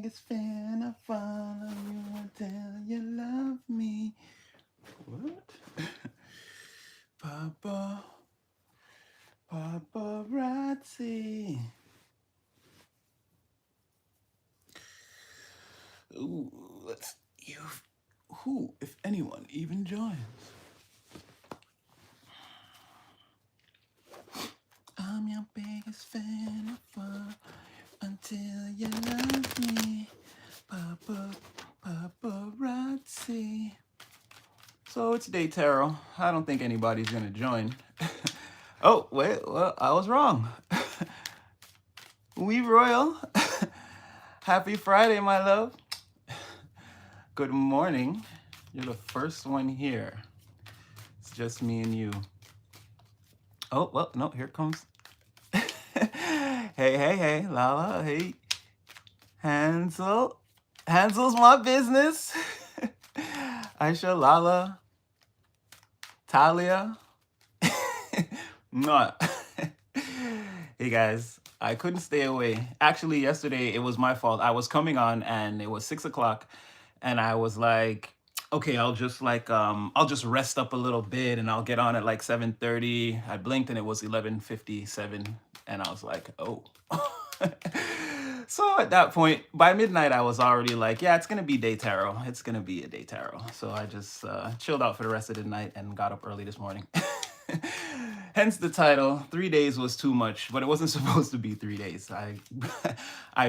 biggest fan. I follow you until you love me. What? Papa, paparazzi. Ooh, let's you. Who, if anyone, even joins? I'm your biggest fan. Until you love me, paparazzi. So it's Day Tarot. I don't think anybody's gonna join. Oh, wait, well, I was wrong. We royal. Happy Friday, my love. Good morning. You're the first one here. It's just me and you. Oh, well, no, here comes. Hey, Lala, hey. Hansel. Hansel's my business. Aisha, Lala, Talia. Not. Hey guys, I couldn't stay away. Actually, yesterday it was my fault. I was coming on and it was 6 o'clock, and I was like, okay, I'll just rest up a little bit and I'll get on at like 7:30. I blinked and it was 11:57, and I was like, oh. So at that point, by midnight, I was already like, yeah, it's gonna be day tarot. It's gonna be a day tarot. So I just chilled out for the rest of the night and got up early this morning. Hence the title. 3 days was too much, but it wasn't supposed to be 3 days. I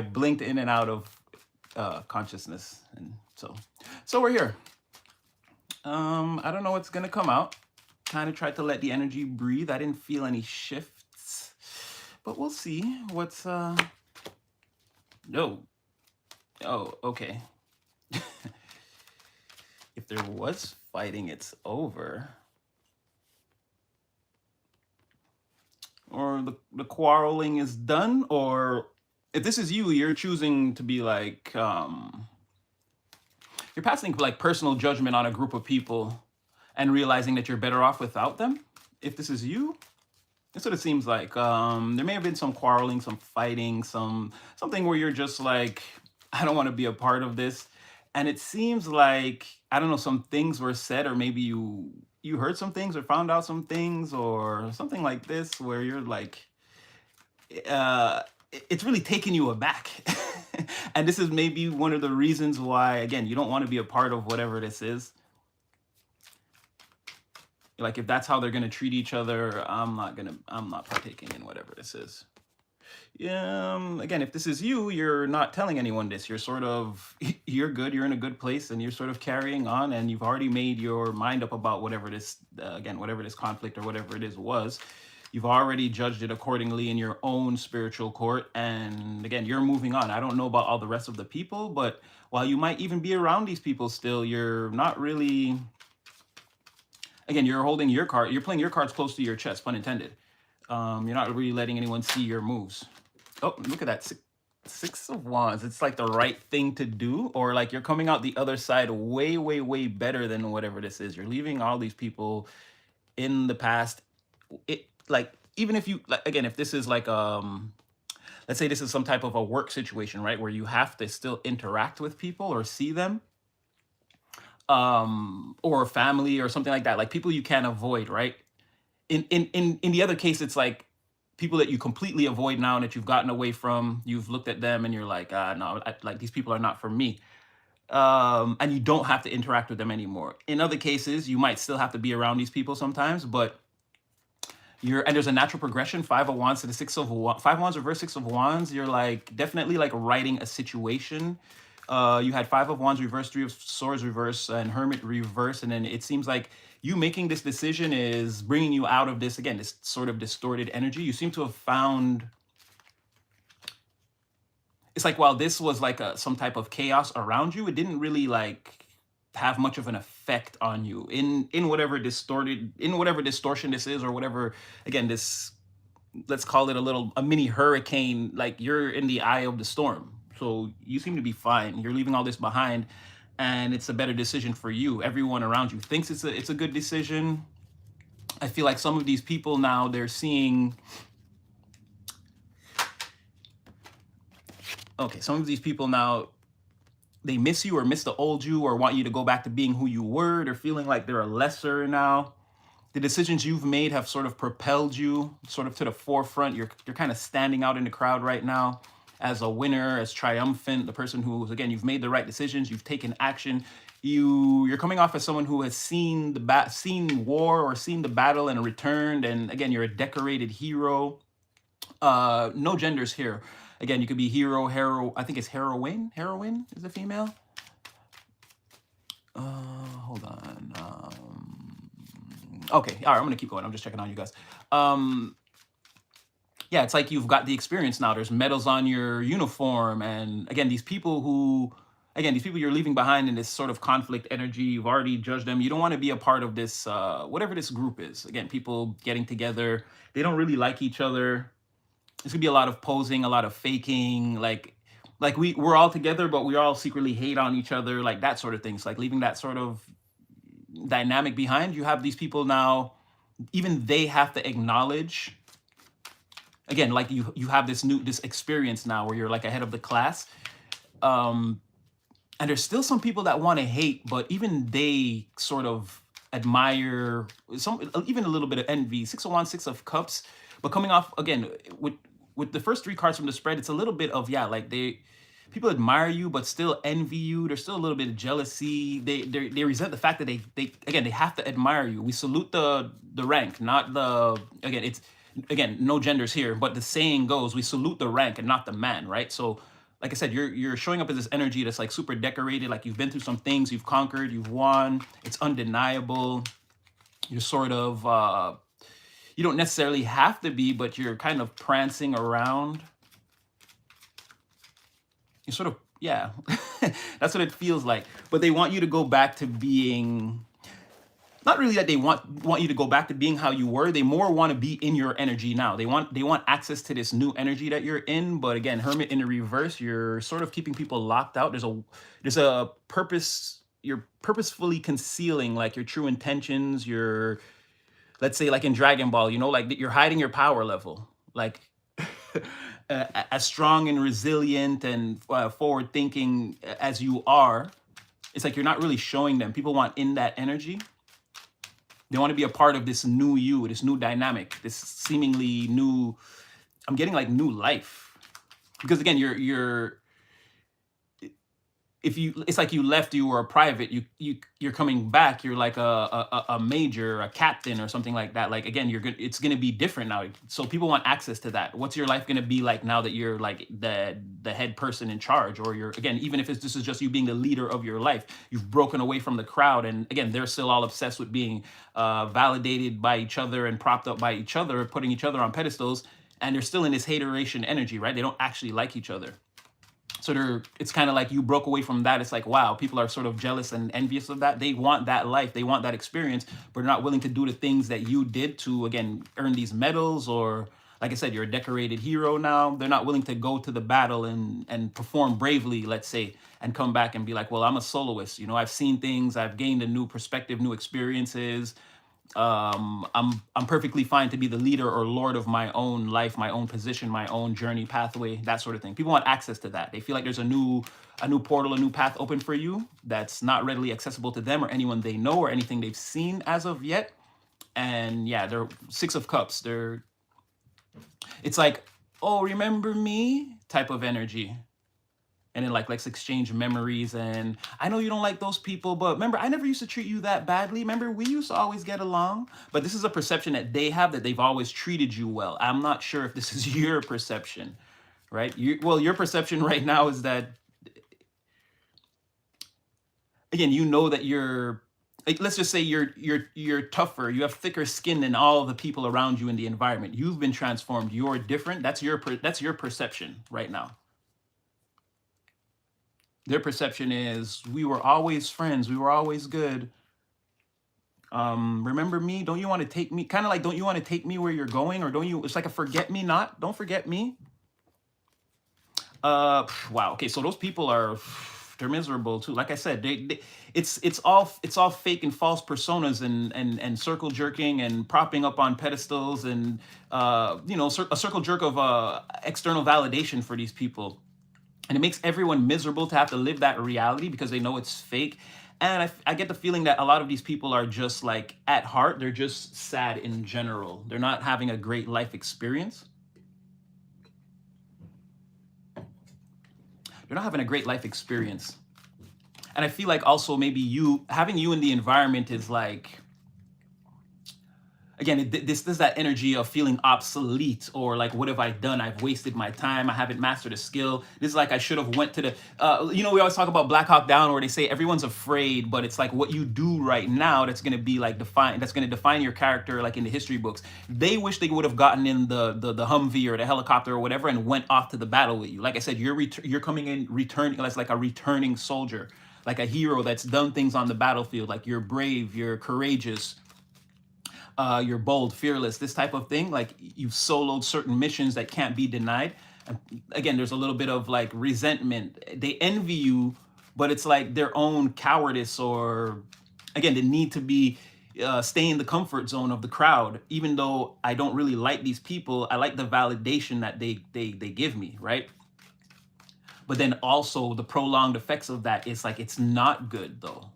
blinked in and out of consciousness, and so we're here. I don't know what's gonna come out. Kind of tried to let the energy breathe. I didn't feel any shifts, but we'll see what's no. Oh, okay. If there was fighting, it's over. Or the quarreling is done, or if this is you, you're choosing to be like you're passing like personal judgment on a group of people and realizing that you're better off without them. If this is you, that's what it seems like. There may have been some quarreling, some fighting, something where you're just like, I don't want to be a part of this. And it seems like, I don't know, some things were said, or maybe you heard some things or found out some things or something like this, where you're like, it's really taking you aback. And this is maybe one of the reasons why, again, you don't want to be a part of whatever this is. Like, if that's how they're going to treat each other, I'm not partaking in whatever this is. Again, if this is you, you're not telling anyone this. You're sort of, you're good, you're in a good place, and you're sort of carrying on, and you've already made your mind up about whatever this, again, whatever this conflict or whatever it is was. You've already judged it accordingly in your own spiritual court. And again, you're moving on. I don't know about all the rest of the people, but while you might even be around these people still, you're not really, again, you're holding your card, you're playing your cards close to your chest, pun intended. You're not really letting anyone see your moves. Oh, look at that. Six of Wands. It's like the right thing to do, or like you're coming out the other side way, way, way better than whatever this is. You're leaving all these people in the past. It, like, even if you, like, again, if this is like let's say this is some type of a work situation, right, where you have to still interact with people or see them, or family or something like that, like people you can't avoid, right? In the other case, it's like people that you completely avoid now and that you've gotten away from. You've looked at them and you're like, no, like these people are not for me. And you don't have to interact with them anymore. In other cases, you might still have to be around these people sometimes, but and there's a natural progression. 5 of Wands to the 6 of Wands. 5 of Wands reverse, 6 of Wands. You're like definitely like writing a situation. You had 5 of Wands reverse, 3 of Swords reverse, and Hermit reverse, and then it seems like you making this decision is bringing you out of this, again, this sort of distorted energy. You seem to have found, it's like while this was like some type of chaos around you, it didn't really like have much of an effect on you in whatever distortion this is, or whatever, again, this, let's call it a mini hurricane. Like, you're in the eye of the storm, so you seem to be fine. You're leaving all this behind, and it's a better decision for you. Everyone around you thinks it's a good decision. I feel like some of these people now, they're seeing, okay, some of these people now, they miss you or miss the old you or want you to go back to being who you were. They're feeling like they're a lesser now. The decisions you've made have sort of propelled you sort of to the forefront. You're kind of standing out in the crowd right now as a winner, as triumphant, the person who, again, you've made the right decisions, you've taken action. You're coming off as someone who has seen seen war or seen the battle and returned. And again, you're a decorated hero. No genders here. Again, you could be hero. I think it's heroine. Heroine is a female. Hold on. Okay, all right, I'm gonna keep going. I'm just checking on you guys. Yeah, it's like you've got the experience now. There's medals on your uniform, and again, these people you're leaving behind in this sort of conflict energy. You've already judged them. You don't want to be a part of this, whatever this group is. Again, people getting together. They don't really like each other. There's gonna be a lot of posing, a lot of faking, like we're all together, but we all secretly hate on each other, like that sort of things. Like leaving that sort of dynamic behind. You have these people now, even they have to acknowledge, again, like you have this experience now where you're like ahead of the class. And there's still some people that want to hate, but even they sort of admire, some even a little bit of envy. Six of Wands, Six of Cups, but coming off again with the first three cards from the spread, it's a little bit of, yeah, like people admire you but still envy you. There's still a little bit of jealousy. They resent the fact that they have to admire you. We salute the rank, not the, again, it's, again, no genders here, but the saying goes, we salute the rank and not the man, right? So like I said, you're showing up as this energy that's like super decorated, like you've been through some things, you've conquered, you've won, it's undeniable. You're sort of you don't necessarily have to be, but you're kind of prancing around. You sort of, yeah, that's what it feels like. But they want you to go back to being, not really that they want you to go back to being how you were. They more want to be in your energy now. They want access to this new energy that you're in. But again, Hermit in the reverse, you're sort of keeping people locked out. There's a purpose. You're purposefully concealing like your true intentions. Let's say like in Dragon Ball, like you're hiding your power level. Like as strong and resilient and forward thinking as you are, it's like you're not really showing them. People want in that energy. They want to be a part of this new you, this new dynamic, this seemingly new, I'm getting like new life. Because again, it's like you left, you were a private, you're coming back, you're like a major, a captain or something like that. Like again, it's gonna be different now. So people want access to that. What's your life gonna be like now that you're like the head person in charge? Or you're, again, even if this is just you being the leader of your life, you've broken away from the crowd. And again, they're still all obsessed with being validated by each other and propped up by each other, putting each other on pedestals. And they're still in this hateration energy, right? They don't actually like each other. So it's kind of like you broke away from that. It's like, wow, people are sort of jealous and envious of that. They want that life. They want that experience, but they're not willing to do the things that you did to, again, earn these medals. Or like I said, you're a decorated hero now. They're not willing to go to the battle and perform bravely, let's say, and come back and be like, well, I'm a soloist. I've seen things. I've gained a new perspective, new experiences. I'm perfectly fine to be the leader or lord of my own life, my own position, my own journey, pathway, that sort of thing. People want access to that. They feel like there's a new portal, a new path open for you that's not readily accessible to them or anyone they know or anything they've seen as of yet. And yeah, they're Six of Cups. It's like, oh, remember me type of energy. And then let's exchange memories. And I know you don't like those people, but remember, I never used to treat you that badly. Remember, we used to always get along. But this is a perception that they have, that they've always treated you well. I'm not sure if this is your perception, right? Your perception right now is that, again, that you're, let's just say you're tougher. You have thicker skin than all of the people around you in the environment. You've been transformed. You're different. That's your perception right now. Their perception is, we were always friends. We were always good. Remember me? Don't you want to take me? Kind of like, don't you want to take me where you're going? Or don't you? It's like a forget me not. Don't forget me. Wow. Okay. So those people they're miserable too. Like I said, it's all fake and false personas and circle jerking and propping up on pedestals and a circle jerk of external validation for these people. And it makes everyone miserable to have to live that reality because they know it's fake. And I get the feeling that a lot of these people are just like, at heart, they're just sad in general. They're not having a great life experience. They're not having a great life experience. And I feel like also maybe having you in the environment is like, again, this is that energy of feeling obsolete, or like, what have I done? I've wasted my time. I haven't mastered a skill. This is like, I should have went to the, we always talk about Black Hawk Down, where they say everyone's afraid, but it's like what you do right now that's going to be like that's going to define your character, like in the history books. They wish they would have gotten in the Humvee or the helicopter or whatever and went off to the battle with you. Like I said, you're coming in returning, that's like a returning soldier, like a hero that's done things on the battlefield. Like, you're brave, you're courageous, you're bold, fearless, this type of thing. Like, you've soloed certain missions that can't be denied. And again, there's a little bit of like resentment. They envy you, but it's like their own cowardice, or again, the need to be stay in the comfort zone of the crowd. Even though I don't really like these people, I like the validation that they give me, right? But then also the prolonged effects of that is like, it's not good though,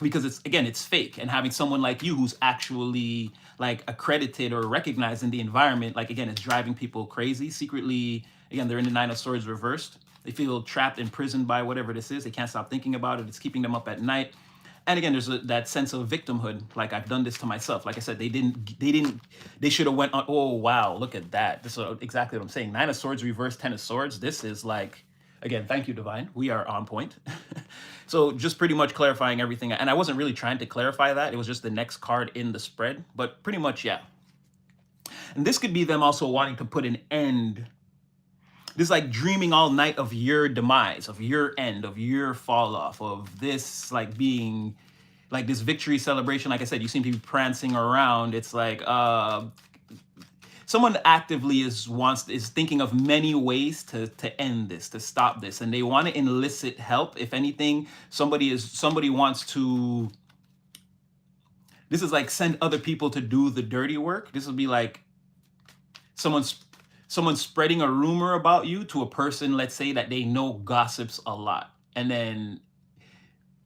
because it's fake. And having someone like you who's actually like accredited or recognized in the environment, like, again, it's driving people crazy secretly. Again, they're in the Nine of Swords reversed. They feel trapped, imprisoned by whatever this is. They can't stop thinking about it. It's keeping them up at night. And again, there's that sense of victimhood. Like, I've done this to myself. Like I said, they should have went on. Oh, wow, look at that. This is exactly what I'm saying. Nine of Swords reversed, 10 of Swords. This is like, again, thank you, Divine. We are on point. So just pretty much clarifying everything. And I wasn't really trying to clarify that. It was just the next card in the spread. But pretty much, yeah. And this could be them also wanting to put an end. This is like dreaming all night of your demise, of your end, of your fall off, of this like being like this victory celebration. Like I said, you seem to be prancing around. It's like someone actively is thinking of many ways to end this, to stop this, and they want to elicit help. If anything, somebody wants to. This is like send other people to do the dirty work. This will be like someone's spreading a rumor about you to a person, let's say, that they know gossips a lot, and then.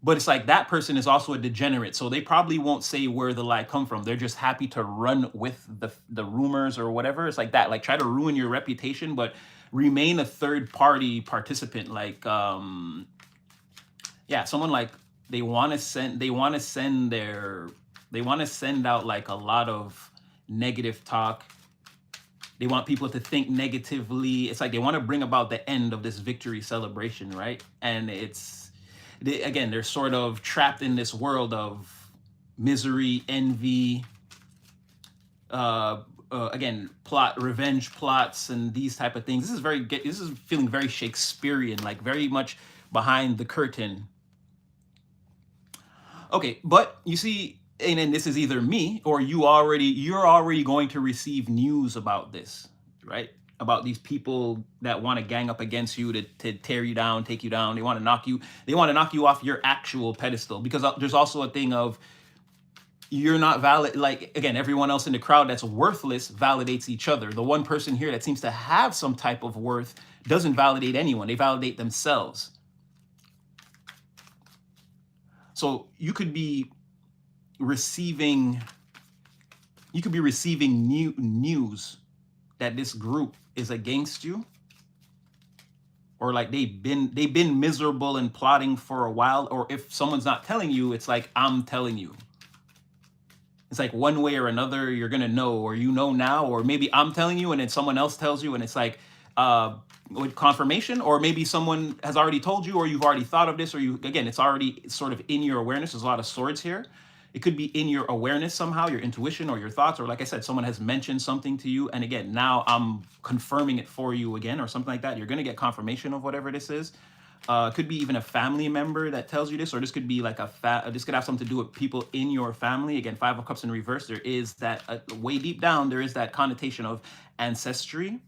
But it's like that person is also a degenerate, so they probably won't say where the lie come from. They're just happy to run with the rumors or whatever. It's like that, like try to ruin your reputation, but remain a third party participant. Like, yeah, someone like they want to send out like a lot of negative talk. They want people to think negatively. It's like they want to bring about the end of this victory celebration, right? And again, they're sort of trapped in this world of misery, envy, again, revenge plots, and these type of things. This is feeling very Shakespearean, like very much behind the curtain. Okay, but you see, and then this is either me or you're already going to receive news about this, right? About these people that want to gang up against you to tear you down, take you down. They want to knock you off your actual pedestal, because there's also a thing of you're not valid. Like, again, everyone else in the crowd that's worthless validates each other. The one person here that seems to have some type of worth doesn't validate anyone. They validate themselves. So you could be receiving news that this group is against you, or like they've been miserable and plotting for a while. Or if someone's not telling you, it's like, I'm telling you. It's like one way or another, you're gonna know, or you know now, or maybe I'm telling you and then someone else tells you, and it's like with confirmation, or maybe someone has already told you, or you've already thought of this, or it's already sort of in your awareness. There's a lot of swords here. It could be in your awareness somehow, your intuition or your thoughts, or like I said, someone has mentioned something to you, and again, now I'm confirming it for you again, or something like that. You're gonna get confirmation of whatever this is. Could be even a family member that tells you this, or this could be like this could have something to do with people in your family. Again, 5 of Cups in reverse. There is that way deep down, there is that connotation of ancestry,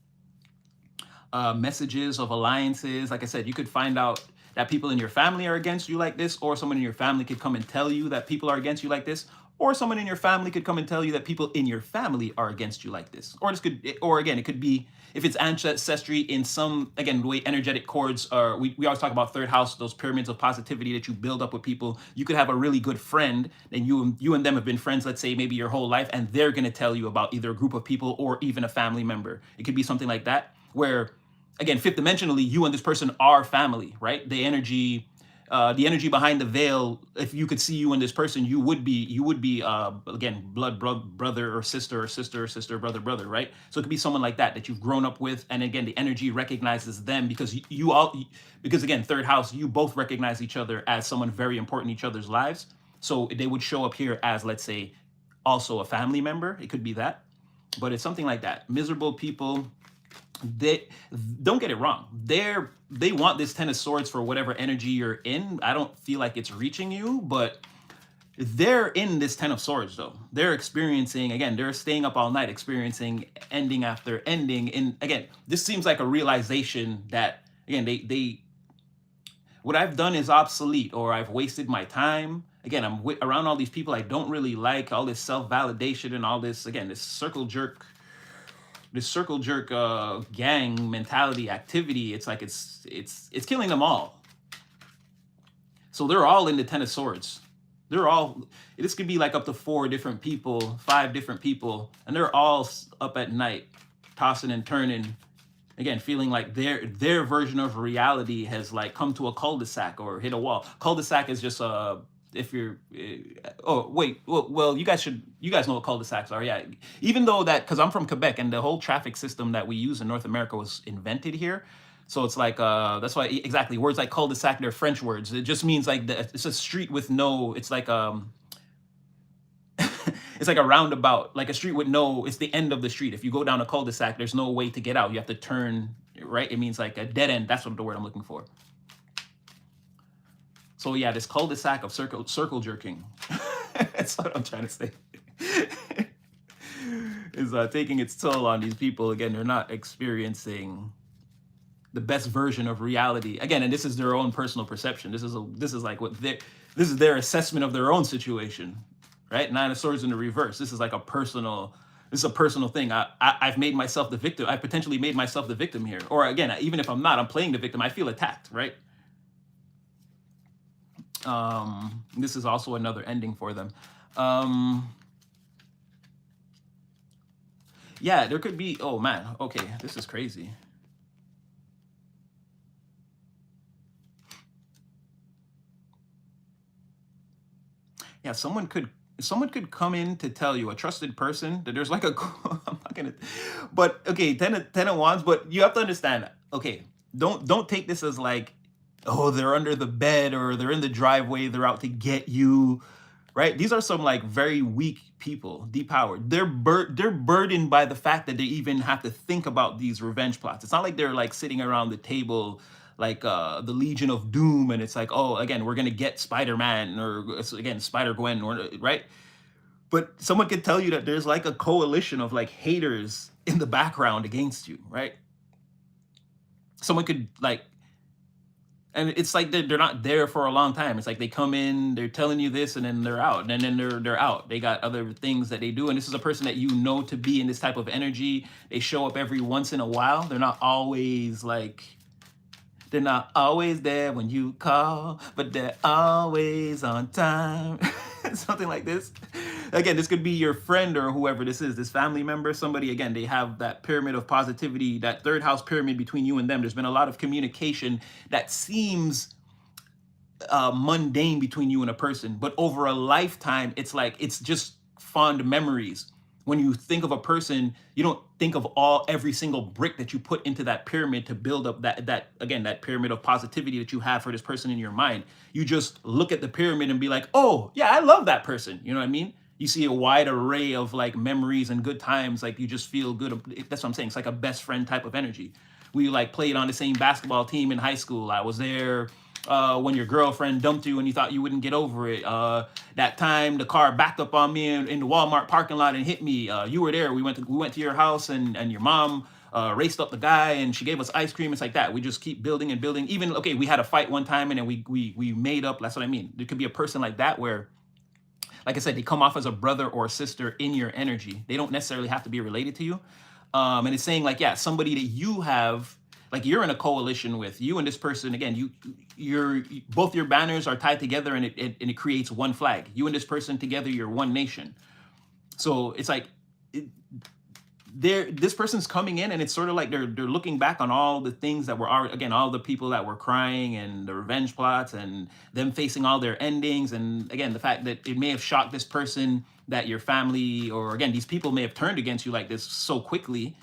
messages of alliances. Like I said, you could find out that people in your family are against you like this, or someone in your family could come and tell you that people are against you like this, Or someone in your family could come and tell you that people in your family are against you like this. Or this could, or again, it could be if it's ancestry in some, again, the way energetic cords are, we always talk about third house, those pyramids of positivity that you build up with people. You could have a really good friend and you and them have been friends, let's say maybe your whole life, and they're going to tell you about either a group of people or even a family member. It could be something like that where, again, fifth dimensionally, you and this person are family, right? The energy behind the veil, if you could see you and this person, you would be again, brother or sister or sister or sister, brother, right? So it could be someone like that you've grown up with, and again, the energy recognizes them because you all, because again, third house, you both recognize each other as someone very important in each other's lives. So they would show up here as, let's say, also a family member. It could be that, but it's something like that. Miserable people, they don't get it wrong. They want this 10 of swords for whatever energy you're in. I don't feel like it's reaching you, but they're in this 10 of swords though. They're experiencing, again, they're staying up all night experiencing ending after ending. And again, this seems like a realization that, again, they what I've done is obsolete, or I've wasted my time. Again, I'm around all these people I don't really like, all this self-validation and all this, again, this circle jerk gang mentality activity. It's like it's killing them all. So they're all in the 10 of swords. They're all, this could be like up to 4 different people, 5 different people, and they're all up at night tossing and turning, again, feeling like their version of reality has like come to a cul-de-sac or hit a wall. Cul-de-sac is just if you're oh wait, well, you guys know what cul-de-sacs are. Yeah, even though that, because I'm from Quebec and the whole traffic system that we use in North America was invented here, so it's like that's why, exactly, words like cul-de-sac, they're French words. It just means like it's a street with no, it's like it's like a roundabout, like a street with no, it's the end of the street. If you go down a cul-de-sac, there's no way to get out, you have to turn, right? It means like a dead end. That's what the word I'm looking for. So yeah, this cul-de-sac of circle jerking, that's what I'm trying to say, is taking its toll on these people. Again, they're not experiencing the best version of reality. Again, and this is their own personal perception. This is like this is their assessment of their own situation, right? 9 of swords in the reverse. This is like a personal thing. I've made myself the victim. I potentially made myself the victim here. Or again, even if I'm not, I'm playing the victim. I feel attacked, right? This is also another ending for them. Yeah, there could be, oh man, okay, this is crazy. Yeah, someone could come in to tell you, a trusted person, that there's like a I'm not gonna, but okay, 10 of wands, but you have to understand, okay, don't take this as like, oh, they're under the bed or they're in the driveway, they're out to get you, right? These are some like very weak people, depowered. They're burdened by the fact that they even have to think about these revenge plots. It's not like they're like sitting around the table like the Legion of Doom, and it's like, oh, again, we're gonna get Spider-Man, or again, Spider-Gwen, or right? But someone could tell you that there's like a coalition of like haters in the background against you, right? Someone could like, and it's like they're not there for a long time. It's like they come in, they're telling you this, and then they're out, and then they're out. They got other things that they do, and this is a person that you know to be in this type of energy. They show up every once in a while. They're not always like, they're not always there when you call, but they're always on time. Something like this. Again, this could be your friend or whoever this is, this family member, somebody, again, they have that pyramid of positivity, that third house pyramid between you and them. There's been a lot of communication that seems mundane between you and a person, but over a lifetime, it's like, it's just fond memories. When you think of a person, you don't think of every single brick that you put into that pyramid to build up that again, that pyramid of positivity that you have for this person in your mind. You just look at the pyramid and be like, oh yeah, I love that person. You know what I mean? You see a wide array of like memories and good times. Like you just feel good. That's what I'm saying. It's like a best friend type of energy. We like played on the same basketball team in high school. I was there when your girlfriend dumped you and you thought you wouldn't get over it. That time the car backed up on me in the Walmart parking lot and hit me. You were there. We went to your house, and your mom raced up the guy and she gave us ice cream. It's like that. We just keep building and building. Even, okay, we had a fight one time and then we made up. That's what I mean. There could be a person like that where, like I said, they come off as a brother or sister in your energy. They don't necessarily have to be related to you. And it's saying like, yeah, somebody that you have, like you're in a coalition with, you and this person. Again, you're both your banners are tied together, and it creates one flag. You and this person together, you're one nation. So it's like this person's coming in, and it's sort of like they're looking back on all the things that were already, again, all the people that were crying and the revenge plots and them facing all their endings. And again, the fact that it may have shocked this person that your family, or again, these people may have turned against you like this so quickly.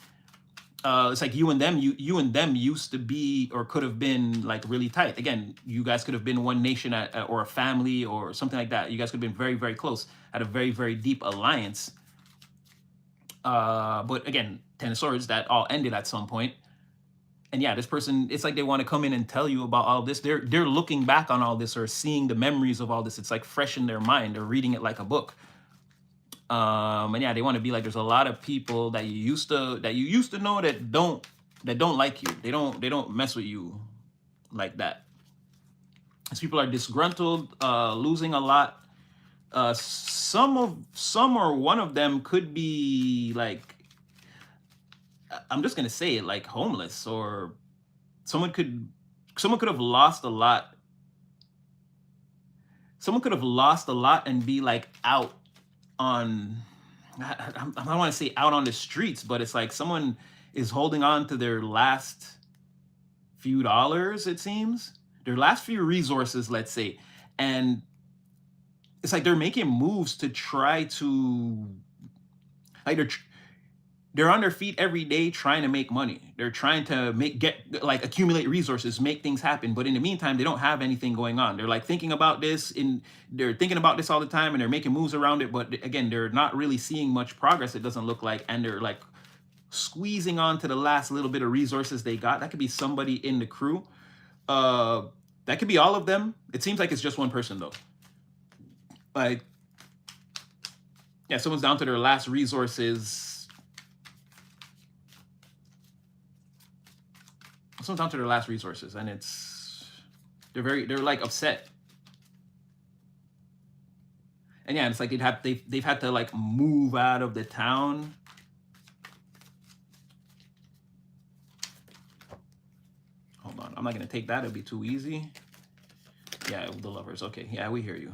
It's like you and them used to be, or could have been, like really tight. Again, you guys could have been one nation or a family or something like that. You guys could have been very, very close, had a very, very deep alliance. But again, Ten of Swords, that all ended at some point. And yeah, this person, it's like they want to come in and tell you about all this. They're looking back on all this, or seeing the memories of all this. It's like fresh in their mind. They're reading it like a book. And yeah, they want to be like, there's a lot of people that you used to know that don't like you. They don't mess with you like that. These people are disgruntled, losing a lot. Some or one of them could be like, I'm just gonna say it, like homeless, or someone could have lost a lot. Someone could have lost a lot and be like out on, I don't want to say out on the streets, but it's like someone is holding on to their last few dollars, it seems, their last few resources, let's say, and it's like they're making moves to try to, like they're on their feet every day trying to make money. They're trying to accumulate resources, make things happen. But in the meantime, they don't have anything going on. They're like thinking about this, they're thinking about this all the time, and they're making moves around it. But again, they're not really seeing much progress, it doesn't look like. And they're like squeezing on to the last little bit of resources they got. That could be somebody in the crew. That could be all of them. It seems like it's just one person though. Like, yeah, someone's down to their last resources. Someone's down to their last resources, and they're like upset. And yeah, it's like they've had to like move out of the town. Hold on, I'm not gonna take that, it'll be too easy. Yeah, the Lovers. Okay, yeah, we hear you.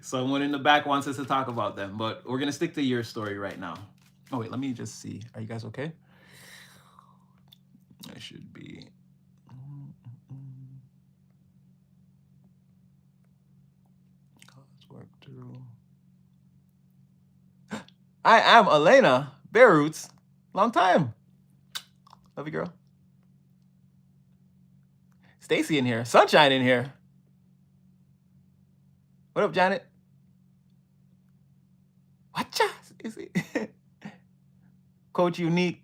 Someone in the back wants us to talk about them, but we're gonna stick to your story right now. Oh wait, let me just see. Are you guys okay? I should be. Let's work through. I am Elena Beirut. Long time. Love you, girl. Stacy in here. Sunshine in here. What up, Janet? Whatcha? Is it? Coach Unique.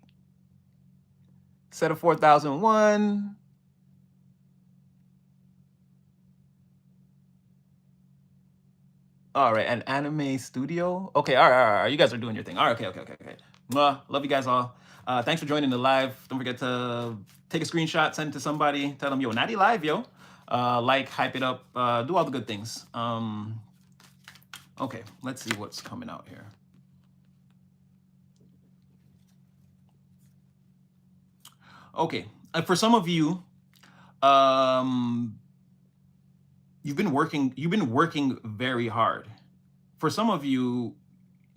Set of 4001. All right, an anime studio. Okay, all right. You guys are doing your thing. All right, okay. Love you guys all. Thanks for joining the live. Don't forget to take a screenshot, send it to somebody, tell them, yo, Natty live, yo. Like, hype it up, do all the good things. Okay, let's see what's coming out here. Okay, for some of you, you've been working very hard. For some of you,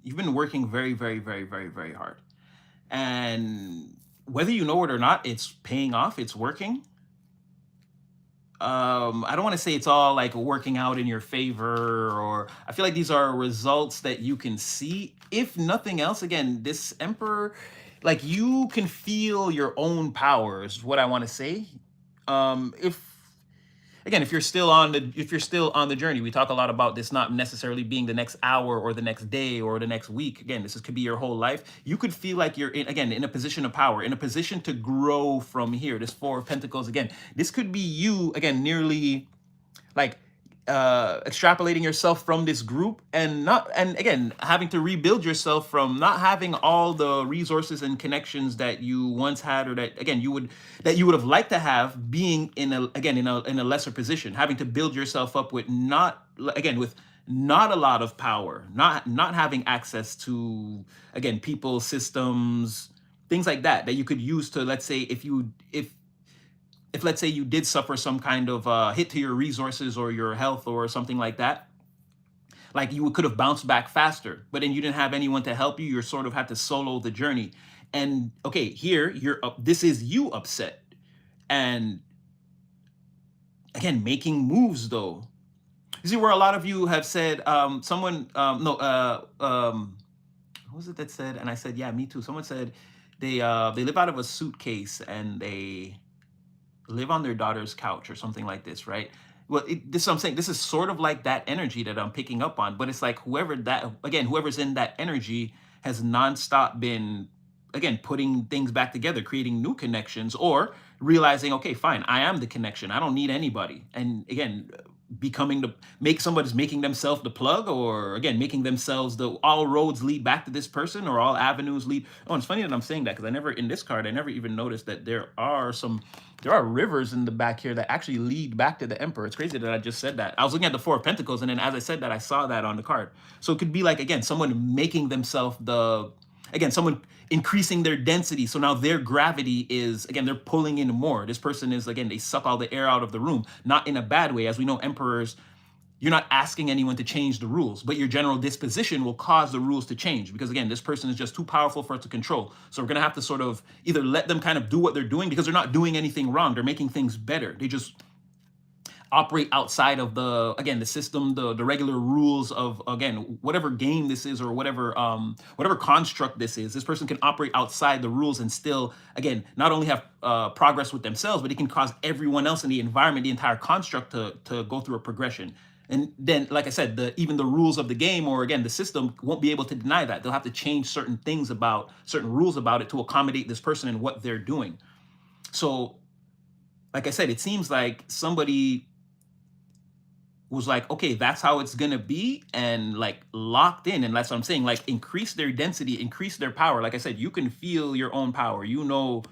you've been working very, very, very, very, very hard. And whether you know it or not, it's paying off, it's working. I don't want to say it's all like working out in your favor, or I feel like these are results that you can see. If nothing else, again, this Emperor, like you can feel your own power is what I want to say. If you're still on the journey, we talk a lot about this not necessarily being the next hour or the next day or the next week. Again, could be your whole life. You could feel like you're in a position of power, in a position to grow from here. This Four of Pentacles, again, this could be you, again, nearly like extrapolating yourself from this group, and again having to rebuild yourself from not having all the resources and connections that you once had, or that again you would have liked to have, being in a lesser position, having to build yourself up with not a lot of power, not having access to, again, people, systems, things like that that you could use to, let's say, if let's say you did suffer some kind of hit to your resources or your health or something like that, like you could have bounced back faster, but then you didn't have anyone to help you. You sort of had to solo the journey. And okay, here you're up. This is you upset, and again making moves though. You see where a lot of you have said, someone, no, who was it that said? And I said, yeah, me too. Someone said they live out of a suitcase and they live on their daughter's couch or something like this, right? Well, this is what I'm saying. This is sort of like that energy that I'm picking up on, but it's like whoever's in that energy has nonstop been, again, putting things back together, creating new connections, or realizing, okay, fine, I am the connection. I don't need anybody. And again, becoming the somebody's making themselves the plug, or again making themselves the all roads lead back to this person, or all avenues lead. Oh, it's funny that I'm saying that because I never, in this card, I never even noticed that there are rivers in the back here that actually lead back to the Emperor. It's crazy that I just said that. I was looking at the Four of Pentacles, and then as I said that, I saw that on the card. So it could be like, again, someone making themselves someone increasing their density. So now their gravity is, again, they're pulling in more. This person is, again, they suck all the air out of the room, not in a bad way. As we know, emperors, you're not asking anyone to change the rules, but your general disposition will cause the rules to change, because again, this person is just too powerful for us to control. So we're going to have to sort of either let them kind of do what they're doing, because they're not doing anything wrong. They're making things better. They just operate outside of the system, the regular rules of, again, whatever game this is, or whatever construct this is. This person can operate outside the rules and still, again, not only have progress with themselves, but it can cause everyone else in the environment, the entire construct, to go through a progression. And then, like I said, even the rules of the game, or again the system, won't be able to deny that. They'll have to change certain rules about it to accommodate this person and what they're doing. So like I said, it seems like somebody was like, okay, that's how it's gonna be, and like locked in. And that's what I'm saying, like increase their density, increase their power. Like I said, you can feel your own power. You know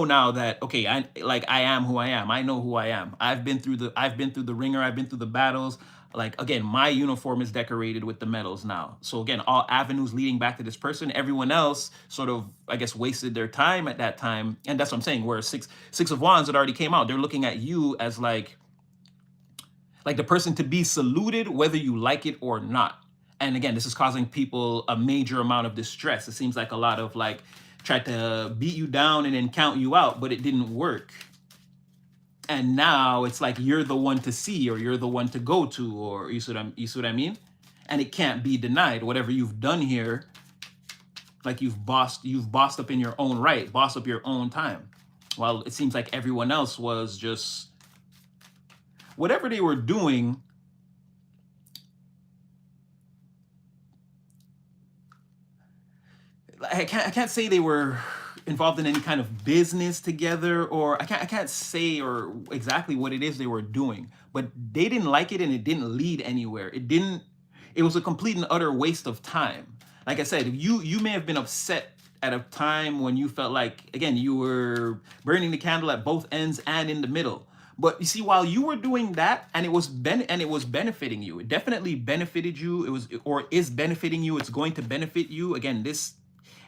now that, okay, I am who I am. I know who I am. I've been through the ringer. I've been through the battles. Like, again, my uniform is decorated with the medals now. So again, all avenues leading back to this person. Everyone else sort of, I guess, wasted their time at that time. And that's what I'm saying, where six of wands that already came out, they're looking at you as like the person to be saluted, whether you like it or not. And again, this is causing people a major amount of distress. It seems like a lot of like tried to beat you down and then count you out, but it didn't work. And now it's like you're the one to see, or you're the one to go to, or you see what I mean? And it can't be denied. Whatever you've done here, like you've bossed up in your own right, bossed up your own time. While it seems like everyone else was just, whatever they were doing, I can't say they were involved in any kind of business together, or I can't say or exactly what it is they were doing, but they didn't like it and it didn't lead anywhere. It was a complete and utter waste of time. Like I said, you may have been upset at a time when you felt like, again, you were burning the candle at both ends and in the middle. But you see, while you were doing that, and it was benefiting you, it definitely benefited you. It was, or is benefiting you. It's going to benefit you. Again,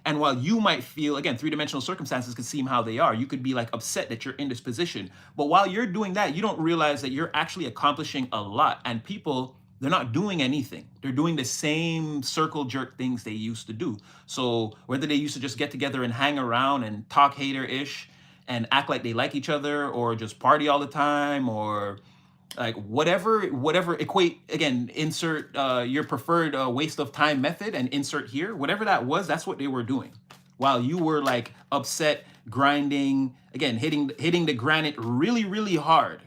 and while you might feel, again, three-dimensional circumstances can seem how they are. You could be like upset that you're in this position. But while you're doing that, you don't realize that you're actually accomplishing a lot. And people, they're not doing anything. They're doing the same circle jerk things they used to do. So whether they used to just get together and hang around and talk hater-ish and act like they like each other, or just party all the time, or like whatever, equate, again, insert your preferred waste of time method and insert here, whatever that was, that's what they were doing. While you were like upset, grinding, again, hitting the granite really, really hard.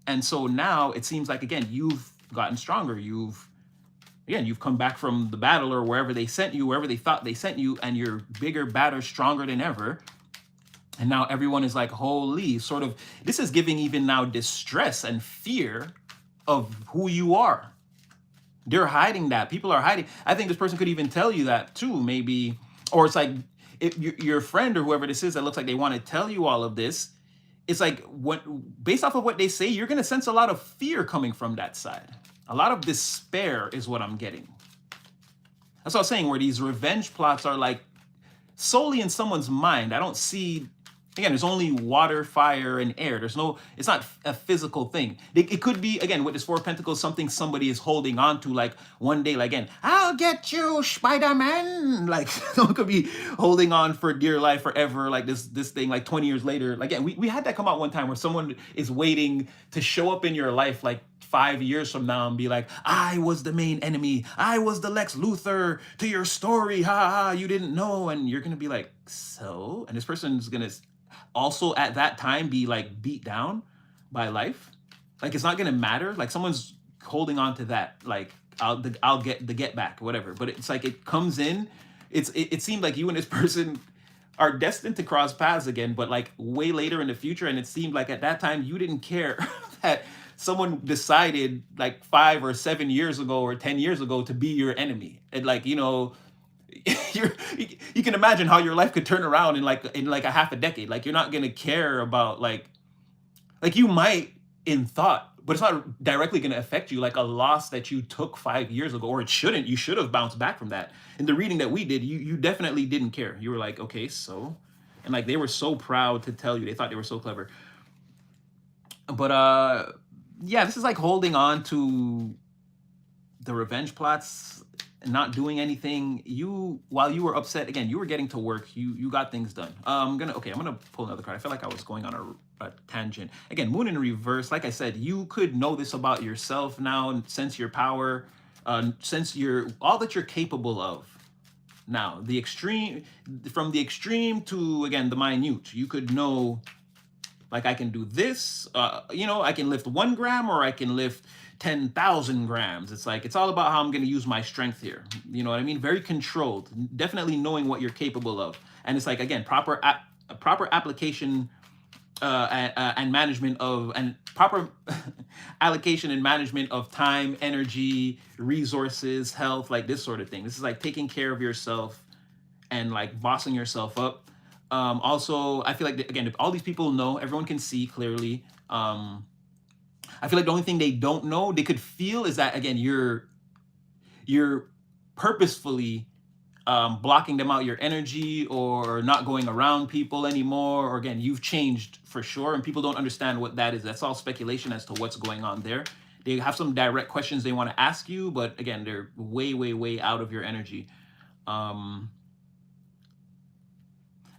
And so now it seems like, again, you've gotten stronger. You've come back from the battle, or wherever they sent you, wherever they thought they sent you, and you're bigger, badder, stronger than ever. And now everyone is like, holy, sort of, this is giving even now distress and fear of who you are. They're hiding that. People are hiding. I think this person could even tell you that too, maybe. Or it's like, if your friend or whoever this is that looks like they want to tell you all of this, it's like, based off of what they say, you're going to sense a lot of fear coming from that side. A lot of despair is what I'm getting. That's what I was saying, where these revenge plots are like solely in someone's mind. I don't see, again, there's only water, fire, and air. There's no, it's not a physical thing. It could be, again, with this Four of Pentacles, something somebody is holding on to, like one day, like, again, I'll get you, Spider-Man. Like, someone could be holding on for dear life forever, like this thing, like 20 years later. Like, again, we had that come out one time where someone is waiting to show up in your life, like 5 years from now, and be like, I was the main enemy. I was the Lex Luthor to your story. Ha ha, you didn't know. And you're going to be like, so? And this person's going to also at that time be like beat down by life. Like, it's not going to matter. Like, someone's holding on to that. Like, I'll get the get back, whatever. But it's like, it comes in. It seemed like you and this person are destined to cross paths again, but like way later in the future. And it seemed like at that time you didn't care that someone decided like 5 or 7 years ago or 10 years ago to be your enemy. And like, you know, you can imagine how your life could turn around in like a half a decade. Like, you're not gonna care about like you might in thought, but it's not directly gonna affect you, like a loss that you took 5 years ago, or it shouldn't. You should have bounced back from that. In the reading that we did, you definitely didn't care. You were like, okay, so, and like they were so proud to tell you, they thought they were so clever. But yeah, this is like holding on to the revenge plots, not doing anything. While you were upset, again, you were getting to work. You got things done. I'm gonna pull another card. I feel like I was going on a tangent. Again, Moon in reverse. Like I said, you could know this about yourself now and sense your power, sense all that you're capable of. Now, from the extreme to, again, the minute, you could know, like, I can do this, you know, I can lift 1 gram or I can lift 10,000 grams. It's like, it's all about how I'm going to use my strength here. You know what I mean? Very controlled, definitely knowing what you're capable of. And it's like, again, proper application and management of, and proper allocation and management of time, energy, resources, health, like this sort of thing. This is like taking care of yourself and like bossing yourself up. Also, I feel like, again, if all these people know, everyone can see clearly. I feel like the only thing they don't know, they could feel, is that, again, you're purposefully blocking them out, your energy, or not going around people anymore. Or, again, you've changed for sure, and people don't understand what that is. That's all speculation as to what's going on there. They have some direct questions they want to ask you, but again, they're way, way, way out of your energy. And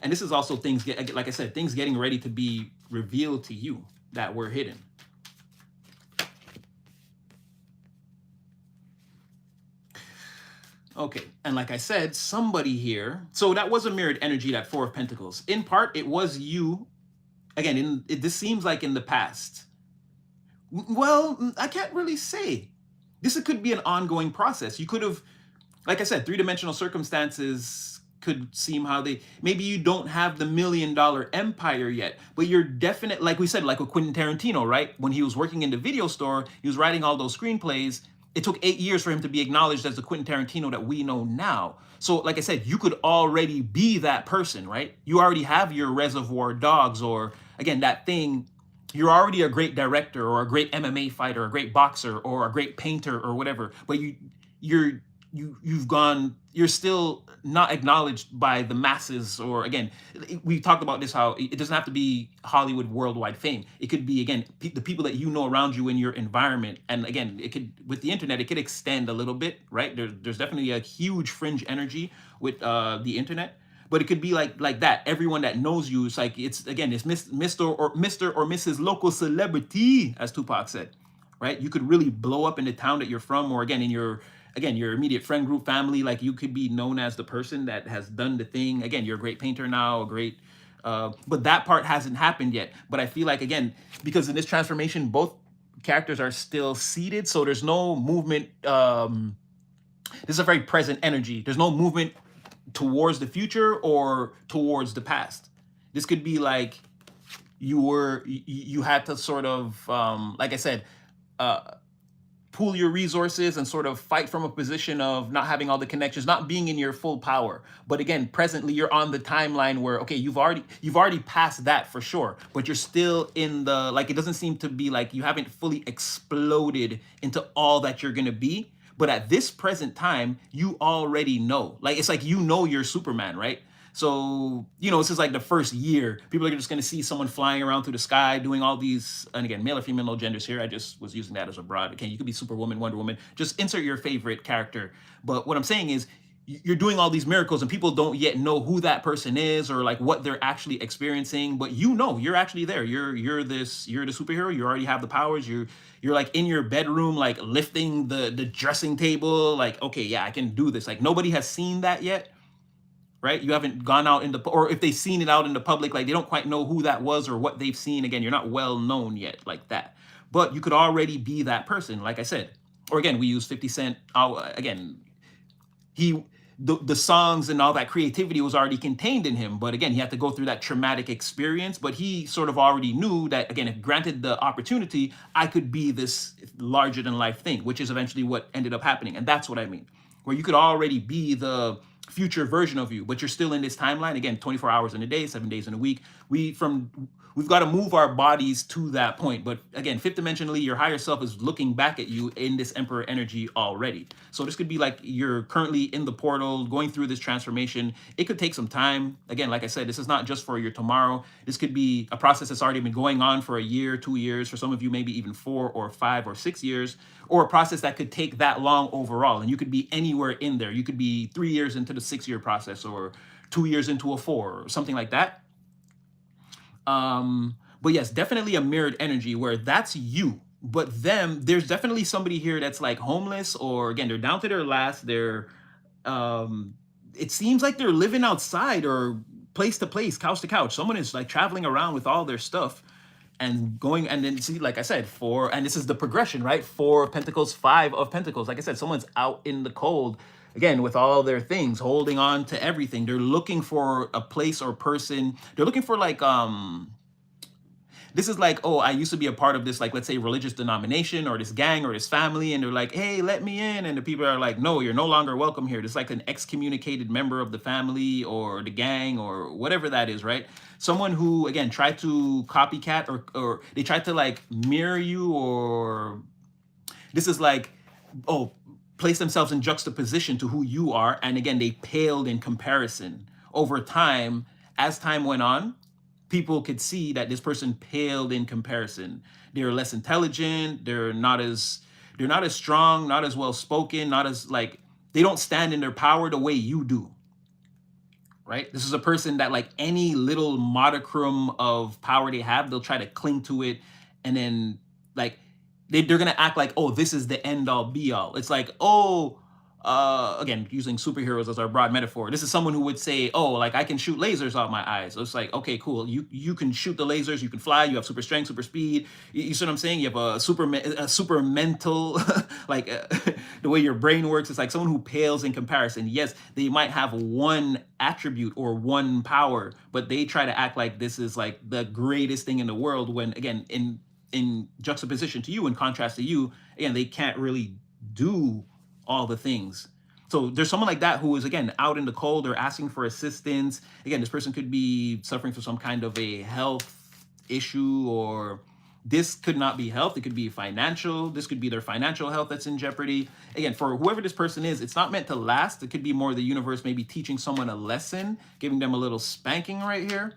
this is also things, like I said, things getting ready to be revealed to you that were hidden. Okay, and like I said, somebody here, so that was a mirrored energy, that Four of Pentacles. In part, it was you. Again, this seems like in the past. Well, I can't really say. This could be an ongoing process. You could have, like I said, 3-dimensional circumstances could seem how maybe you don't have the $1 million empire yet, but you're definite, like we said, like with Quentin Tarantino, right? When he was working in the video store, he was writing all those screenplays. It took 8 years for him to be acknowledged as the Quentin Tarantino that we know now. So like I said, you could already be that person, right? You already have your Reservoir Dogs, or again, that thing. You're already a great director, or a great MMA fighter, a great boxer, or a great painter, or whatever. But you're still not acknowledged by the masses. Or again, we talked about this, how it doesn't have to be Hollywood worldwide fame. It could be, again, the people that you know around you in your environment. And again, it could, with the internet, it could extend a little bit, right? There's definitely a huge fringe energy with the internet. But it could be like that. Everyone that knows you, it's like, it's, again, it's Mr. or Mrs. Local Celebrity, as Tupac said, right? You could really blow up in the town that you're from, or again, in your immediate friend group, family. Like, you could be known as the person that has done the thing. Again, you're a great painter now, a great, but that part hasn't happened yet. But I feel like, again, because in this transformation, both characters are still seated, so there's no movement. This is a very present energy. There's no movement towards the future or towards the past. This could be like you had to sort of, like I said, pool your resources and sort of fight from a position of not having all the connections, not being in your full power. But again, presently you're on the timeline where, okay, you've already passed that for sure, but you're still in the, like, it doesn't seem to be like you haven't fully exploded into all that you're gonna be. But at this present time, you already know. Like, it's like, you're Superman, right? So, this is like the first year. People are just going to see someone flying around through the sky doing all these, and again, male or female, no genders here. I just was using that as a broad. Okay, you could be Superwoman, Wonder Woman, just insert your favorite character. But what I'm saying is, you're doing all these miracles and people don't yet know who that person is or like what they're actually experiencing, but you're actually there. You're the superhero. You already have the powers. You're like in your bedroom, like lifting the dressing table, like, okay, yeah, I can do this. Like, nobody has seen that yet, right? You haven't gone out in the, or if they've seen it out in the public, like, they don't quite know who that was or what they've seen. Again, you're not well known yet like that, but you could already be that person, like I said. Or again, we use 50 Cent. Again, the songs and all that creativity was already contained in him, but again, he had to go through that traumatic experience. But he sort of already knew that, again, if granted the opportunity, I could be this larger than life thing, which is eventually what ended up happening. And that's what I mean, where you could already be the future version of you, but you're still in this timeline. Again, 24 hours in a day, 7 days in a week. We've got to move our bodies to that point. But again, fifth dimensionally, your higher self is looking back at you in this Emperor energy already. So this could be like you're currently in the portal, going through this transformation. It could take some time. Again, like I said, this is not just for your tomorrow. This could be a process that's already been going on for a year, 2 years, for some of you, maybe even 4 or 5 or 6 years, or a process that could take that long overall. And you could be anywhere in there. You could be 3 years into the 6-year process, or 2 years into a 4, or something like that. But yes, definitely a mirrored energy where that's you. But there's definitely somebody here that's like homeless, or again, they're down to their last. It seems like they're living outside or place to place, couch to couch. Someone is like traveling around with all their stuff and going, and then see, like I said, and this is the progression, right? 4 of Pentacles, 5 of Pentacles. Like I said, someone's out in the cold, again, with all their things, holding on to everything. They're looking for a place or person. They're looking for like, this is like, oh, I used to be a part of this, like, let's say religious denomination or this gang or this family. And they're like, hey, let me in. And the people are like, no, you're no longer welcome here. It's like an excommunicated member of the family or the gang or whatever that is, right? Someone who, again, tried to copycat or they tried to like mirror you, or this is like, oh, place themselves in juxtaposition to who you are. And again, they paled in comparison over time. As time went on, people could see that this person paled in comparison. They're less intelligent. They're not as strong, not as well spoken, not as like, they don't stand in their power the way you do, right? This is a person that like any little modicum of power they have, they'll try to cling to it. And then like, they're going to act like, oh, this is the end all be all. It's like, oh, again, using superheroes as our broad metaphor, this is someone who would say, oh, like, I can shoot lasers out my eyes. So it's like, okay, cool. You can shoot the lasers, you can fly, you have super strength, super speed. You see what I'm saying? You have a super mental, like the way your brain works. It's like someone who pales in comparison. Yes, they might have one attribute or one power, but they try to act like this is like the greatest thing in the world, when again, in juxtaposition to you, in contrast to you, again, they can't really do all the things. So there's someone like that who is, again, out in the cold or asking for assistance. Again, this person could be suffering from some kind of a health issue, or this could not be health. It could be financial. This could be their financial health that's in jeopardy. Again, for whoever this person is, it's not meant to last. It could be more the universe maybe teaching someone a lesson, giving them a little spanking right here.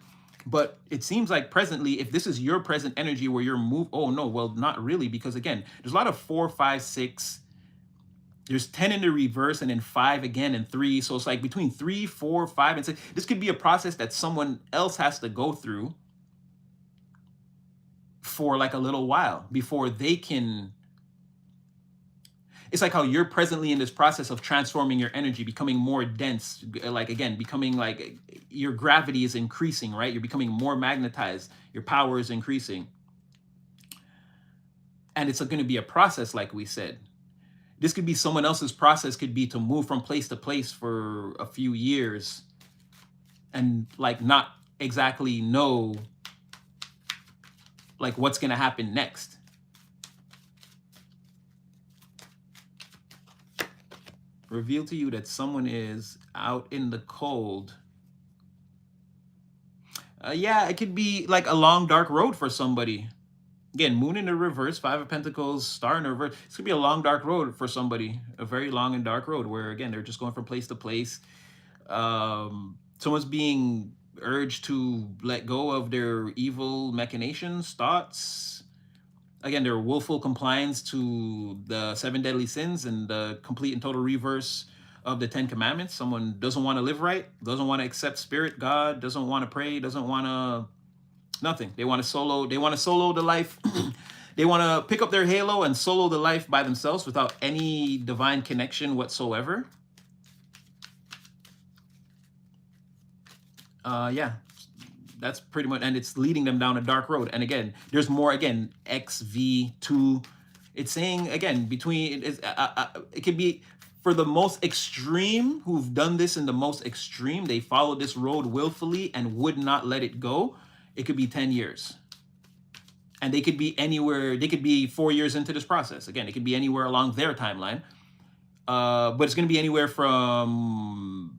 But it seems like presently, if this is your present energy where you're oh no, well, not really, because again, there's a lot of 4, 5, 6. There's 10 in the reverse, and then 5 again, and 3. So it's like between 3, 4, 5, and 6. This could be a process that someone else has to go through for like a little while before they can. It's like how you're presently in this process of transforming your energy, becoming more dense, like again, becoming like your gravity is increasing, right? You're becoming more magnetized. Your power is increasing. And it's going to be a process, like we said. This could be someone else's process, could be to move from place to place for a few years and like not exactly know like what's going to happen next. reveal to you that someone is out in the cold. Yeah, it could be like a long dark road for somebody. Again, moon in the reverse, five of pentacles, star in the reverse. It's gonna be a long dark road for somebody, a very long and dark road where again they're just going from place to place. Someone's being urged to let go of their evil machinations, thoughts. Again, their willful compliance to the 7 deadly sins and the complete and total reverse of the 10 commandments. Someone doesn't want to live right, doesn't want to accept spirit, God, doesn't want to pray, doesn't want to nothing. They want to solo the life. They want to pick up their halo and solo the life by themselves without any divine connection whatsoever. Yeah, that's pretty much, and it's leading them down a dark road. And again, there's more. Again, XV2. It's saying again between it could be for the most extreme who've done this in the most extreme. They follow this road willfully and would not let it go. It could be 10 years. And they could be anywhere. They could be 4 years into this process. Again, it could be anywhere along their timeline. But it's going to be anywhere from,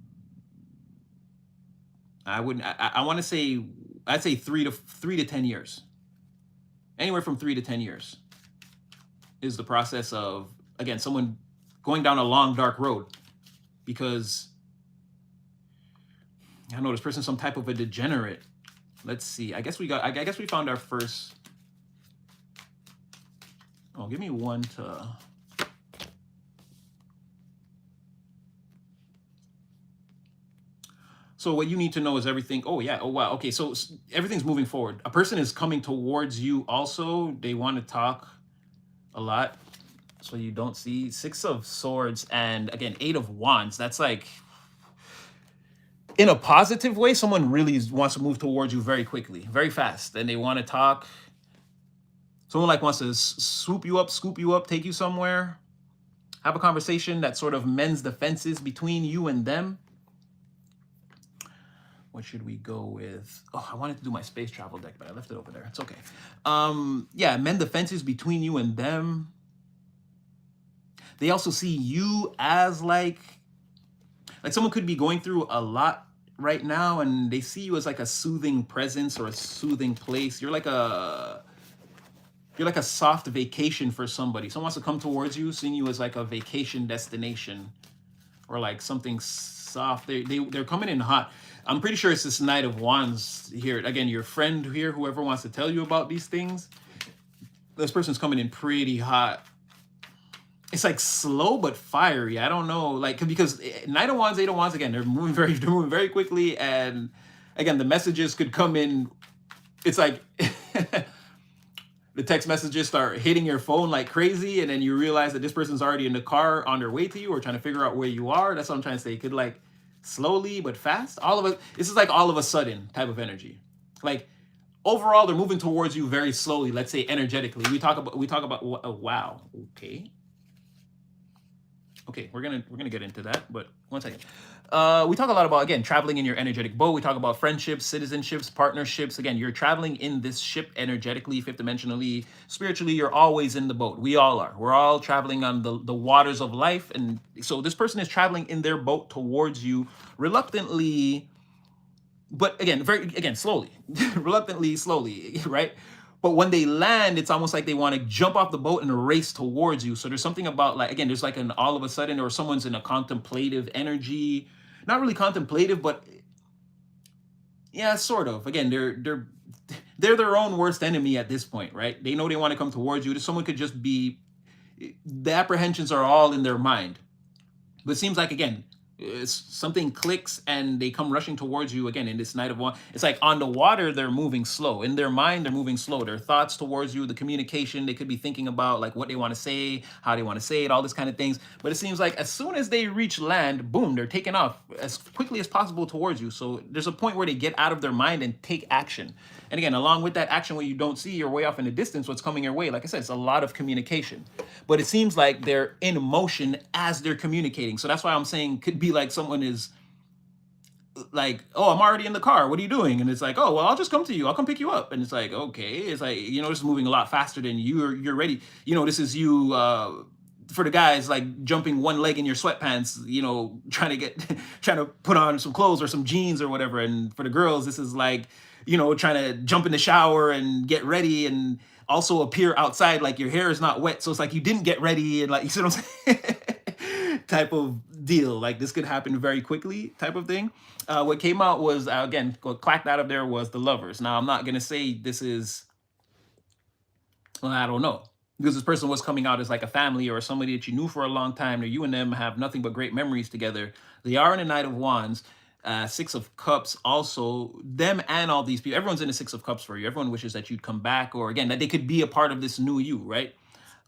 I want to say, I'd say 3 to 10 years. Anywhere from 3 to 10 years is the process of, again, someone going down a long dark road, because I know this person's some type of a degenerate. Let's see. I guess we found our first. Oh, give me one to. So what you need to know is everything. Oh yeah. Oh wow. Okay. So everything's moving forward. A person is coming towards you. Also, they want to talk a lot. So you don't see 6 of Swords and again 8 of Wands. That's like, in a positive way, someone really wants to move towards you very quickly, very fast, and they want to talk. Someone like wants to swoop you up, scoop you up, take you somewhere, have a conversation that sort of mends the fences between you and them. What should we go with? Oh, I wanted to do my space travel deck, but I left it over there. It's okay. Yeah, mend the fences between you and them. They also see you as like someone could be going through a lot right now, and they see you as like a soothing presence or a soothing place. You're like a soft vacation for somebody. Someone wants to come towards you, seeing you as like a vacation destination or like something soft. They're coming in hot. I'm pretty sure it's this Knight of Wands here. Again, your friend here, whoever wants to tell you about these things, this person's coming in pretty hot. It's like slow but fiery. I don't know, like, because Knight of Wands, 8 of Wands, again, they're moving very quickly, and again, the messages could come in. It's like the text messages start hitting your phone like crazy, and then you realize that this person's already in the car on their way to you or trying to figure out where you are. That's what I'm trying to say. It could like slowly but fast. All of it. This is like all of a sudden type of energy. Like overall, they're moving towards you very slowly. Let's say energetically. We talk about. Oh, wow. Okay, we're gonna get into that, but one second. We talk a lot about, again, traveling in your energetic boat. We talk about friendships, citizenships, partnerships. Again, you're traveling in this ship energetically, fifth dimensionally, spiritually. You're always in the boat. We all are. We're all traveling on the waters of life, and so this person is traveling in their boat towards you, reluctantly, but again, slowly, reluctantly, slowly, right? But when they land, it's almost like they want to jump off the boat and race towards you. So there's something about, like, again, there's like an all of a sudden, or someone's in a contemplative energy. Not really contemplative, but yeah, sort of. Again, they're their own worst enemy at this point, right? They know they want to come towards you. Someone could just be, the apprehensions are all in their mind. But it seems like, again, something clicks and they come rushing towards you again in this Knight of Wands. It's like on the water, they're moving slow. In their mind, they're moving slow. Their thoughts towards you, the communication, they could be thinking about like what they want to say, how they want to say it, all this kind of things. But it seems like as soon as they reach land, boom, they're taking off as quickly as possible towards you. So there's a point where they get out of their mind and take action. And again, along with that action, what you don't see, you're way off in the distance, what's coming your way. Like I said, it's a lot of communication. But it seems like they're in motion as they're communicating. So that's why I'm saying could be like someone is like, oh, I'm already in the car. What are you doing? And it's like, oh, well, I'll just come to you. I'll come pick you up. And it's like, okay. It's like, this is moving a lot faster than you're ready. This is you for the guys, like jumping one leg in your sweatpants, you know, trying to get trying to put on some clothes or some jeans or whatever. And for the girls, this is like, you know, trying to jump in the shower and get ready and also appear outside like your hair is not wet. So it's like you didn't get ready and like, you see what I'm saying? Type of deal. Like this could happen very quickly type of thing. What came out was, again, what clacked out of there was the lovers. Now, I'm not going to say this is, well, I don't know. Because this person was coming out as like a family or somebody that you knew for a long time, or you and them have nothing but great memories together. They are in the Knight of Wands, Six of Cups, also them and all these people. Everyone's in the Six of Cups for you. Everyone wishes that you'd come back, or again, that they could be a part of this new you, right?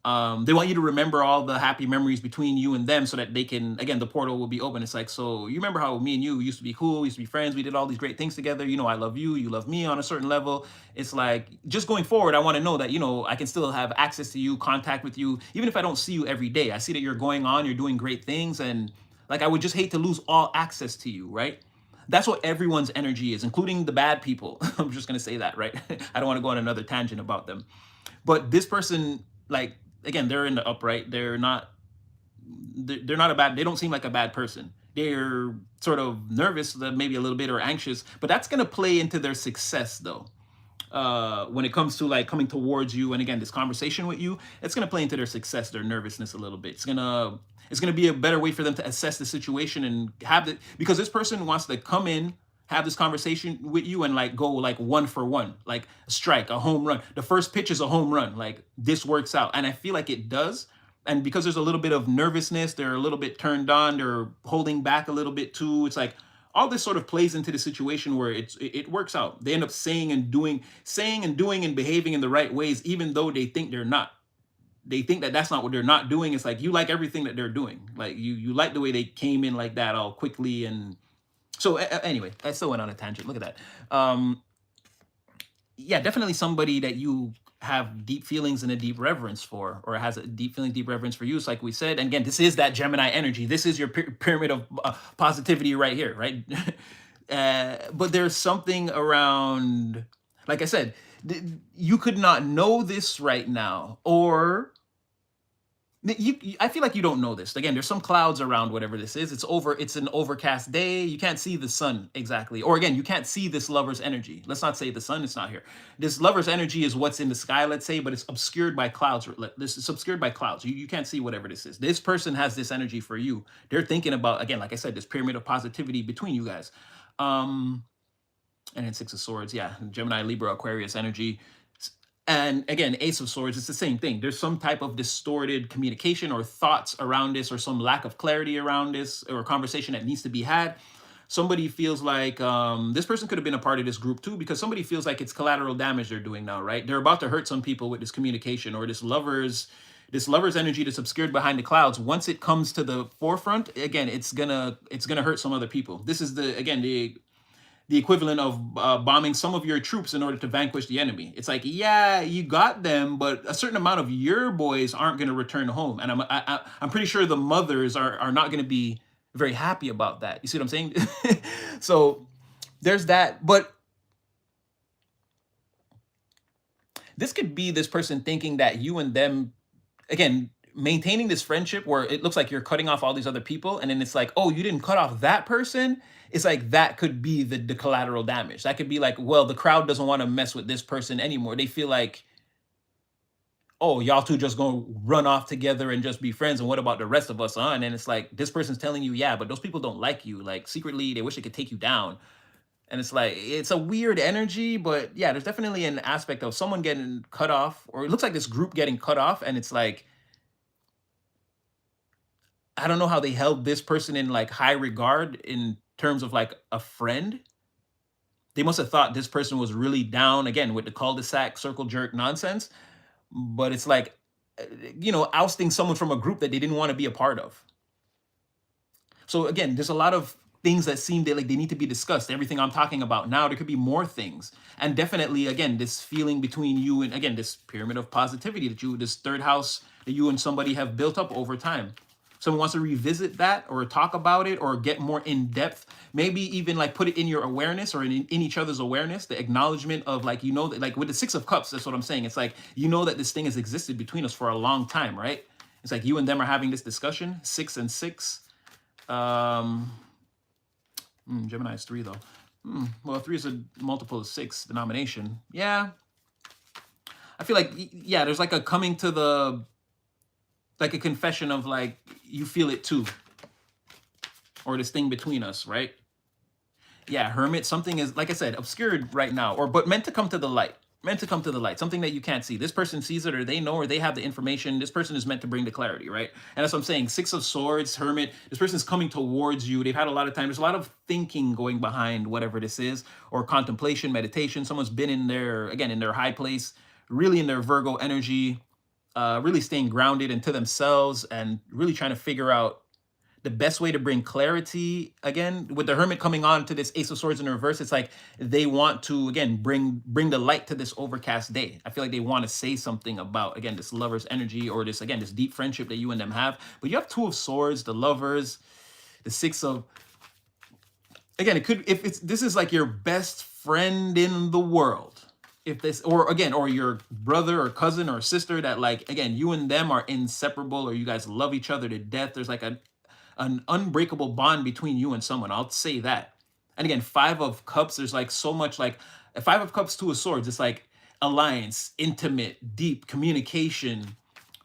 They want you to remember all the happy memories between you and them so that they can, again, the portal will be open. It's like, so you remember how me and you used to be cool, we used to be friends, we did all these great things together. You know, I love you, you love me on a certain level. It's like, just going forward, I want to know that, you know, I can still have access to you, contact with you, even if I don't see you every day. I see that you're going on, you're doing great things. And like, I would just hate to lose all access to you, right? That's what everyone's energy is, including the bad people. I'm just going to say that, right? I don't want to go on another tangent about them. But this person, like, again, they're in the upright. They're not a bad, they don't seem like a bad person. They're sort of nervous, maybe a little bit, or anxious, but that's going to play into their success though. When it comes to like coming towards you, and again, this conversation with you, it's going to play into their success, their nervousness a little bit. It's going to be a better way for them to assess the situation and have it, because this person wants to come in, have this conversation with you and like go like 1 for 1, like a strike, a home run. The first pitch is a home run. Like this works out. And I feel like it does. And because there's a little bit of nervousness, they're a little bit turned on, they're holding back a little bit too. It's like all this sort of plays into the situation where it works out. They end up saying and doing and behaving in the right ways, even though they think they're not. They think that that's not what they're not doing. It's like you like everything that they're doing. Like you like the way they came in like that all quickly. And so anyway, I still went on a tangent. Look at that. Yeah, definitely somebody that you have deep feelings and a deep reverence for, or has a deep feeling, deep reverence for you. It's like we said, and again, this is that Gemini energy. This is your pyramid of positivity right here, right? But there's something around, like I said, you could not know this right now, or I feel like you don't know this. Again, there's some clouds around whatever this is. It's an overcast day. You can't see the sun exactly. Or again, you can't see this lover's energy. Let's not say the sun, it's not here. This lover's energy is what's in the sky, let's say, but it's obscured by clouds. This is obscured by clouds. You can't see whatever this is. This person has this energy for you. They're thinking about, again, like I said, this pyramid of positivity between you guys. And then Six of Swords, yeah, Gemini, Libra, Aquarius energy. And again, Ace of Swords, it's the same thing. There's some type of distorted communication or thoughts around this, or some lack of clarity around this, or a conversation that needs to be had. Somebody feels like this person could have been a part of this group too, because somebody feels like it's collateral damage they're doing now, right? They're about to hurt some people with this communication, or this lover's energy that's obscured behind the clouds. Once it comes to the forefront, again, it's gonna hurt some other people. This is the equivalent of bombing some of your troops in order to vanquish the enemy. It's like, yeah, you got them, but a certain amount of your boys aren't going to return home. And I'm pretty sure the mothers are not going to be very happy about that. You see what I'm saying? So there's that. But this could be this person thinking that you and them, again, maintaining this friendship where it looks like you're cutting off all these other people, and then it's like, oh, you didn't cut off that person. It's like that could be the collateral damage. That could be like, well, the crowd doesn't want to mess with this person anymore. They feel like, oh, y'all two just gonna run off together and just be friends, and what about the rest of us? And then it's like, this person's telling you, yeah, but those people don't like you. Like secretly, they wish they could take you down. And it's like, it's a weird energy, but yeah, there's definitely an aspect of someone getting cut off, or it looks like this group getting cut off, and it's like, I don't know how they held this person in like high regard in terms of like a friend. They must have thought this person was really down, again, with the cul-de-sac circle jerk nonsense. But it's like, ousting someone from a group that they didn't want to be a part of. So again, there's a lot of things that seem like they need to be discussed. Everything I'm talking about now, there could be more things. And definitely, again, this feeling between you and, again, this pyramid of positivity this third house that you and somebody have built up over time. Someone wants to revisit that, or talk about it, or get more in depth, maybe even like put it in your awareness, or in each other's awareness, the acknowledgement of like, that, like with the Six of Cups, that's what I'm saying. It's like, that this thing has existed between us for a long time, right? It's like you and them are having this discussion. 6 and 6. Um, Gemini is 3 though. Well, 3 is a multiple of 6 denomination. Yeah, I feel like yeah, there's like a coming to the, like a confession of like you feel it too, or this thing between us, right? Yeah, hermit, something is, like I said, obscured right now, or but meant to come to the light. Meant to come to the light, something that you can't see. This person sees it, or they know, or they have the information. This person is meant to bring the clarity, right? And that's what I'm saying. 6 of Swords, hermit, this person's coming towards you. They've had a lot of time. There's a lot of thinking going behind whatever this is, or contemplation, meditation. Someone's been in their, again, in their high place, really in their Virgo energy, really staying grounded into themselves and really trying to figure out the best way to bring clarity. Again, with the hermit coming on to this Ace of Swords in reverse, it's like they want to, again, bring the light to this overcast day. I feel like they want to say something about, again, this lover's energy, or this, again, this deep friendship that you and them have. But you have 2 of Swords, the lovers, the 6 of, again, it could, if it's, this is like your best friend in the world, if this, or again, or your brother or cousin or sister that, like, again, you and them are inseparable, or you guys love each other to death. There's like an unbreakable bond between you and someone. I'll say that. And again, 5 of Cups, there's like so much, like a 5 of Cups, 2 of Swords. It's like alliance, intimate, deep communication,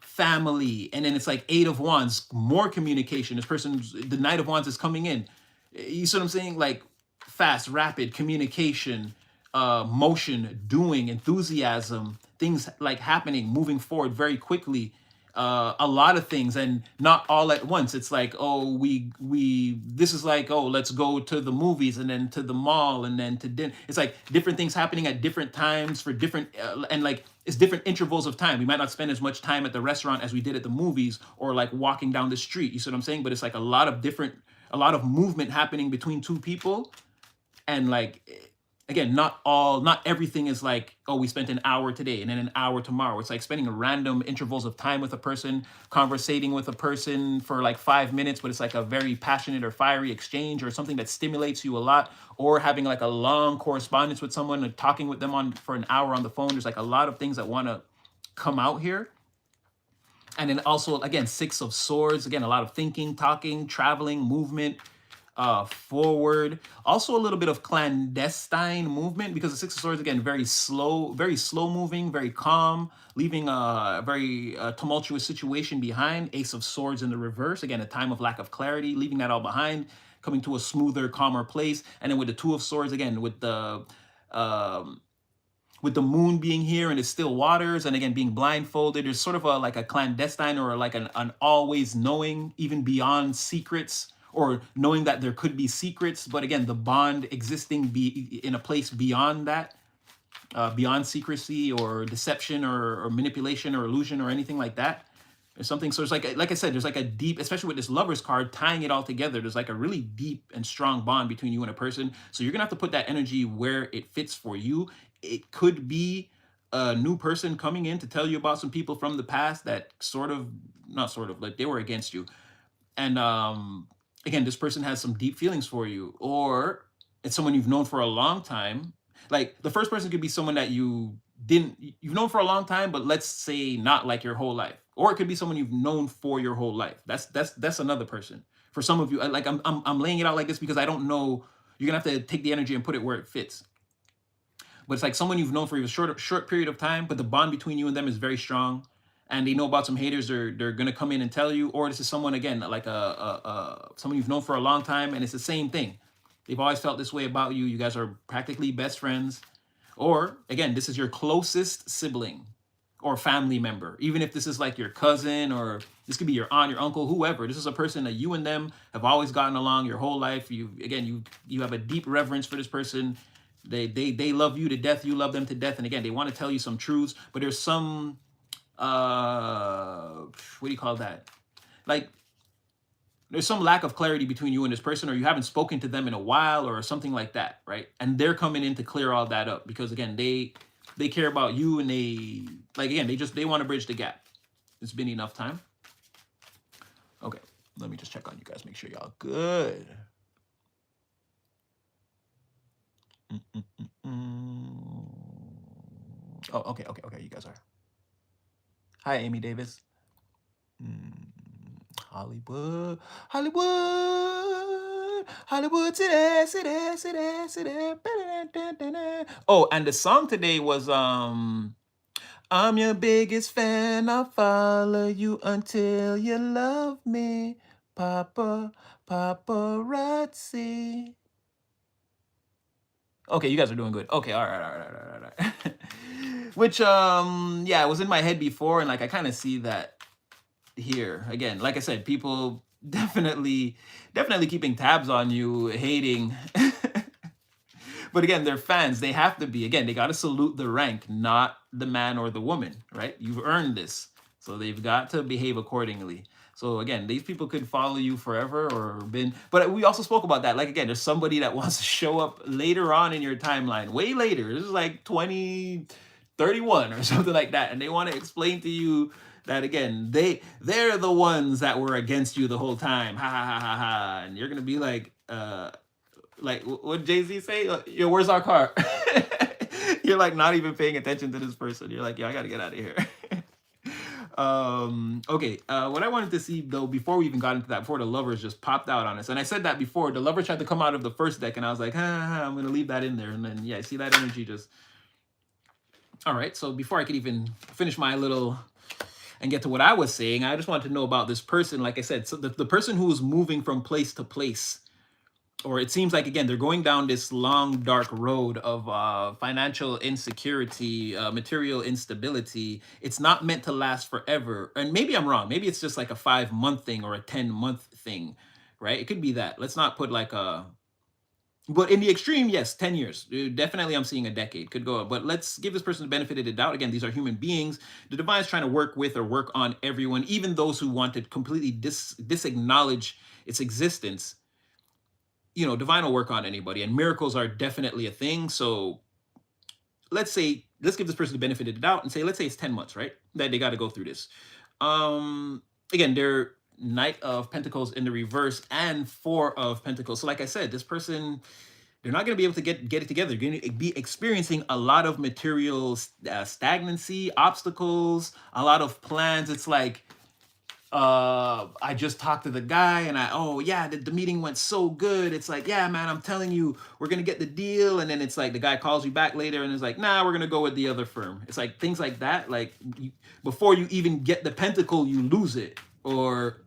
family. And then it's like 8 of Wands, more communication. This person's, the Knight of Wands is coming in. You see what I'm saying? Like fast, rapid communication, motion, doing, enthusiasm, things like happening, moving forward very quickly. A lot of things, and not all at once. It's like, oh, this is like, oh, let's go to the movies, and then to the mall, and then to dinner. It's like different things happening at different times for different, and like it's different intervals of time. We might not spend as much time at the restaurant as we did at the movies, or like walking down the street. You see what I'm saying? But it's like a lot of movement happening between 2 people, and like, again, not everything is like, oh, we spent an hour today and then an hour tomorrow. It's like spending random intervals of time with a person, conversating with a person for like 5 minutes, but it's like a very passionate or fiery exchange, or something that stimulates you a lot, or having like a long correspondence with someone and talking with them on for an hour on the phone. There's like a lot of things that want to come out here. And then also, again, 6 of Swords, again, a lot of thinking, talking, traveling, movement, forward. Also a little bit of clandestine movement, because the 6 of Swords, again, very slow moving, very calm, leaving a very tumultuous situation behind. Ace of Swords in the reverse, again, a time of lack of clarity, leaving that all behind, coming to a smoother, calmer place. And then with the 2 of Swords, again, with the moon being here and the still waters, and again being blindfolded, there's sort of a like a clandestine, or like an always knowing, even beyond secrets, or knowing that there could be secrets, but again, the bond existing be in a place beyond that, beyond secrecy or deception or manipulation or illusion or anything like that. There's something, so it's like I said, there's like a deep, especially with this Lovers card, tying it all together, there's like a really deep and strong bond between you and a person. So you're gonna have to put that energy where it fits for you. It could be a new person coming in to tell you about some people from the past that not sort of, like they were against you. And again, this person has some deep feelings for you, or it's someone you've known for a long time. Like the first person could be someone that you've known for a long time, but let's say not like your whole life. Or it could be someone you've known for your whole life. That's another person. For some of you, like I'm laying it out like this because I don't know. You're gonna have to take the energy and put it where it fits. But it's like someone you've known for a short period of time, but the bond between you and them is very strong, and they know about some haters. They're gonna come in and tell you. Or this is someone, again, like someone you've known for a long time, and it's the same thing. They've always felt this way about you. You guys are practically best friends. Or again, this is your closest sibling or family member. Even if this is like your cousin, or this could be your aunt, your uncle, whoever. This is a person that you and them have always gotten along your whole life. You have a deep reverence for this person. They love you to death. You love them to death. And again, they want to tell you some truths, but there's some what do you call that? Like there's some lack of clarity between you and this person, or you haven't spoken to them in a while, or something like that, right? And they're coming in to clear all that up, because again, they care about you, and they, like, again, they want to bridge the gap. It's been enough time. Okay, let me just check on you guys, make sure y'all good. Oh, okay, you guys are. Hi, Amy Davis. Hollywood, Hollywood, Hollywood city, city, city, city. Oh, and the song today was I'm your biggest fan. I'll follow you until you love me, Papa, paparazzi. Okay, you guys are doing good. Okay, all right, all right, all right, all right, all right. Which yeah, it was in my head before, and like I kind of see that here again. Like I said, people definitely keeping tabs on you, hating. But again, they're fans. They have to be. Again, they got to salute the rank, not the man or the woman, right? You've earned this. So they've got to behave accordingly. So again, these people could follow you forever or been, but we also spoke about that. Like again, there's somebody that wants to show up later on in your timeline, way later. This is like 2031 or something like that. And they want to explain to you that again, they're the ones that were against you the whole time. Ha ha ha ha ha. And you're gonna be like what Jay-Z say? Yo, where's our car? You're like not even paying attention to this person. You're like, yeah, I gotta get out of here. Okay. What I wanted to see though, before we even got into that, before the lovers just popped out on us, and I said that before, the lover tried to come out of the first deck, and I was like, I'm gonna leave that in there, and then yeah, see that energy just. All right. So before I could even finish my little and get to what I was saying, I just wanted to know about this person. Like I said, so the person who was moving from place to place, or it seems like again they're going down this long dark road of financial insecurity, material instability. It's not meant to last forever, and maybe I'm wrong. Maybe it's just like a 5 month thing or a 10 month thing, right? It could be that. Let's not put like a, but in the extreme, yes, 10 years. Definitely, I'm seeing a decade. Could go up. But let's give this person the benefit of the doubt. Again, these are human beings. The divine is trying to work with or work on everyone, even those who want to completely disacknowledge its existence. You know, divine will work on anybody, and miracles are definitely a thing. So let's give this person the benefit of the doubt and say, let's say it's 10 months, right? That they got to go through this. Again, they're Knight of Pentacles in the reverse and Four of Pentacles. So like I said, this person, they're not going to be able to get it together. They're going to be experiencing a lot of material stagnancy, obstacles, a lot of plans. It's like, I just talked to the guy and oh yeah, the meeting went so good. It's like, yeah, man, I'm telling you, we're going to get the deal. And then it's like, the guy calls you back later and it's like, nah, we're going to go with the other firm. It's like things like that. Like before you even get the pentacle, you lose it. Or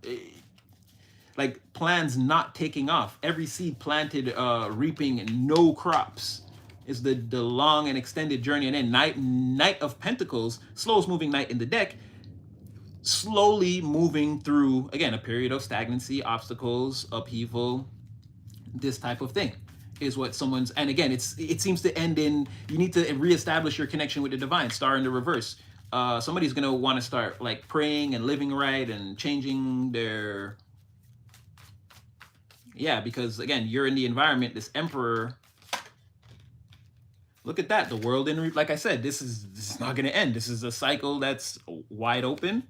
like plans not taking off. Every seed planted, reaping no crops is the long and extended journey. And then Knight of Pentacles, slowest moving knight in the deck, slowly moving through, again, a period of stagnancy, obstacles, upheaval, this type of thing is what someone's, and again, it seems to end in, you need to reestablish your connection with the divine, star in the reverse. Somebody's going to want to start like praying and living right and changing their, yeah, because again, you're in the environment, this emperor, look at that, the world in, like I said, this is not going to end. This is a cycle that's wide open.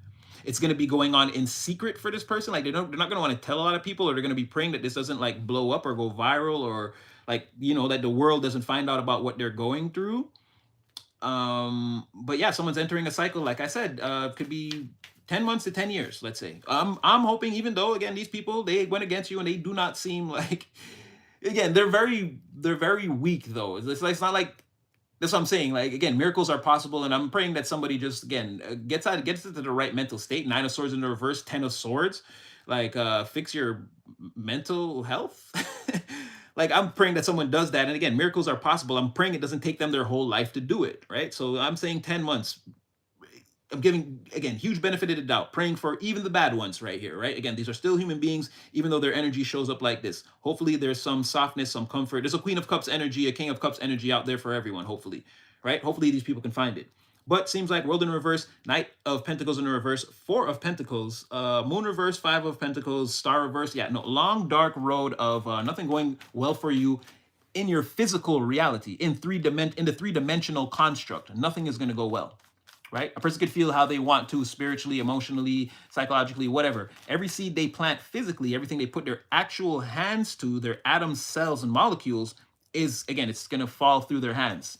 It's going to be going on in secret for this person. Like they're not going to want to tell a lot of people, or they're going to be praying that this doesn't like blow up or go viral, or like, you know, that the world doesn't find out about what they're going through. But yeah, someone's entering a cycle, like I said, could be 10 months to 10 years, let's say. I'm hoping, even though again, these people, they went against you and they do not seem like, again, they're very weak though. It's not like, that's what I'm saying. Like again, miracles are possible, and I'm praying that somebody just again gets into the right mental state. 9 of Swords in the reverse, 10 of Swords, like fix your mental health. Like I'm praying that someone does that, and again, miracles are possible. I'm praying it doesn't take them their whole life to do it, right? So I'm saying 10 months. I'm giving, again, huge benefit of the doubt, praying for even the bad ones right here, right? Again, these are still human beings, even though their energy shows up like this. Hopefully there's some softness, some comfort. There's a Queen of Cups energy, a King of Cups energy out there for everyone, hopefully, right? Hopefully these people can find it. But seems like World in reverse, Knight of Pentacles in reverse, Four of Pentacles, Moon reverse, Five of Pentacles, Star reverse. Yeah, no, long, dark road of nothing going well for you in your physical reality, in the three-dimensional construct. Nothing is going to go well. Right? A person could feel how they want to, spiritually, emotionally, psychologically, whatever. Every seed they plant physically, everything they put their actual hands to, their atoms, cells, and molecules, is, again, it's going to fall through their hands.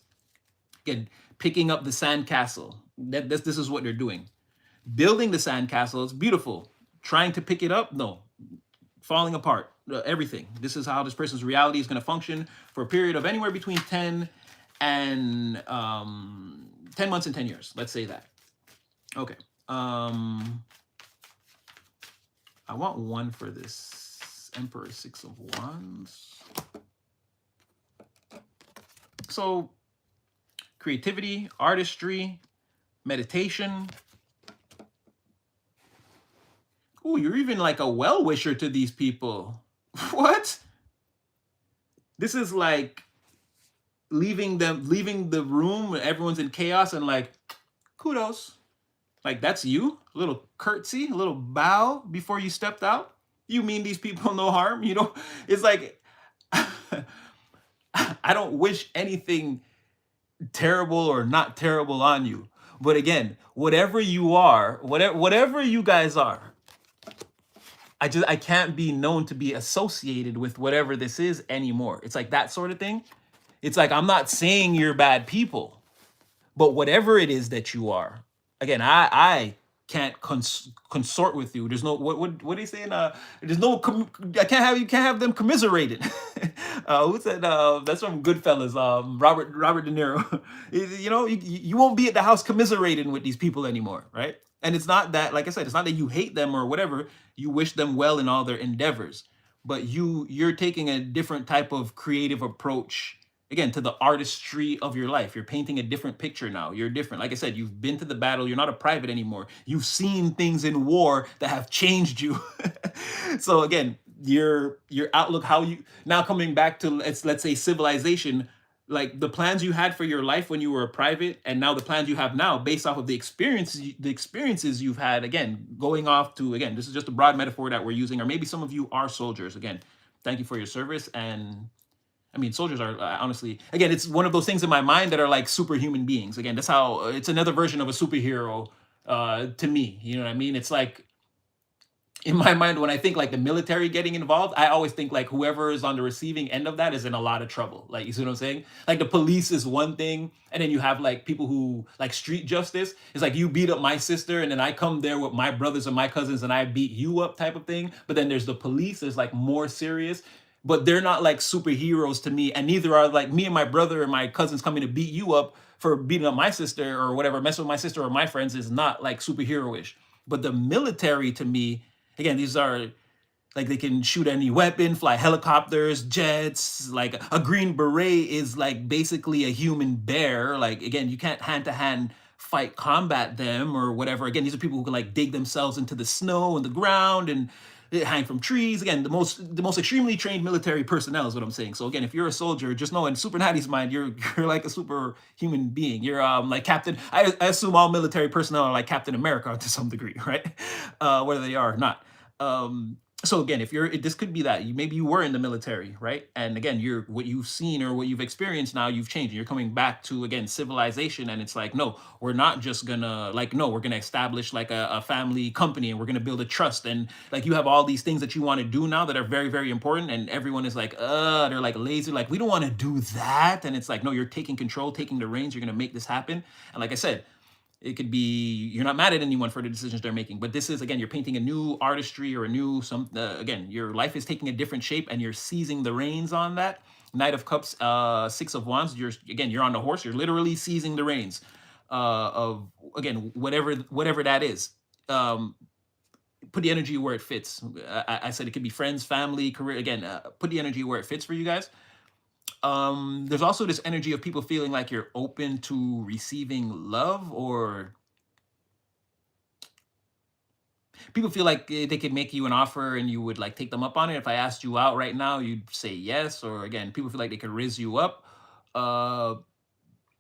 Again, picking up the sandcastle. This is what they're doing. Building the sandcastles, beautiful. Trying to pick it up, no, falling apart. Everything. This is how this person's reality is going to function for a period of anywhere between 10 and 10 months and 10 years. Let's say that. Okay. I want one for this Emperor 6 of Wands. So creativity, artistry, meditation. Ooh, you're even like a well-wisher to these people. What? This is like leaving the room, everyone's in chaos, and like, kudos. Like, that's you? A little curtsy, a little bow before you stepped out? You mean these people no harm? You know, it's like, I don't wish anything terrible or not terrible on you. But again, whatever you are, whatever you guys are, I can't be known to be associated with whatever this is anymore. It's like that sort of thing. It's like, I'm not saying you're bad people, but whatever it is that you are, again, I can't consort with you. There's no, what do you say? There's no, I can't have, you can't have them commiserated. Who's that? That's from Goodfellas. Robert De Niro. You know, you won't be at the house commiserating with these people anymore, right? And it's not that, like I said, it's not that you hate them or whatever. You wish them well in all their endeavors, but you're taking a different type of creative approach, again, to the artistry of your life. You're painting a different picture now. You're different. Like I said, you've been to the battle. You're not a private anymore. You've seen things in war that have changed you. So again, your outlook, how you now coming back to, let's say, civilization, like the plans you had for your life when you were a private, and now the plans you have now based off of the experiences you've had, again, going off to, again, this is just a broad metaphor that we're using, or maybe some of you are soldiers. Again, thank you for your service. And I mean, soldiers are honestly, again, it's one of those things in my mind that are like superhuman beings. Again, that's how, it's another version of a superhero to me. You know what I mean? It's like, in my mind, when I think like the military getting involved, I always think like whoever is on the receiving end of that is in a lot of trouble. Like, you see what I'm saying? Like the police is one thing, and then you have like people who like street justice. It's like, you beat up my sister, and then I come there with my brothers and my cousins and I beat you up type of thing. But then there's the police is like more serious, but they're not like superheroes to me, and neither are like me and my brother and my cousins coming to beat you up for beating up my sister or whatever, messing with my sister or my friends is not like superhero-ish. But the military to me, again, these are like, they can shoot any weapon, fly helicopters, jets. Like a Green Beret is like basically a human bear. Like, again, you can't hand to hand fight combat them or whatever. Again, these are people who can like dig themselves into the snow and the ground and hang from trees. Again, the most extremely trained military personnel is what I'm saying. So again, if you're a soldier, just know in Super Natty's mind, you're like a superhuman being. You're like Captain. I assume all military personnel are like Captain America to some degree, right? Whether they are or not. So again, if this could be that maybe you were in the military, right? And again, what you've seen or what you've experienced now, you've changed. You're coming back to, again, civilization, and it's like, no, we're not just gonna like, no, we're gonna establish like a family company, and we're gonna build a trust, and like you have all these things that you want to do now that are very, very important, and everyone is like, they're like lazy, like we don't want to do that, and it's like, no, you're taking control, taking the reins, you're gonna make this happen, and like I said. It could be you're not mad at anyone for the decisions they're making, but this is, again, you're painting a new artistry or a new again, your life is taking a different shape and you're seizing the reins on that. Knight of Cups, 6 of Wands. You're on the horse. You're literally seizing the reins of, again, whatever that is. Put the energy where it fits. I said it could be friends, family, career. Again, put the energy where it fits for you guys. There's also this energy of people feeling like you're open to receiving love, or people feel like they could make you an offer and you would like take them up on it. If I asked you out right now, you'd say yes. Or again, people feel like they could riz you up.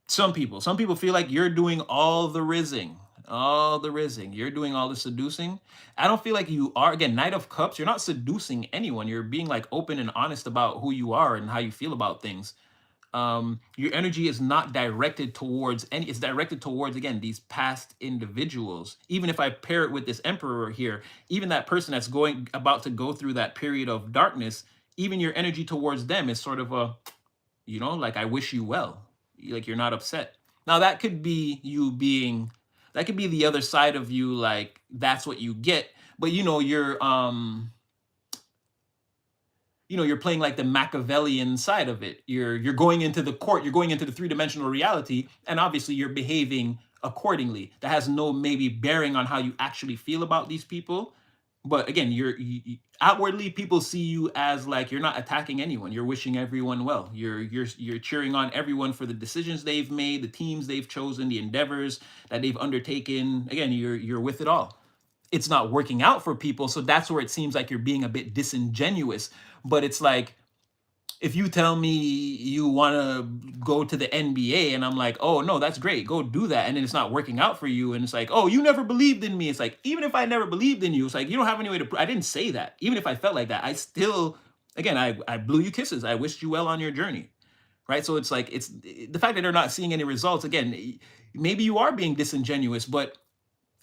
Some people feel like you're doing all the rizzing. You're doing all the seducing. I don't feel like you are. Again, Knight of Cups, you're not seducing anyone. You're being like open and honest about who you are and how you feel about things. Your energy is not directed towards it's directed towards, again, these past individuals. Even if I pair it with this Emperor here, even that person that's about to go through that period of darkness, even your energy towards them is sort of a, like, I wish you well. Like, you're not upset. Now that could be you being That could be the other side of you, like that's what you get. But you're playing like the Machiavellian side of it. You're going into the court, you're going into the three-dimensional reality, and obviously you're behaving accordingly. That has no maybe bearing on how you actually feel about these people. But again, outwardly people see you as like you're not attacking anyone. You're wishing everyone well. You're cheering on everyone for the decisions they've made, the teams they've chosen, the endeavors that they've undertaken. Again, you're with it all. It's not working out for people, so that's where it seems like you're being a bit disingenuous. But it's like, if you tell me you want to go to the NBA and I'm like, oh no, that's great, go do that, and then it's not working out for you, and it's like, oh, you never believed in me. It's like, even if I never believed in you, it's like you don't have any way to I didn't say that. Even if I felt like that, I still, again, I blew you kisses, I wished you well on your journey, right? So it's like, it's the fact that they're not seeing any results. Again, maybe you are being disingenuous, but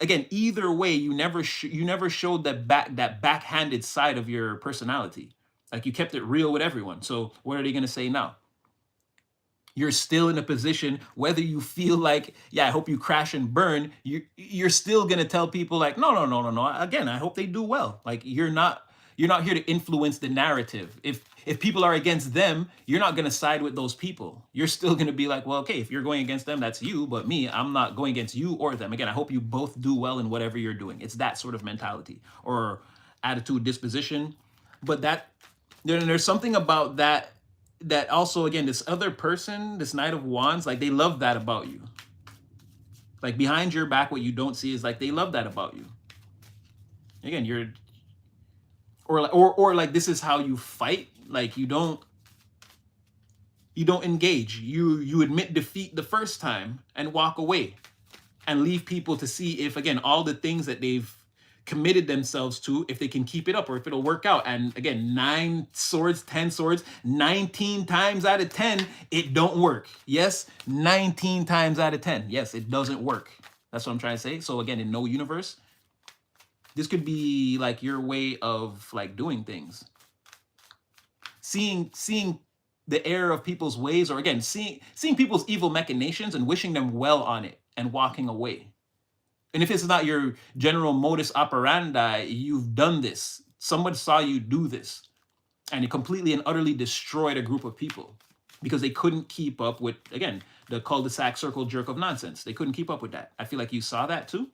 again, either way, you never showed that backhanded side of your personality. Like, you kept it real with everyone. So what are they going to say now? You're still in a position, whether you feel like, yeah, I hope you crash and burn, you're still going to tell people like, no, no, no, no, no. Again, I hope they do well. Like, you're not here to influence the narrative. If people are against them, you're not going to side with those people. You're still going to be like, well, okay, if you're going against them, that's you, but me, I'm not going against you or them. Again, I hope you both do well in whatever you're doing. It's that sort of mentality or attitude, disposition. But there's something about that also, again, this other person, this Knight of Wands, like, they love that about you. Like, behind your back, what you don't see is like they love that about you. Again, or like, this is how you fight. Like, you don't engage. You admit defeat the first time and walk away and leave people to see if, again, all the things that they've committed themselves to, if they can keep it up or if it'll work out. And again, 9 swords, 10 swords, 19 times out of 10, it don't work. Yes, 19 times out of 10. Yes, it doesn't work. That's what I'm trying to say. So again, in no universe, this could be like your way of like doing things. Seeing the error of people's ways, or again, seeing people's evil machinations and wishing them well on it and walking away. And if it's not your general modus operandi, you've done this. Someone saw you do this, and it completely and utterly destroyed a group of people because they couldn't keep up with, again, the cul-de-sac circle jerk of nonsense. They couldn't keep up with that. I feel like you saw that too.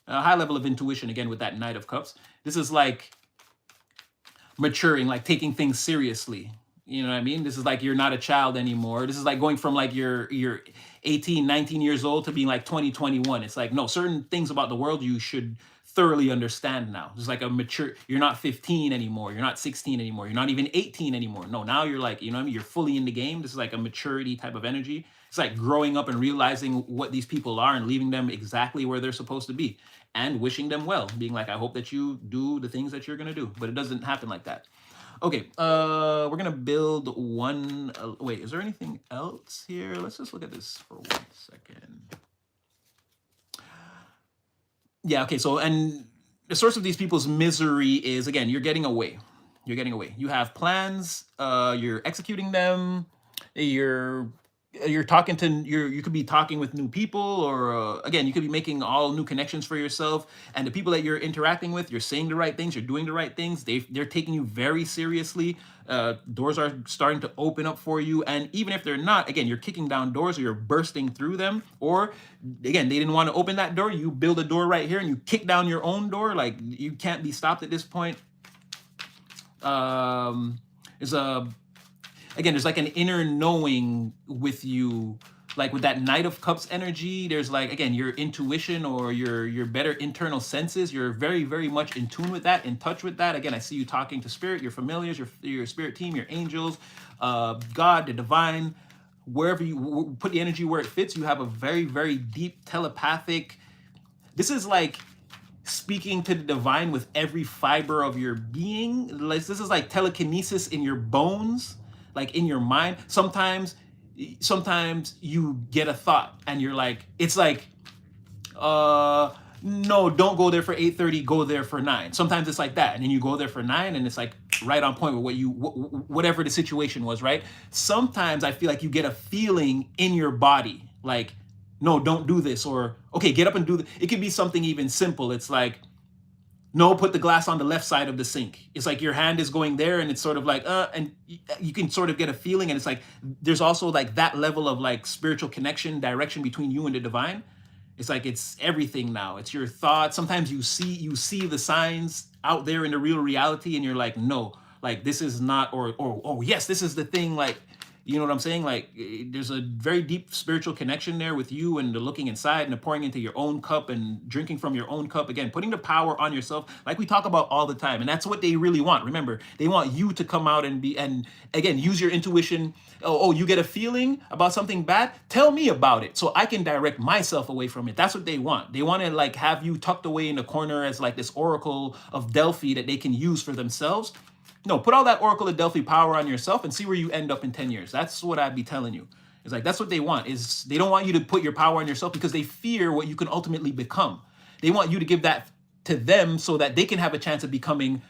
A high level of intuition, again, with that Knight of Cups. This is like maturing, like taking things seriously. You know what I mean? This is like you're not a child anymore. This is like going from like you're 18, 19 years old to being like 20, 21. It's like, no, certain things about the world you should thoroughly understand now. It's like a mature, you're not 15 anymore. You're not 16 anymore. You're not even 18 anymore. No, now you're like, you know what I mean? You're fully in the game. This is like a maturity type of energy. It's like growing up and realizing what these people are and leaving them exactly where they're supposed to be and wishing them well, being like, I hope that you do the things that you're going to do. But it doesn't happen like that. Okay, we're gonna build one. Wait, is there anything else here? Let's just look at this for 1 second. Yeah, okay, so, and the source of these people's misery is, again, you're getting away. You're getting away. You have plans, you're executing them, you're talking to, you could be talking with new people, or again, you could be making all new connections for yourself, and the people that you're interacting with, you're saying the right things, you're doing the right things, they're taking you very seriously. Doors are starting to open up for you, and even if they're not, again, you're kicking down doors or you're bursting through them, or again, they didn't want to open that door, you build a door right here and you kick down your own door. Like, you can't be stopped at this point. There's like an inner knowing with you, like with that Knight of Cups energy. There's like, again, your intuition or your better internal senses. You're very, very much in tune with that, in touch with that. Again, I see you talking to spirit, your familiars, your spirit team, your angels, God, the divine. Wherever you put the energy where it fits, you have a very, very deep telepathic. This is like speaking to the divine with every fiber of your being. This is like telekinesis in your bones, like in your mind. Sometimes you get a thought and you're like, it's like, no, don't go there for 8:30, go there for 9. Sometimes it's like that, and then you go there for 9 and it's like right on point with whatever the situation was, right? Sometimes I feel like you get a feeling in your body, like no, don't do this, or okay, get up and do it could be something even simple. It's like, no, put the glass on the left side of the sink. It's like your hand is going there and it's sort of like, and you can sort of get a feeling. And it's like, there's also like that level of like spiritual connection, direction between you and the divine. It's like, it's everything now. It's your thoughts. Sometimes you see the signs out there in the real reality and you're like, no, like this is not, or oh yes, this is the thing. Like, you know what I'm saying? Like, there's a very deep spiritual connection there with you and the looking inside and the pouring into your own cup and drinking from your own cup. Again, putting the power on yourself, like we talk about all the time. And that's what they really want. Remember, they want you to come out and be, and again, use your intuition. Oh, you get a feeling about something bad? Tell me about it so I can direct myself away from it. That's what they want. They want to like have you tucked away in the corner as like this oracle of Delphi that they can use for themselves. No, put all that Oracle of Delphi power on yourself and see where you end up in 10 years. That's what I'd be telling you. It's like, that's what they want, is they don't want you to put your power on yourself because they fear what you can ultimately become. They want you to give that to them so that they can have a chance of becoming,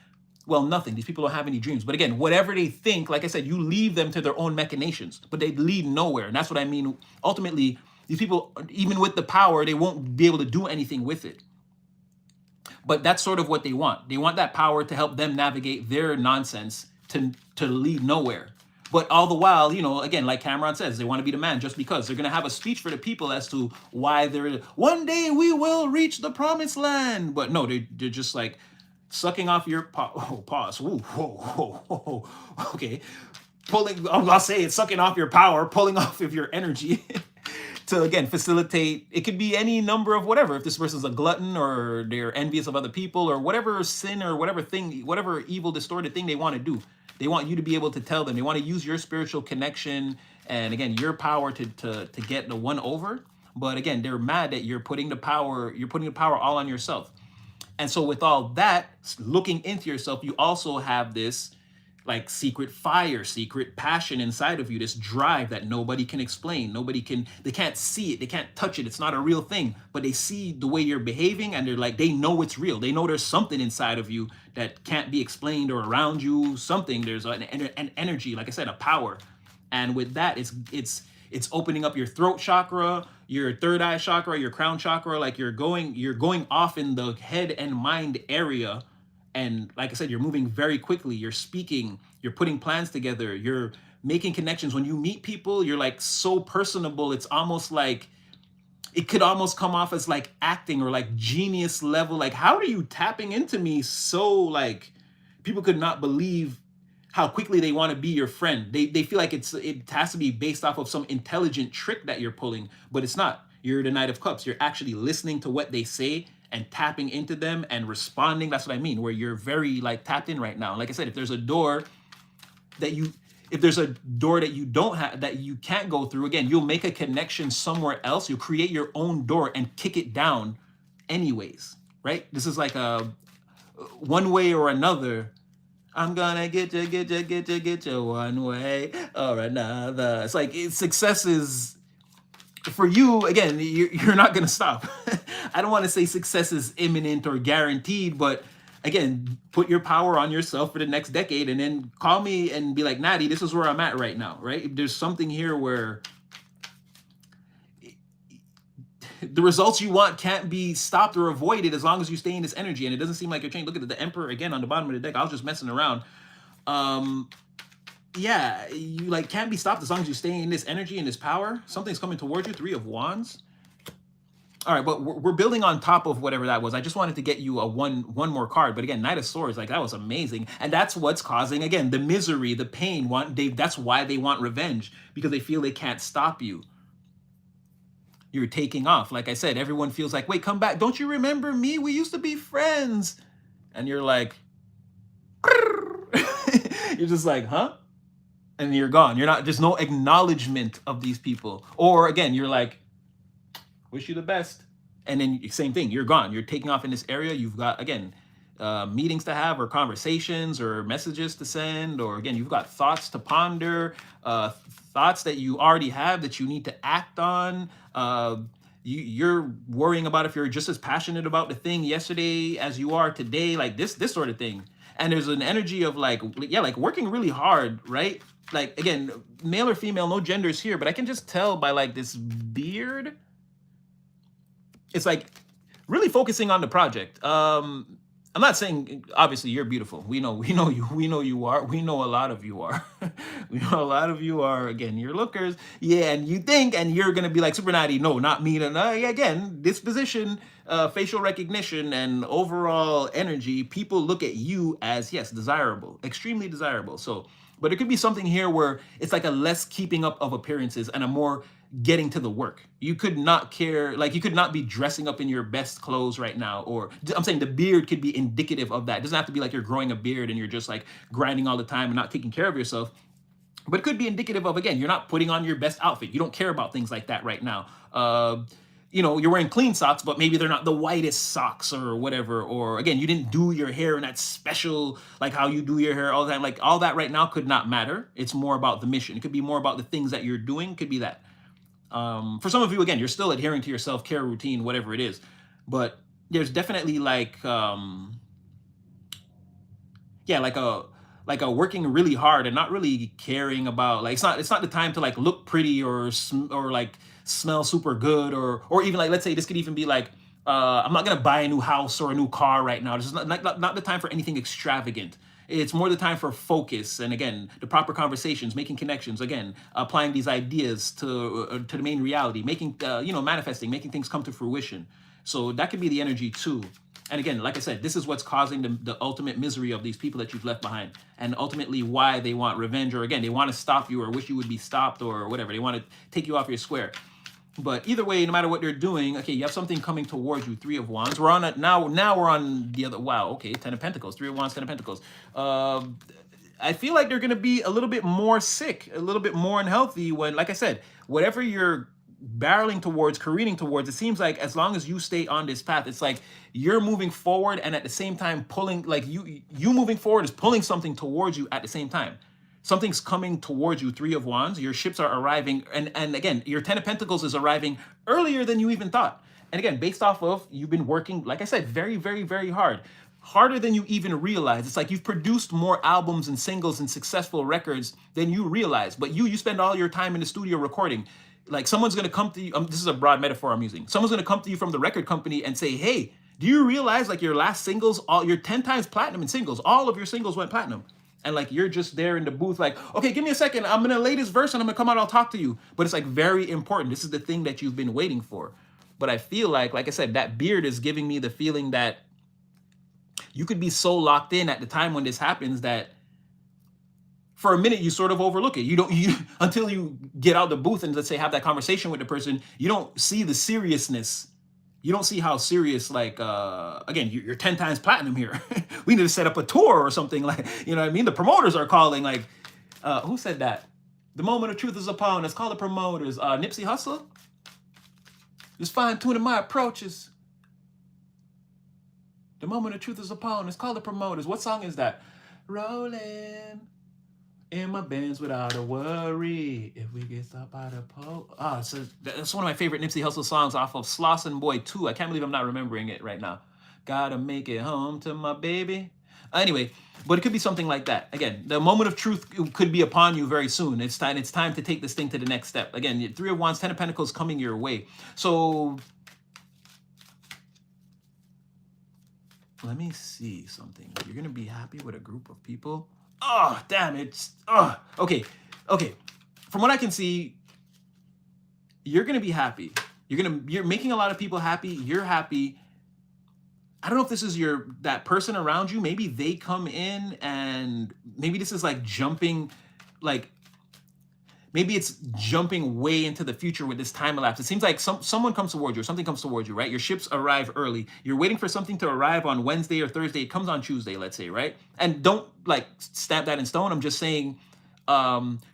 well, nothing. These people don't have any dreams. But again, whatever they think, like I said, you leave them to their own machinations, but they lead nowhere. And that's what I mean. Ultimately, these people, even with the power, they won't be able to do anything with it. But that's sort of what they want. They want that power to help them navigate their nonsense to lead nowhere. But all the while, you know, again, like Cameron says, they want to be the man just because. They're going to have a speech for the people as to why they're, one day we will reach the promised land. But no, they're just like sucking off your, pause. Ooh, whoa. Okay. I'll say it's sucking off your power, pulling off of your energy. To again facilitate, it could be any number of whatever. If this person's a glutton or they're envious of other people or whatever sin or whatever thing, whatever evil distorted thing they want to do, they want you to be able to tell them. They want to use your spiritual connection and again your power to get the one over. But again, they're mad that you're putting the power all on yourself. And so with all that, looking into yourself, you also have this like secret fire, secret passion inside of you, this drive that nobody can explain. They can't see it, they can't touch it. It's not a real thing, but they see the way you're behaving and they're like, they know it's real. They know there's something inside of you that can't be explained or around you, something. There's an energy, like I said, a power. And with that, it's opening up your throat chakra, your third eye chakra, your crown chakra. Like you're going off in the head and mind area. And like I said, you're moving very quickly. You're speaking, you're putting plans together, you're making connections. When you meet people, you're like so personable. It's almost like, it could almost come off as like acting or like genius level. Like, how are you tapping into me? So like people could not believe how quickly they want to be your friend. They feel like it has to be based off of some intelligent trick that you're pulling, but it's not. You're the Knight of Cups. You're actually listening to what they say and tapping into them and responding. That's what I mean, where you're very like tapped in right now. Like I said, if there's a door that you don't have, that you can't go through, again, you'll make a connection somewhere else. You'll create your own door and kick it down anyways, right? This is like a one way or another. I'm gonna get you one way or another. It's like success is, for you, again, you're not going to stop. I don't want to say success is imminent or guaranteed, but again, put your power on yourself for the next decade and then call me and be like, Natty, this is where I'm at right now, right? There's something here where the results you want can't be stopped or avoided as long as you stay in this energy. And it doesn't seem like you're changing. Look at the Emperor again on the bottom of the deck. I was just messing around. Yeah, you like can't be stopped as long as you stay in this energy and this power. Something's coming towards you. 3 of Wands. All right, but we're building on top of whatever that was. I just wanted to get you a one more card. But again, Knight of Swords, like that was amazing. And that's what's causing, again, the misery, the pain. That's why they want revenge, because they feel they can't stop you. You're taking off. Like I said, everyone feels like, wait, come back. Don't you remember me? We used to be friends. And you're like, you're just like, huh? And you're gone. There's no acknowledgement of these people. Or again, you're like, wish you the best. And then same thing, you're gone. You're taking off in this area. You've got, again, meetings to have or conversations or messages to send. Or again, you've got thoughts to ponder, thoughts that you already have that you need to act on. You're worrying about if you're just as passionate about the thing yesterday as you are today, like this sort of thing. And there's an energy of like, yeah, like working really hard, right? Like, again, male or female, no genders here, but I can just tell by like this beard it's like really focusing on the project. I'm not saying obviously you're beautiful. We know you. We know you are. We know a lot of you are. We know a lot of you are. Again, you're lookers. Yeah, and you think, and you're gonna be like Super Natty. No, not me. And yeah, again, disposition, facial recognition, and overall energy. People look at you as yes, desirable, extremely desirable. So, but it could be something here where it's like a less keeping up of appearances and a more getting to the work. You could not care, like you could not be dressing up in your best clothes right now. Or I'm saying the beard could be indicative of that. It doesn't have to be like you're growing a beard and you're just like grinding all the time and not taking care of yourself. But it could be indicative of, again, you're not putting on your best outfit. You don't care about things like that right now. You're wearing clean socks, but maybe they're not the whitest socks or whatever. Or again, you didn't do your hair in that special, like how you do your hair all the time. Like all that right now could not matter. It's more about the mission. It could be more about the things that you're doing. Could be that. For some of you, again, you're still adhering to your self-care routine, whatever it is. But there's definitely like, like a working really hard and not really caring about, like it's not the time to like look pretty or like smell super good, or even like, let's say this could even be like, I'm not gonna buy a new house or a new car right now. This is not the time for anything extravagant. It's more the time for focus and, again, the proper conversations, making connections, again, applying these ideas to the main reality, making manifesting, making things come to fruition. So that could be the energy too. And again, like I said, this is what's causing the ultimate misery of these people that you've left behind, and ultimately why they want revenge, or again, they want to stop you or wish you would be stopped or whatever. They want to take you off your square. But either way, no matter what they're doing, okay, you have something coming towards you. Three of Wands. We're on it now. Now we're on the other. Wow. Okay, Ten of Pentacles. Three of Wands. Ten of Pentacles. I feel like they're gonna be a little bit more sick, a little bit more unhealthy when, like I said, whatever you're barreling towards, careening towards, it seems like as long as you stay on this path, it's like you're moving forward, and at the same time pulling, like you moving forward is pulling something towards you at the same time. Something's coming towards you. Three of Wands. Your ships are arriving, and again, your Ten of Pentacles is arriving earlier than you even thought. And again, based off of you've been working, like I said, very, very, very hard, harder than you even realize. It's like you've produced more albums and singles and successful records than you realize. But you spend all your time in the studio recording. Like someone's gonna come to you. This is a broad metaphor I'm using. Someone's gonna come to you from the record company and say, "Hey, do you realize like your last singles, all your 10 times platinum in singles, all of your singles went platinum?" And like you're just there in the booth, like, "Okay, give me a second. I'm gonna lay this verse and I'm gonna come out. I'll talk to you." But it's like very important. This is the thing that you've been waiting for. But I feel like I said, that beard is giving me the feeling that you could be so locked in at the time when this happens that for a minute you sort of overlook it. You until you get out the booth and, let's say, have that conversation with the person, you don't see the seriousness. You don't see how serious, like, again, you're 10 times platinum here. We need to set up a tour or something, like, you know what I mean? The promoters are calling, like, who said that? The moment of truth is upon us. Call the promoters. Nipsey Hussle? Just fine-tuning my approaches. The moment of truth is upon us. Call the promoters. What song is that? Rolling in my Benz without a worry. If we get stopped by the so that's one of my favorite Nipsey Hussle songs off of Slauson Boy 2. I can't believe I'm not remembering it right now. Gotta make it home to my baby. Anyway, but it could be something like that. Again, the moment of truth could be upon you very soon. It's time to take this thing to the next step. Again, Three of Wands, Ten of Pentacles coming your way. So let me see something. You're gonna be happy with a group of people. Oh, damn, okay. From what I can see, you're gonna be happy. You're making a lot of people happy. You're happy. I don't know if this is that person around you. Maybe they come in, and maybe this is like jumping, like maybe it's jumping way into the future with this time elapse. It seems like someone comes towards you, or something comes towards you, right? Your ships arrive early. You're waiting for something to arrive on Wednesday or Thursday. It comes on Tuesday, let's say, right? And don't like stamp that in stone. I'm just saying,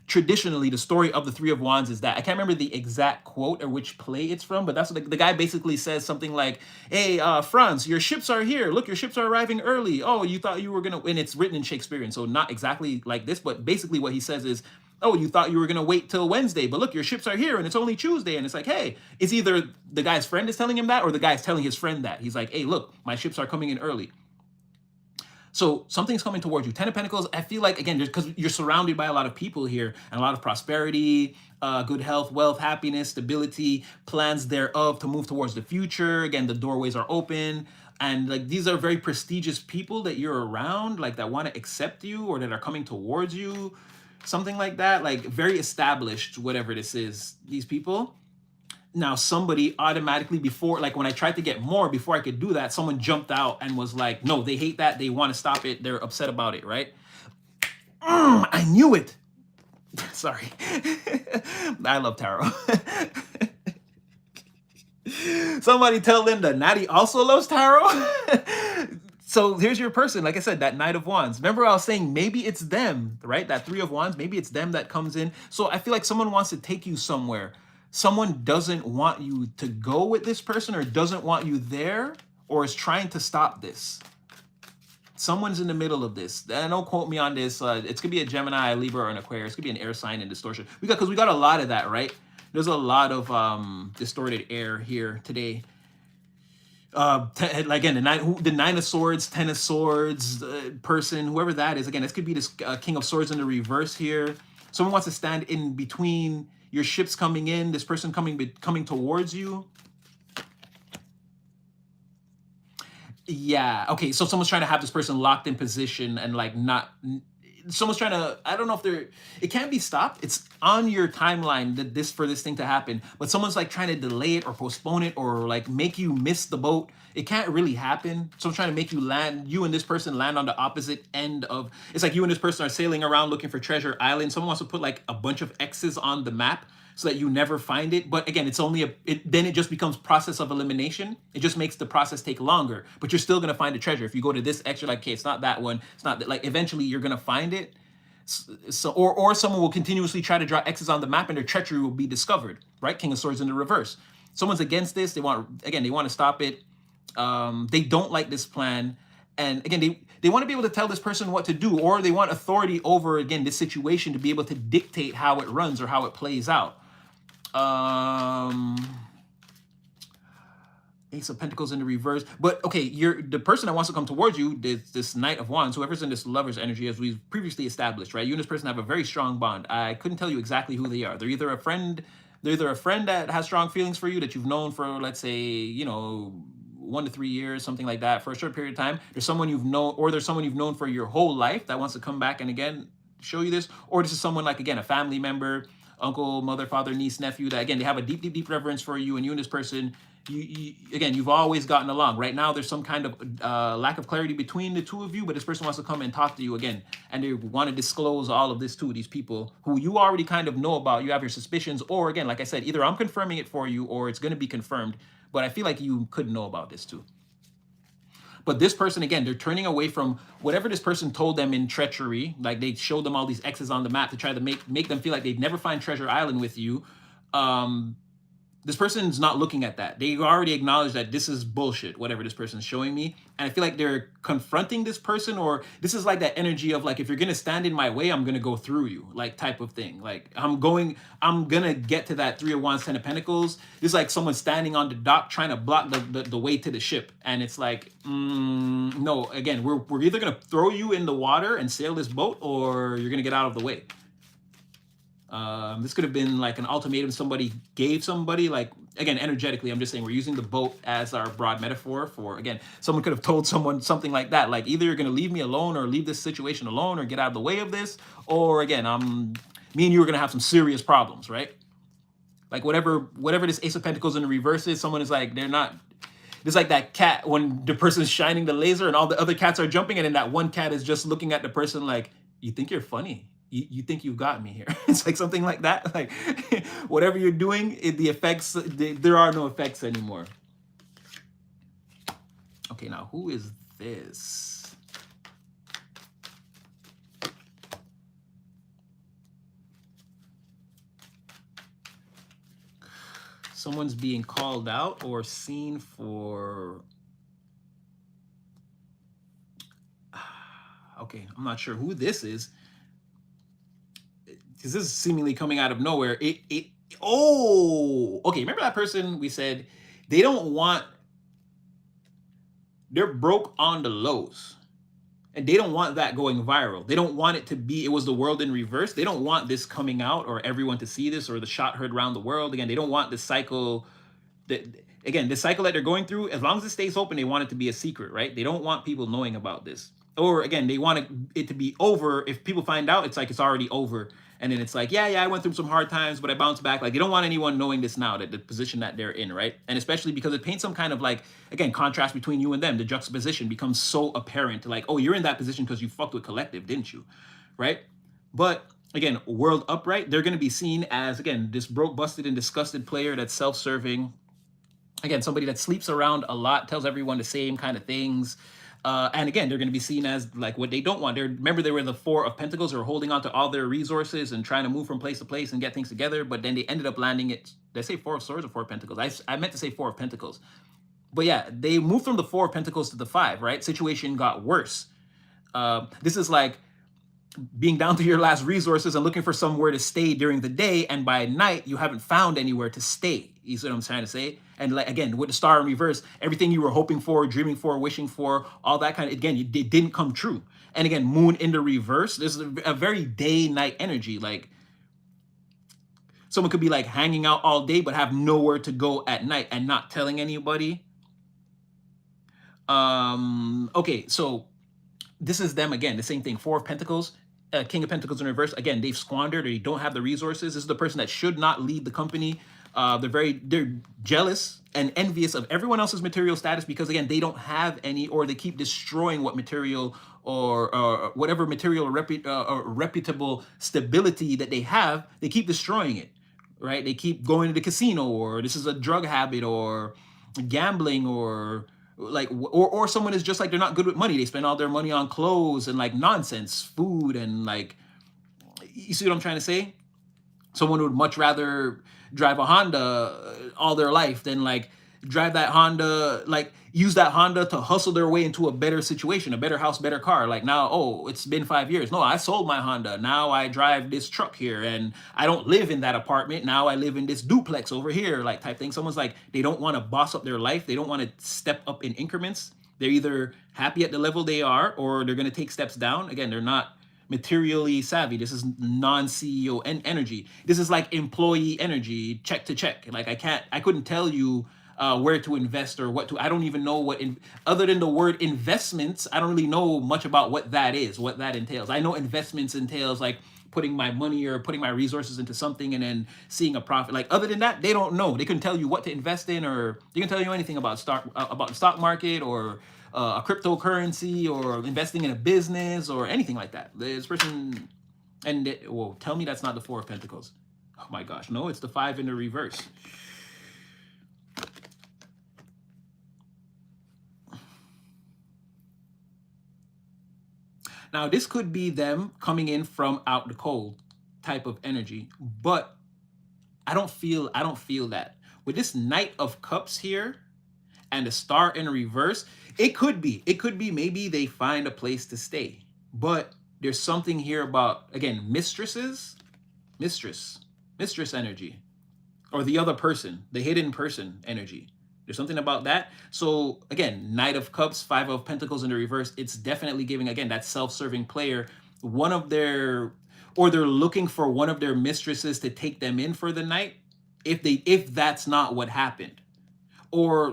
traditionally, the story of the Three of Wands is that, I can't remember the exact quote or which play it's from, but that's what the guy basically says something like, "Hey, Franz, your ships are here. Look, your ships are arriving early. Oh, you thought you were gonna," and it's written in Shakespearean, so not exactly like this, but basically what he says is, "Oh, you thought you were going to wait till Wednesday, but look, your ships are here and it's only Tuesday." And it's like, hey, it's either the guy's friend is telling him that, or the guy's telling his friend that. He's like, "Hey, look, my ships are coming in early." So something's coming towards you. Ten of Pentacles, I feel like, again, because you're surrounded by a lot of people here and a lot of prosperity, good health, wealth, happiness, stability, plans thereof to move towards the future. Again, the doorways are open. And like these are very prestigious people that you're around, like that want to accept you or that are coming towards you, something like that. Like very established, whatever this is, these people. Now somebody automatically, before, like when I tried to get more, before I could do that, someone jumped out and was like, no, they hate that, they want to stop it, they're upset about it, right? I knew it. Sorry. I love tarot. Somebody tell Linda Natty also loves tarot. So here's your person, like I said, that Knight of Wands. Remember I was saying maybe it's them, right? That Three of Wands, maybe it's them that comes in. So I feel like someone wants to take you somewhere. Someone doesn't want you to go with this person, or doesn't want you there, or is trying to stop this. Someone's in the middle of this. And don't quote me on this. It's gonna be a Gemini, a Libra, or an Aquarius. It's gonna be an air sign in distortion. Because we got a lot of that, right? There's a lot of distorted air here today. Again, the Nine of Swords, Ten of Swords person, whoever that is. Again, this could be this King of Swords in the reverse here. Someone wants to stand in between your ships coming in, this person coming towards you. Yeah, okay, so someone's trying to have this person locked in position and like not, someone's trying to, I don't know if they're, it can't be stopped. It's on your timeline that for this thing to happen, but someone's like trying to delay it or postpone it or like make you miss the boat. It can't really happen. Someone's trying to make you land, you and this person land on the opposite end of, it's like you and this person are sailing around looking for Treasure Island. Someone wants to put like a bunch of X's on the map so that you never find it. But again, it's only then it just becomes process of elimination. It just makes the process take longer, but you're still gonna find a treasure. If you go to this extra, like, okay, it's not that one, it's not that, like, eventually you're gonna find it. So, or someone will continuously try to draw X's on the map and their treachery will be discovered, right? King of Swords in the reverse. Someone's against this. They want to stop it. They don't like this plan. And again, they want to be able to tell this person what to do, or they want authority over, again, this situation to be able to dictate how it runs or how it plays out. Ace of Pentacles in the reverse. But okay, the person that wants to come towards you, this Knight of Wands, whoever's in this lover's energy, as we've previously established, right? You and this person have a very strong bond. I couldn't tell you exactly who they are. They're either a friend that has strong feelings for you, that you've known for, let's say, 1 to 3 years, something like that, for a short period of time. There's someone you've known, or there's someone you've known for your whole life that wants to come back and again show you this, or this is someone like, again, a family member, uncle, mother, father, niece, nephew, that again, they have a deep reverence for you, and you and this person, you've always gotten along. Right now there's some kind of lack of clarity between the two of you, but this person wants to come and talk to you again, and they want to disclose all of this to these people who you already kind of know about. You have your suspicions, or again, like I said, either I'm confirming it for you or it's going to be confirmed, but I feel like you could know about this too. But this person, again, they're turning away from whatever this person told them in treachery. Like, they showed them all these X's on the map to try to make them feel like they'd never find Treasure Island with you. This person's not looking at that. They already acknowledge that this is bullshit, whatever this person's showing me. And I feel like they're confronting this person, or this is like that energy of like, if you're going to stand in my way, I'm going to go through you, like, type of thing. Like, I'm going to get to that Three of Wands, Ten of Pentacles. This is like someone standing on the dock trying to block the way to the ship. And it's like, no, again, we're either going to throw you in the water and sail this boat, or you're going to get out of the way. This could have been like an ultimatum somebody gave somebody, like, again, energetically, I'm just saying we're using the boat as our broad metaphor for, again, someone could have told someone something like that, like, either you're going to leave me alone or leave this situation alone or get out of the way of this, or again, me and you are going to have some serious problems, right? Like, whatever this Ace of Pentacles in the reverse is, someone is like, they're not, it's like that cat when the person is shining the laser and all the other cats are jumping, and then that one cat is just looking at the person like, you think you're funny? You think you've got me here? It's like something like that. Like, whatever you're doing, the effects, there are no effects anymore. Okay, now who is this? Someone's being called out or seen for... Okay, I'm not sure who this is, because this is seemingly coming out of nowhere. Okay, remember that person we said they're broke on the lows, And they don't want that going viral. They don't want it to be, it was the world in reverse. They don't want this coming out or everyone to see this or the shot heard around the world. Again, they don't want this cycle that, again, the cycle that they're going through, as long as it stays open, they want it to be a secret, right? They don't want people knowing about this. Or again, they want it to be over. If people find out, it's like it's already over. And then it's like, yeah, I went through some hard times, but I bounced back. Like, they don't want anyone knowing this now, that the position that they're in, right? And especially because it paints some kind of like, again, contrast between you and them. The juxtaposition becomes so apparent. Like, oh, you're in that position because you fucked with Collective, didn't you? Right? But again, World Upright, they're going to be seen as, again, this broke, busted, and disgusted player that's self-serving. Again, somebody that sleeps around a lot, tells everyone the same kind of things. And again, they're going to be seen as like what they don't want. Remember, they were the Four of Pentacles, who were holding on to all their resources and trying to move from place to place and get things together. But then they ended up landing it. Did I say Four of Swords or Four of Pentacles? I meant to say Four of Pentacles. But yeah, they moved from the Four of Pentacles to the Five, right? Situation got worse. This is like being down to your last resources and looking for somewhere to stay during the day, and by night you haven't found anywhere to stay. You see what I'm trying to say? And like, again, with the Star in reverse, everything you were hoping for, dreaming for, wishing for, all that kind of, again, it didn't come true. And again, Moon in the reverse, there's a very day-night energy. Like, someone could be like hanging out all day but have nowhere to go at night and not telling anybody. Okay, so this is them again, the same thing. Four of Pentacles, King of Pentacles in reverse. Again, they've squandered, or they don't have the resources. This is the person that should not lead the company. They're jealous and envious of everyone else's material status because, again, they don't have any, or they keep destroying what material or whatever material or reputable stability that they have. They keep destroying it, right? They keep going to the casino, or this is a drug habit, or gambling, or like, or someone is just like, they're not good with money. They spend all their money on clothes and like nonsense, food, and like, you see what I'm trying to say? Someone would much rather drive a Honda all their life than like drive that Honda, like use that Honda to hustle their way into a better situation, a better house, better car. Like, now, oh, it's been 5 years. No, I sold my Honda. Now I drive this truck here, and I don't live in that apartment. Now I live in this duplex over here, like type thing. Someone's like, they don't want to boss up their life. They don't want to step up in increments. They're either happy at the level they are, or they're going to take steps down. Again, they're not materially savvy. This is non-CEO energy. This is like employee energy, check to check. Like, I couldn't tell you where to invest or what to, I don't even know what, other than the word investments, I don't really know much about what that is, what that entails. I know investments entails like putting my money or putting my resources into something and then seeing a profit. Like, other than that, they don't know. They couldn't tell you what to invest in, or they can tell you anything about the stock market, or a cryptocurrency, or investing in a business, or anything like that. This person, and well, tell me that's not the Four of Pentacles. Oh my gosh, no, it's the Five in the reverse. Now, this could be them coming in from out the cold type of energy, but I don't feel that. With this Knight of Cups here and the Star in reverse, it could be maybe they find a place to stay. But there's something here about, again, mistress energy, or the other person, the hidden person energy. There's something about that. So again, Knight of Cups, Five of Pentacles in the reverse, it's definitely giving, again, that self-serving player one of their, or they're looking for one of their mistresses to take them in for the night, if that's not what happened. Or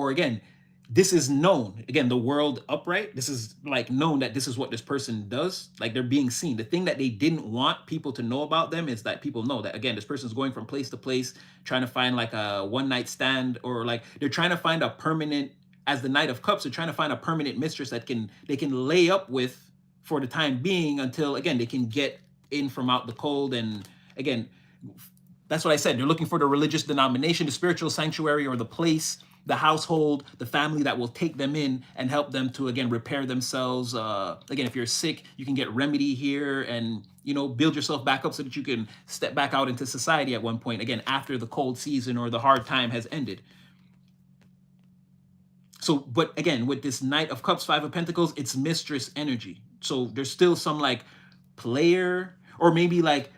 again, this is known, again, the World Upright, this is like known that this is what this person does. Like, they're being seen. The thing that they didn't want people to know about them is that people know that, again, this person's going from place to place, trying to find like a one-night stand, or like they're trying to find a permanent, as the Knight of Cups, they're trying to find a permanent mistress that they can lay up with for the time being, until, again, they can get in from out the cold. And again, that's what I said. They're looking for the religious denomination, the spiritual sanctuary, or the place, the household, the family that will take them in and help them to, again, repair themselves. Again, if you're sick, you can get remedy here and, build yourself back up so that you can step back out into society at one point, again, after the cold season or the hard time has ended. So, but again, with this Knight of Cups, Five of Pentacles, it's mistress energy. So there's still some like player, or maybe like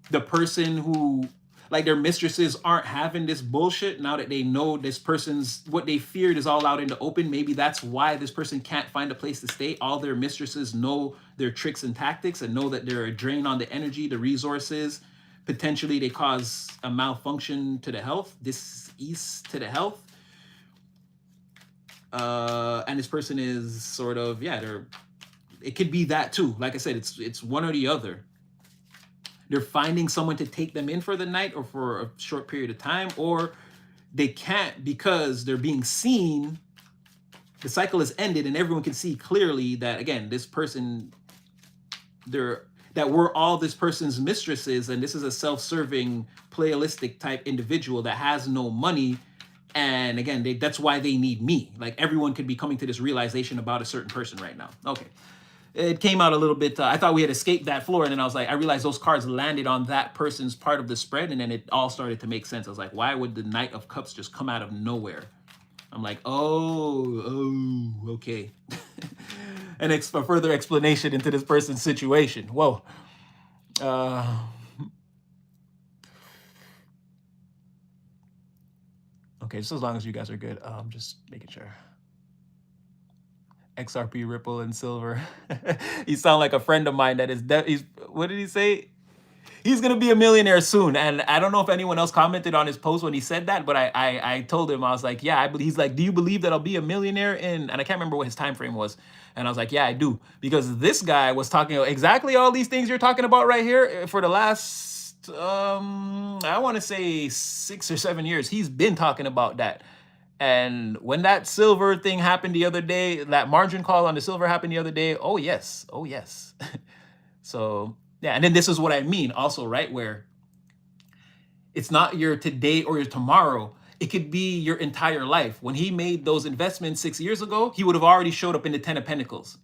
the person who, like their mistresses aren't having this bullshit now that they know this person's, what they feared is all out in the open. Maybe that's why this person can't find a place to stay. All their mistresses know their tricks and tactics and know that they're a drain on the energy, the resources. Potentially they cause a malfunction to the health, disease to the health. And this person is sort of, yeah, it could be that too. Like I said, it's one or the other. They're finding someone to take them in for the night or for a short period of time, or they can't because they're being seen. The cycle has ended and everyone can see clearly that, again, this person, that we're all this person's mistresses, and this is a self-serving, playalistic type individual that has no money. And again, that's why they need me. Like everyone could be coming to this realization about a certain person right now. Okay. It came out a little bit, I thought we had escaped that floor, and then I was like, I realized those cards landed on that person's part of the spread, and then it all started to make sense. I was like, why would the Knight of Cups just come out of nowhere? I'm like, oh, okay. And a further explanation into this person's situation. Whoa. Okay, just as long as you guys are good, just making sure. XRP, Ripple, and Silver. You sound like a friend of mine that is, what did he say? He's gonna be a millionaire soon. And I don't know if anyone else commented on his post when he said that, but I told him, I was like, yeah, I believe. He's like, do you believe that I'll be a millionaire in, and I can't remember what his time frame was. And I was like, yeah, I do. Because this guy was talking about exactly all these things you're talking about right here for the last, I want to say 6 or 7 years. He's been talking about that. And when that silver thing happened the other day, that margin call on the silver happened the other day, oh yes, oh yes. So yeah, and then this is what I mean also, right? Where it's not your today or your tomorrow. It could be your entire life. When he made those investments 6 years ago, he would have already showed up in the 10 of Pentacles,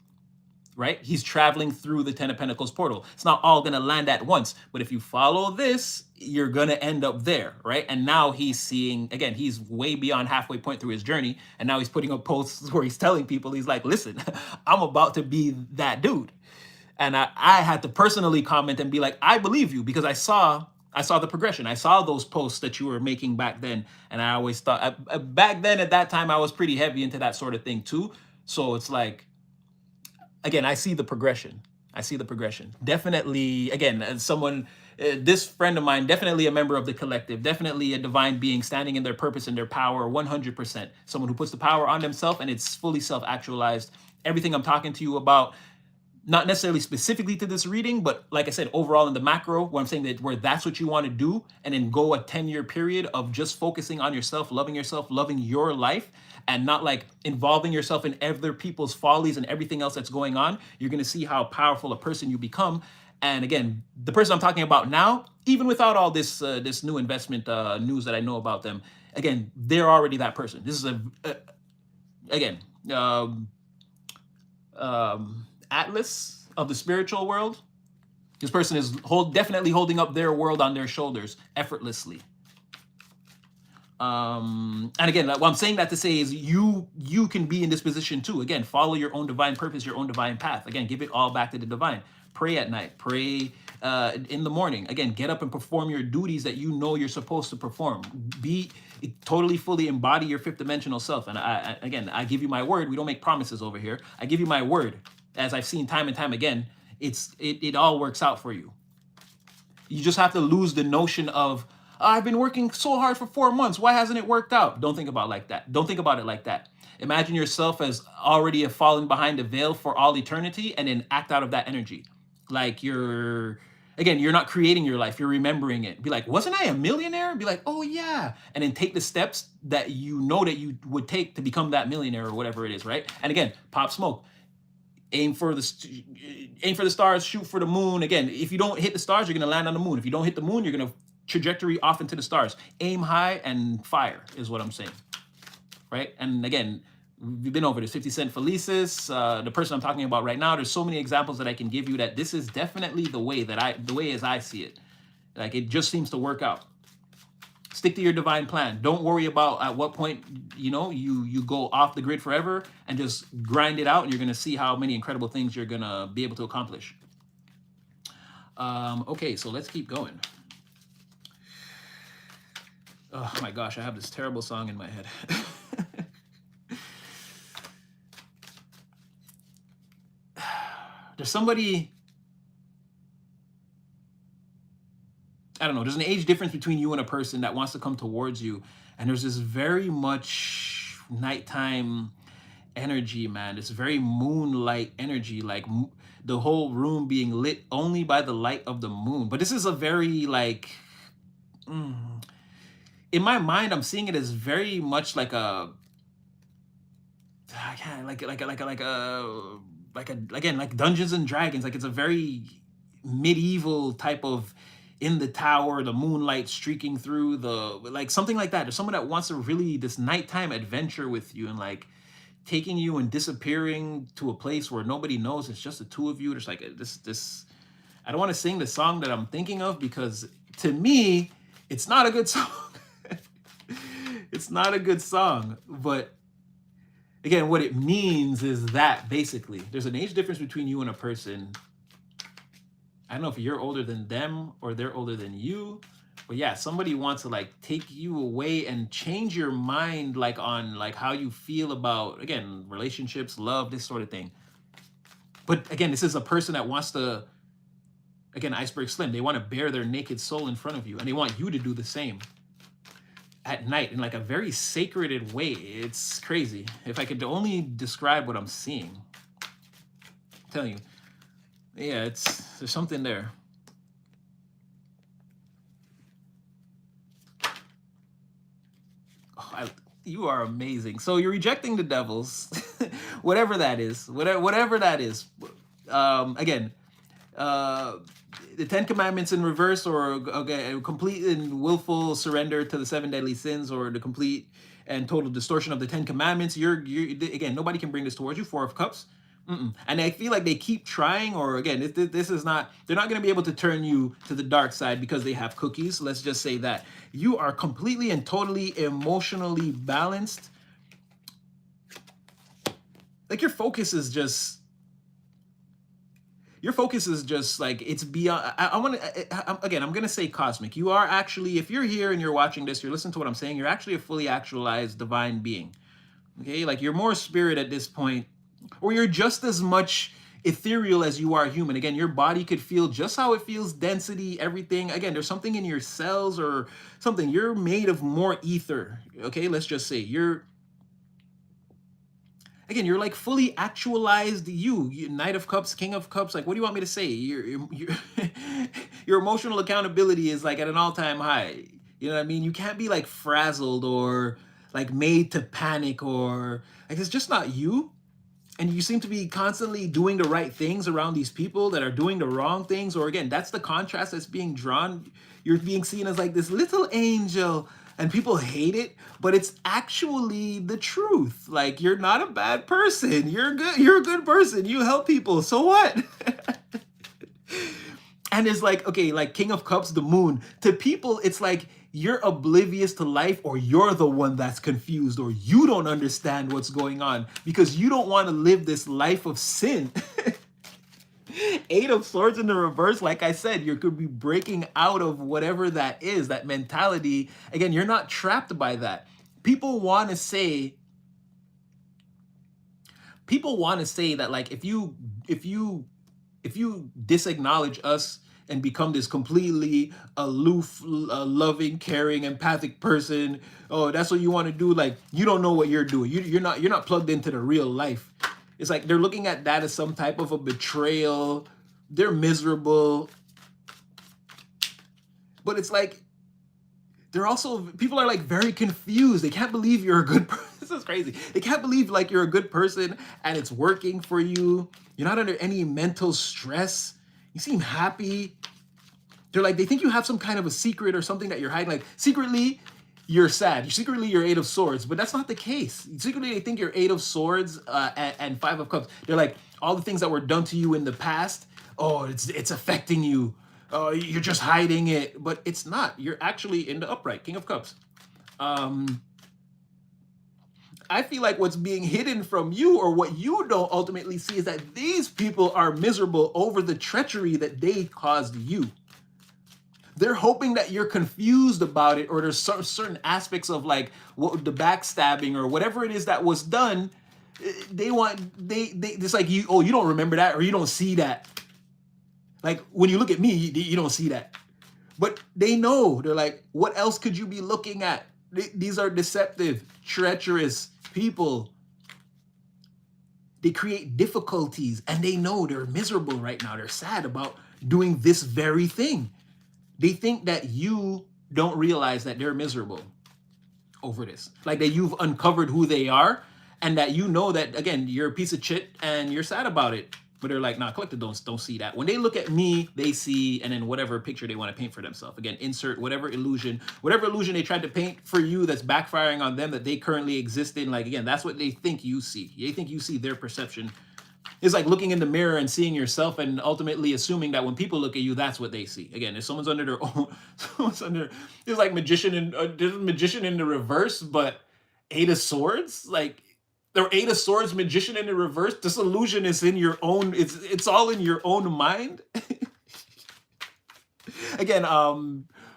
right? He's traveling through the 10 of Pentacles portal. It's not all gonna land at once, but if you follow this, you're gonna end up there, right? And now he's seeing, again, he's way beyond halfway point through his journey, and now he's putting up posts where he's telling people, he's like, listen, I'm about to be that dude. And I had to personally comment and be like, I believe you, because I saw the progression. I saw those posts that you were making back then. And I always thought, back then at that time, I was pretty heavy into that sort of thing too. So it's like, again, I see the progression. I see the progression. Definitely, again, as someone, this friend of mine, definitely a member of the collective, definitely a divine being standing in their purpose and their power 100%. Someone who puts the power on themselves and it's fully self-actualized. Everything I'm talking to you about, not necessarily specifically to this reading, but like I said, overall in the macro, where I'm saying that where that's what you want to do, and then go a 10-year period of just focusing on yourself, loving your life, and not like involving yourself in other people's follies and everything else that's going on, you're going to see how powerful a person you become. And again, the person I'm talking about now, even without all this this new investment news that I know about them, again, they're already that person. This is again, Atlas of the spiritual world. This person is definitely holding up their world on their shoulders effortlessly. And again, what I'm saying that to say is you can be in this position too. Again, follow your own divine purpose, your own divine path. Again, give it all back to the divine. Pray at night, pray in the morning. Again, get up and perform your duties that you know you're supposed to perform. Be totally, fully embody your fifth dimensional self. And I give you my word. We don't make promises over here. I give you my word. As I've seen time and time again, it all works out for you. You just have to lose the notion of, I've been working so hard for 4 months. Why hasn't it worked out? Don't think about it like that. Don't think about it like that. Imagine yourself as already fallen behind the veil for all eternity, and then act out of that energy. Like you're not creating your life. You're remembering it. Be like, wasn't I a millionaire? Be like, oh yeah. And then take the steps that you know that you would take to become that millionaire or whatever it is, right? And again, pop smoke. Aim for the stars, shoot for the moon. Again, if you don't hit the stars, you're going to land on the moon. If you don't hit the moon, you're going to trajectory off into the stars. Aim high and fire is what I'm saying, right? And again, we've been over this. 50 Cent Felicis, the person I'm talking about right now. There's so many examples that I can give you that this is definitely the way as I see it. Like it just seems to work out. Stick to your divine plan. Don't worry about at what point, you go off the grid forever, and just grind it out, and you're going to see how many incredible things you're going to be able to accomplish. Okay, so let's keep going. Oh my gosh, I have this terrible song in my head. There's somebody, I don't know, there's an age difference between you and a person that wants to come towards you. And there's this very much nighttime energy, man. This very moonlight energy, like the whole room being lit only by the light of the moon. But this is a very like, mm, in my mind, I'm seeing it as very much like a, I can't, like a, again, like Dungeons and Dragons. Like it's a very medieval type of in the tower, the moonlight streaking through the, like something like that. There's someone that wants to really this nighttime adventure with you and like taking you and disappearing to a place where nobody knows. It's just the two of you. There's like this. I don't want to sing the song that I'm thinking of because to me, it's not a good song. It's not a good song, but again, what it means is that basically there's an age difference between you and a person. I don't know if you're older than them or they're older than you, but yeah, somebody wants to like take you away and change your mind like on like how you feel about, again, relationships, love, this sort of thing. But again, this is a person that wants to, again, Iceberg Slim, they want to bare their naked soul in front of you and they want you to do the same at night in like a very sacred way. It's crazy. If I could only describe what I'm seeing, I'm telling you, yeah, there's something there. Oh, you are amazing. So you're rejecting the devils, whatever that is, whatever that is. Again, the 10 Commandments in reverse, or okay, complete and willful surrender to the 7 deadly sins, or the complete and total distortion of the 10 Commandments. You're again, nobody can bring this towards you. 4 of Cups. And I feel like they keep trying, or again, this is not, they're not going to be able to turn you to the dark side because they have cookies. Let's just say that. You are completely and totally emotionally balanced. Like your focus is just like, it's beyond, I want to, again, I'm going to say cosmic. You are actually, if you're here and you're watching this, you're listening to what I'm saying, you're actually a fully actualized divine being. Okay. Like you're more spirit at this point, or you're just as much ethereal as you are human. Again, your body could feel just how it feels, density, everything. Again, there's something in your cells or something. You're made of more ether. Okay, let's just say you're like fully actualized you. Knight of Cups, King of Cups. Like, what do you want me to say? Your emotional accountability is like at an all-time high. You know what I mean? You can't be like frazzled or like made to panic, or like it's just not you. And you seem to be constantly doing the right things around these people that are doing the wrong things. Or again, that's the contrast that's being drawn. You're being seen as like this little angel and people hate it, but it's actually the truth. Like, you're not a bad person. You're good. You're a good person. You help people. So what? And it's like, okay, like King of Cups, the moon. To people, it's like you're oblivious to life, or you're the one that's confused, or you don't understand what's going on because you don't want to live this life of sin. 8 of Swords in the reverse, like I said, you could be breaking out of whatever that is, that mentality. Again, you're not trapped by that. People want to say that like if you disacknowledge us and become this completely aloof, loving, caring, empathic person, oh, that's what you want to do, like you don't know what you're doing. You're not plugged into the real life. It's like they're looking at that as some type of a betrayal. They're miserable. But it's like people are like very confused. They can't believe you're a good person. This is crazy. They can't believe like you're a good person and it's working for you. You're not under any mental stress. You seem happy. They're like, they think you have some kind of a secret or something that you're hiding. Like secretly, you're sad. Secretly, you're 8 of Swords, but that's not the case. Secretly, they think you're 8 of Swords and 5 of Cups. They're like, all the things that were done to you in the past, oh, it's affecting you. Oh, you're just hiding it, but it's not. You're actually in the upright, King of Cups. I feel like what's being hidden from you, or what you don't ultimately see, is that these people are miserable over the treachery that they caused you. They're hoping that you're confused about it, or there's certain aspects of like what the backstabbing or whatever it is that was done. They want they it's like you, oh, you don't remember that, or you don't see that. Like when you look at me, you don't see that. But they know. They're like, what else could you be looking at? These are deceptive, treacherous people. They create difficulties, and they know they're miserable right now. They're sad about doing this very thing. They think that you don't realize that they're miserable over this. Like that you've uncovered who they are, and that you know that, again, you're a piece of shit and you're sad about it. But they're like, nah, collective don't see that. When they look at me, they see, and then whatever picture they want to paint for themselves. Again, insert whatever illusion they tried to paint for you that's backfiring on them, that they currently exist in. Like, again, that's what they think you see. They think you see their perception. It's like looking in the mirror and seeing yourself, and ultimately assuming that when people look at you, that's what they see. Again, if someone's under their own, it's like magician and there's a magician in the reverse, but Eight of Swords, like, the Eight of Swords magician in the reverse. This illusion is in your own. It's all in your own mind. Again,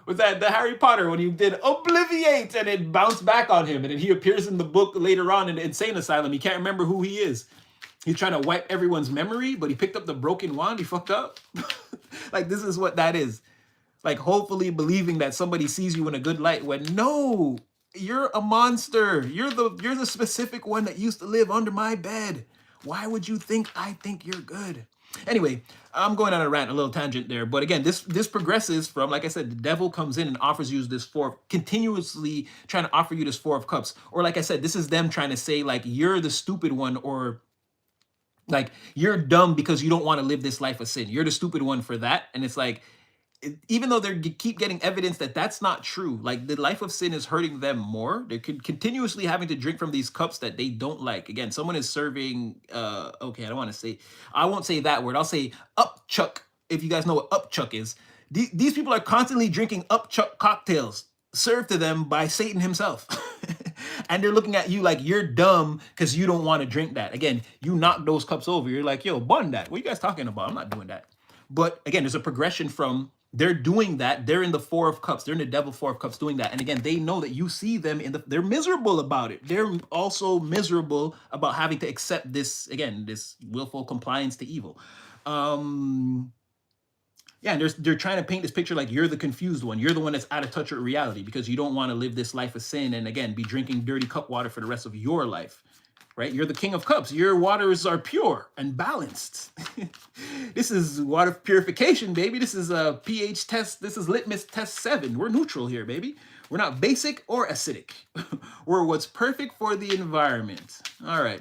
was that the Harry Potter when he did obliviate and it bounced back on him, and then he appears in the book later on in the insane asylum. He can't remember who he is. He's trying to wipe everyone's memory, but he picked up the broken wand. He fucked up. Like, this is what that is. Like, hopefully believing that somebody sees you in a good light when no. You're a monster. You're the specific one that used to live under my bed. Why would you think I think you're good? Anyway, I'm going on a rant, a little tangent there. But again, this progresses from, like I said, the devil comes in and offers you this continuously trying to offer you this Four of Cups. Or like I said, this is them trying to say, like, you're the stupid one, or like, you're dumb because you don't want to live this life of sin. You're the stupid one for that. And it's like, even though they keep getting evidence that that's not true, like the life of sin is hurting them more. They're continuously having to drink from these cups that they don't like. Again, someone is serving, okay, I won't say that word. I'll say upchuck, if you guys know what upchuck is. These people are constantly drinking upchuck cocktails served to them by Satan himself. And they're looking at you like you're dumb because you don't want to drink that. Again, you knock those cups over. You're like, yo, bun that. What are you guys talking about? I'm not doing that. But again, there's a progression from they're doing that. They're in the Four of Cups. They're in the Devil Four of Cups doing that. And again, they know that you see them they're miserable about it. They're also miserable about having to accept this, again, this willful compliance to evil. Yeah, and they're trying to paint this picture like you're the confused one. You're the one that's out of touch with reality because you don't want to live this life of sin and, again, be drinking dirty cup water for the rest of your life. Right? You're the King of Cups. Your waters are pure and balanced. This is water purification, baby. This is a pH test. This is litmus test 7. We're neutral here, baby. We're not basic or acidic. We're what's perfect for the environment. All right.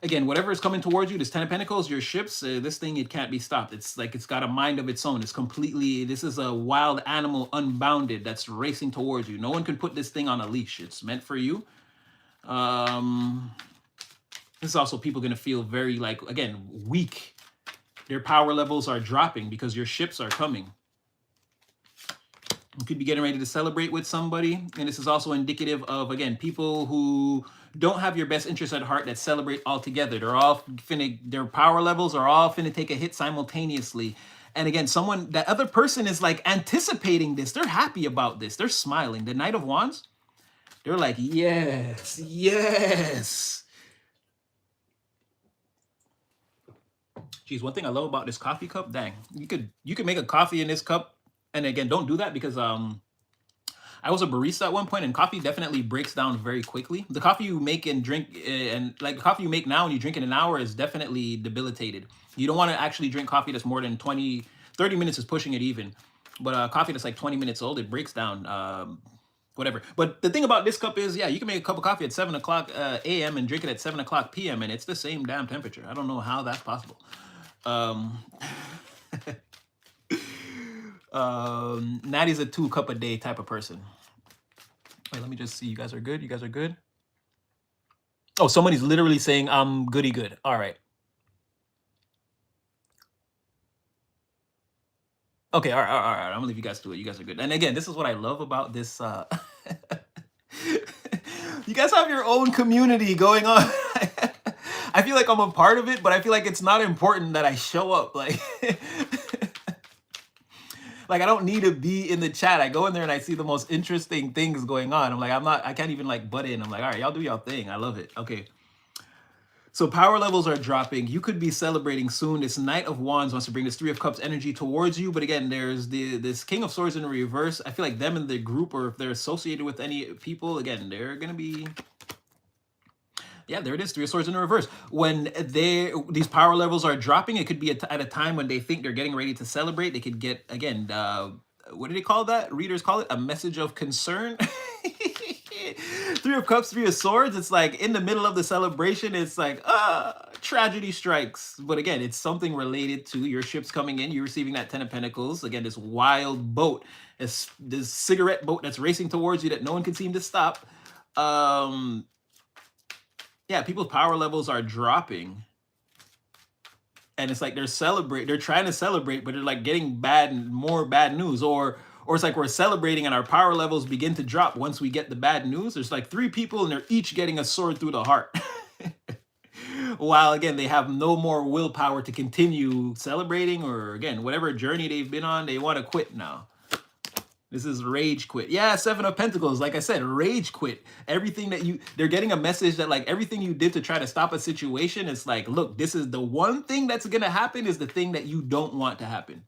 Again, whatever is coming towards you, this 10 of Pentacles, your ships, this thing, it can't be stopped. It's like it's got a mind of its own. It's completely, this is a wild animal, unbounded, that's racing towards you. No one can put this thing on a leash. It's meant for you. This is also people going to feel very, like, again, weak. Their power levels are dropping because your ships are coming. You could be getting ready to celebrate with somebody. And this is also indicative of, again, people who don't have your best interest at heart that celebrate all together. They're all their power levels are all finna take a hit simultaneously. And again, that other person is like anticipating this. They're happy about this. They're smiling. The Knight of Wands, they're like, yes, yes. Geez, one thing I love about this coffee cup, dang, you could make a coffee in this cup. And again, don't do that because I was a barista at one point, and coffee definitely breaks down very quickly. The coffee you make and drink, and like the coffee you make now and you drink in an hour, is definitely debilitated. You don't want to actually drink coffee that's more than 30 minutes is pushing it even. But coffee that's like 20 minutes old, it breaks down, whatever. But the thing about this cup is, yeah, you can make a cup of coffee at 7 o'clock a.m. and drink it at 7 o'clock p.m. and it's the same damn temperature. I don't know how that's possible. Natty's a 2 cup a day type of person. Wait, let me just see. You guys are good? You guys are good? Oh, somebody's literally saying I'm goody good. All right. Okay, all right. I'm gonna leave you guys to it. You guys are good. And again, this is what I love about this. You guys have your own community going on. I feel like I'm a part of it, but I feel like it's not important that I show up. Like, like I don't need to be in the chat. I go in there and I see the most interesting things going on. I'm like, I can't even like butt in. I'm like, all right, y'all do y'all thing. I love it. Okay. So power levels are dropping. You could be celebrating soon. This Knight of Wands wants to bring this Three of Cups energy towards you. But again, there's this King of Swords in reverse. I feel like them in the group, or if they're associated with any people, again, they're going to be... Yeah, there it is. Three of Swords in the reverse. When these power levels are dropping, it could be at a time when they think they're getting ready to celebrate. They could get, again, what do they call that? Readers call it a message of concern. Three of Cups, Three of Swords. It's like in the middle of the celebration, it's like, tragedy strikes. But again, it's something related to your ships coming in, you receiving that Ten of Pentacles. Again, this wild boat, this cigarette boat that's racing towards you that no one can seem to stop. Yeah, people's power levels are dropping. And it's like they're trying to celebrate, but they're like getting more bad news. Or it's like we're celebrating and our power levels begin to drop once we get the bad news. There's like 3 people and they're each getting a sword through the heart. While again, they have no more willpower to continue celebrating, or again, whatever journey they've been on, they want to quit now. This is rage quit. Yeah, Seven of Pentacles. Like I said, rage quit. Everything that they're getting a message that like everything you did to try to stop a situation, it's like, look, this is the one thing that's going to happen is the thing that you don't want to happen.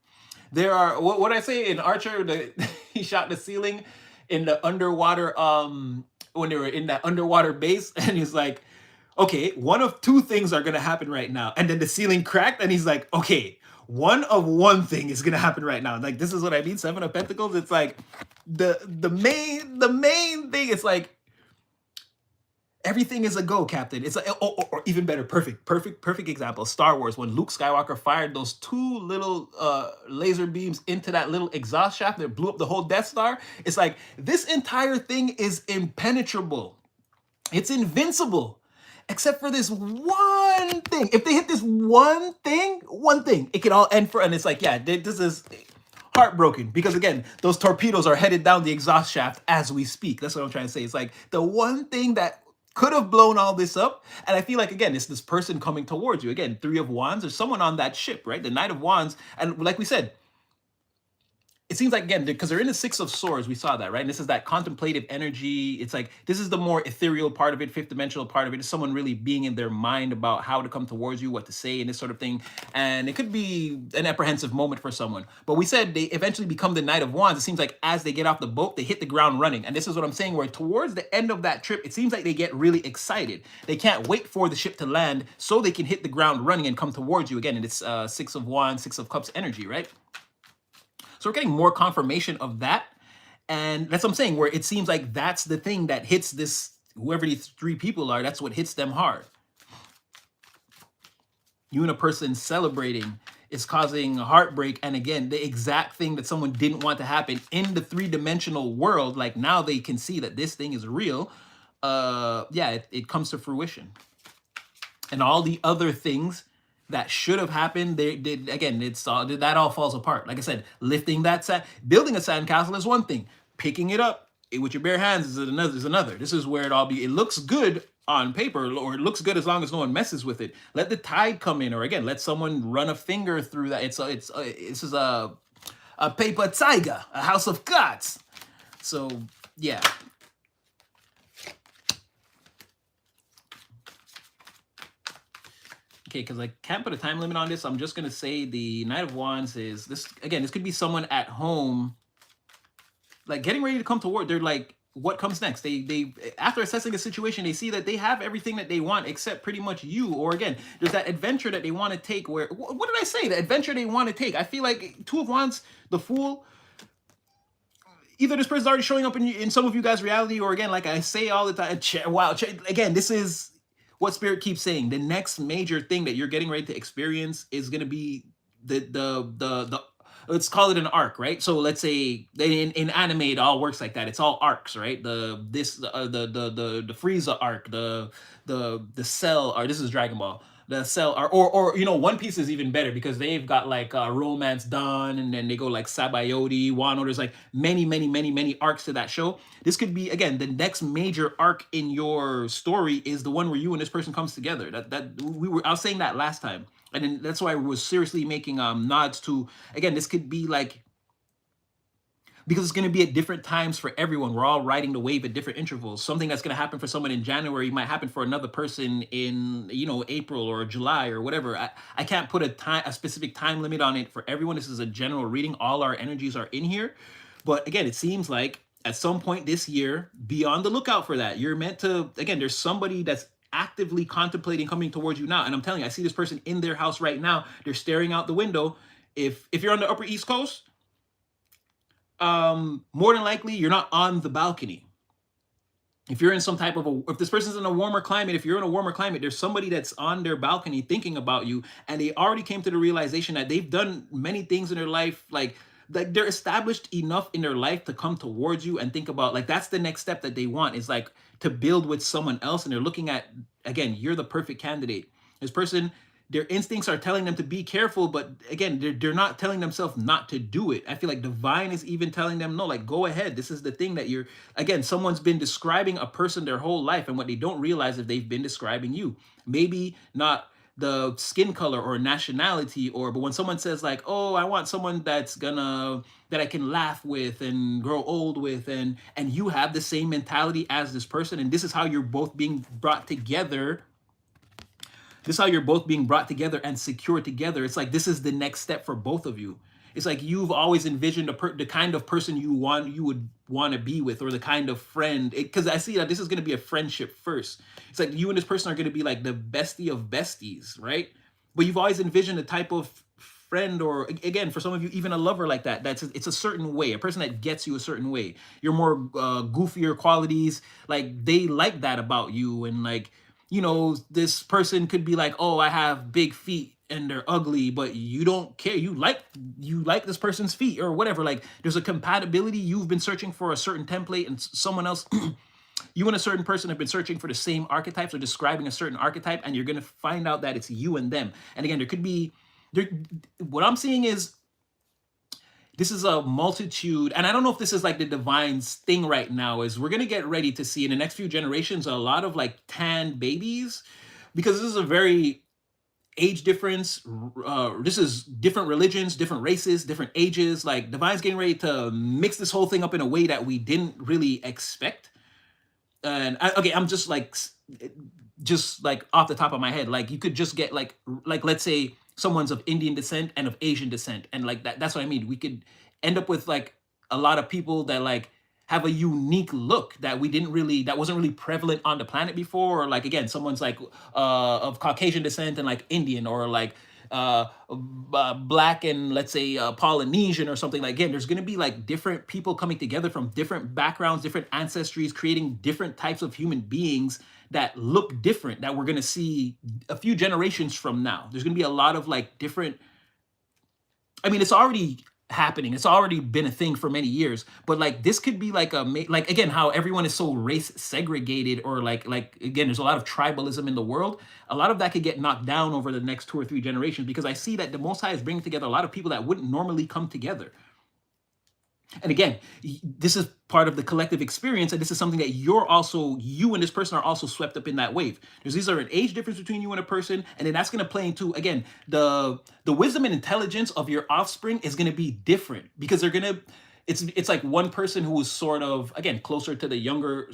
There are, what I say in Archer, he shot the ceiling in the underwater, when they were in that underwater base, and he's like, okay, one of 2 things are going to happen right now. And then the ceiling cracked and he's like, okay, one of 1 thing is gonna happen right now. Like, this is what I mean. Seven of Pentacles. It's like the main thing. It's like everything is a go, Captain. It's like, or even better, perfect example. Star Wars, when Luke Skywalker fired those 2 little laser beams into that little exhaust shaft that blew up the whole Death Star. It's like this entire thing is impenetrable. It's invincible. Except for this one thing. If they hit this one thing, it could all end and it's like, yeah, this is heartbroken. Because again, those torpedoes are headed down the exhaust shaft as we speak. That's what I'm trying to say. It's like the one thing that could have blown all this up. And I feel like, again, it's this person coming towards you. Again, 3 of Wands. There's someone on that ship, right? The Knight of Wands. And like we said, it seems like, again, because they're in the 6 of Swords, we saw that, right? And this is that contemplative energy. It's like, this is the more ethereal part of it, 5th dimensional part of it. It's someone really being in their mind about how to come towards you, what to say, and this sort of thing. And it could be an apprehensive moment for someone. But we said they eventually become the Knight of Wands. It seems like as they get off the boat, they hit the ground running. And this is what I'm saying, where towards the end of that trip, it seems like they get really excited. They can't wait for the ship to land so they can hit the ground running and come towards you. Again, and it's 6 of Wands, 6 of Cups energy, right? So we're getting more confirmation of that. And that's what I'm saying, where it seems like that's the thing that hits this, whoever these 3 people are, that's what hits them hard. You and a person celebrating is causing heartbreak. And again, the exact thing that someone didn't want to happen in the 3-dimensional world, like now they can see that this thing is real. Yeah, it comes to fruition. And all the other things that should have happened, again, that all falls apart. Like I said, lifting that building a sandcastle is one thing. Picking it up with your bare hands is another. This is where it looks good on paper, or it looks good as long as no one messes with it. Let the tide come in, or again, let someone run a finger through that. This is a paper tiger, a house of cards. So yeah. Okay, because I can't put a time limit on this. I'm just going to say the Knight of Wands is this. Again, this could be someone at home, like getting ready to come to work. They're like, what comes next? They after assessing a situation, they see that they have everything that they want except pretty much you. Or again, there's that adventure that they want to take where, what did I say? The adventure they want to take. I feel like 2 of Wands, the Fool, either this person's already showing up in some of you guys' reality, or again, like I say all the time, wow, again, this is what Spirit keeps saying. The next major thing that you're getting ready to experience is going to be the let's call it an arc, right? So let's say in anime it all works like that. It's all arcs, right? The Frieza arc, the Cell arc. This is Dragon Ball. the cell, or you know, One Piece is even better because they've got like Romance Dawn, and then they go like Sabayoti, Wano. There's like many arcs to that show. This could be, again, the next major arc in your story is the one where you and this person comes together. I was saying that last time, and then that's why I was seriously making nods to, again, this could be like, because it's going to be at different times for everyone. We're all riding the wave at different intervals. Something that's going to happen for someone in January might happen for another person in, you know, April or July or whatever. I can't put a specific time limit on it for everyone. This is a general reading. All our energies are in here. But again, it seems like at some point this year, be on the lookout for that. You're meant to, again, there's somebody that's actively contemplating coming towards you now. And I'm telling you, I see this person in their house right now. They're staring out the window. If you're on the Upper East Coast, more than likely you're not on the balcony. If you're in some type of if this person's in a warmer climate, if you're in a warmer climate, there's somebody that's on their balcony thinking about you, and they already came to the realization that they've done many things in their life, like they're established enough in their life to come towards you and think about, like, that's the next step that they want, is like to build with someone else. And they're looking at, again, you're the perfect candidate. This person, their instincts are telling them to be careful, but again, they're not telling themselves not to do it. I feel like divine is even telling them, no, like, go ahead. This is the thing that you're, again, someone's been describing a person their whole life, and what they don't realize is they've been describing you. Maybe not the skin color or nationality, but when someone says like, oh, I want someone that I can laugh with and grow old with, and you have the same mentality as this person, and this is how you're both being brought together. This is how you're both being brought together and secured together. It's like, this is the next step for both of you. It's like you've always envisioned the kind of person you would want to be with, or the kind of friend. Because I see that this is going to be a friendship first. It's like you and this person are going to be like the bestie of besties, right? But you've always envisioned a type of friend, or again, for some of you, even a lover like that. It's a certain way, a person that gets you a certain way. Your more goofier qualities, like they like that about you, and like, you know, this person could be like, oh, I have big feet and they're ugly, but you don't care. You like this person's feet or whatever. Like, there's a compatibility. You've been searching for a certain template, and someone else, you and a certain person have been searching for the same archetypes or describing a certain archetype, and you're going to find out that it's you and them. And again, there could be, what I'm seeing is, this is a multitude, and I don't know if this is like the divine's thing right now, is we're going to get ready to see in the next few generations a lot of like tan babies, because this is a very age difference. This is different religions, different races, different ages. Like, divine's getting ready to mix this whole thing up in a way that we didn't really expect. And I'm just like off the top of my head, like you could just get like let's say someone's of Indian descent and of Asian descent, and like that's what I mean. We could end up with like a lot of people that like have a unique look that wasn't really prevalent on the planet before. Or like, again, someone's like of Caucasian descent and like Indian, or like black and, let's say, Polynesian or something. Like, again, there's going to be like different people coming together from different backgrounds, different ancestries, creating different types of human beings that look different, that we're going to see a few generations from now. There's going to be a lot of like different, I mean, it's already happening. It's already been a thing for many years, but like this could be like like, again, how everyone is so race segregated, or like again, there's a lot of tribalism in the world. A lot of that could get knocked down over the next 2 or 3 generations, because I see that the Most High is bringing together a lot of people that wouldn't normally come together. And again, this is part of the collective experience, and this is something that you and this person are also swept up in that wave. These are an age difference between you and a person, and then that's going to play into, again, the wisdom and intelligence of your offspring is going to be different, because they're going to, it's like one person who is sort of, again, closer to the younger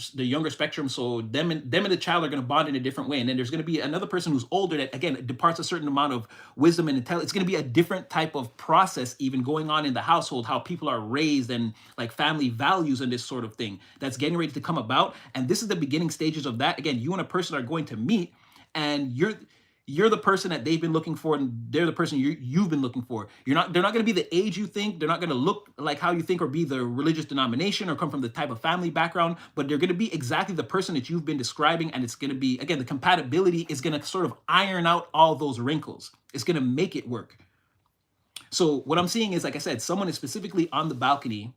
spectrum, so them and the child are going to bond in a different way, and then there's going to be another person who's older that, again, departs a certain amount of wisdom and intelligence. It's going to be a different type of process even going on in the household, how people are raised, and like family values and this sort of thing that's getting ready to come about. And this is the beginning stages of that. Again, you and a person are going to meet, and you're the person that they've been looking for, and they're the person you've been looking for. They're not going to be the age you think. They're not going to look like how you think, or be the religious denomination, or come from the type of family background, but they're going to be exactly the person that you've been describing. And it's going to be, again, the compatibility is going to sort of iron out all those wrinkles. It's going to make it work. So what I'm seeing is, like I said, someone is specifically on the balcony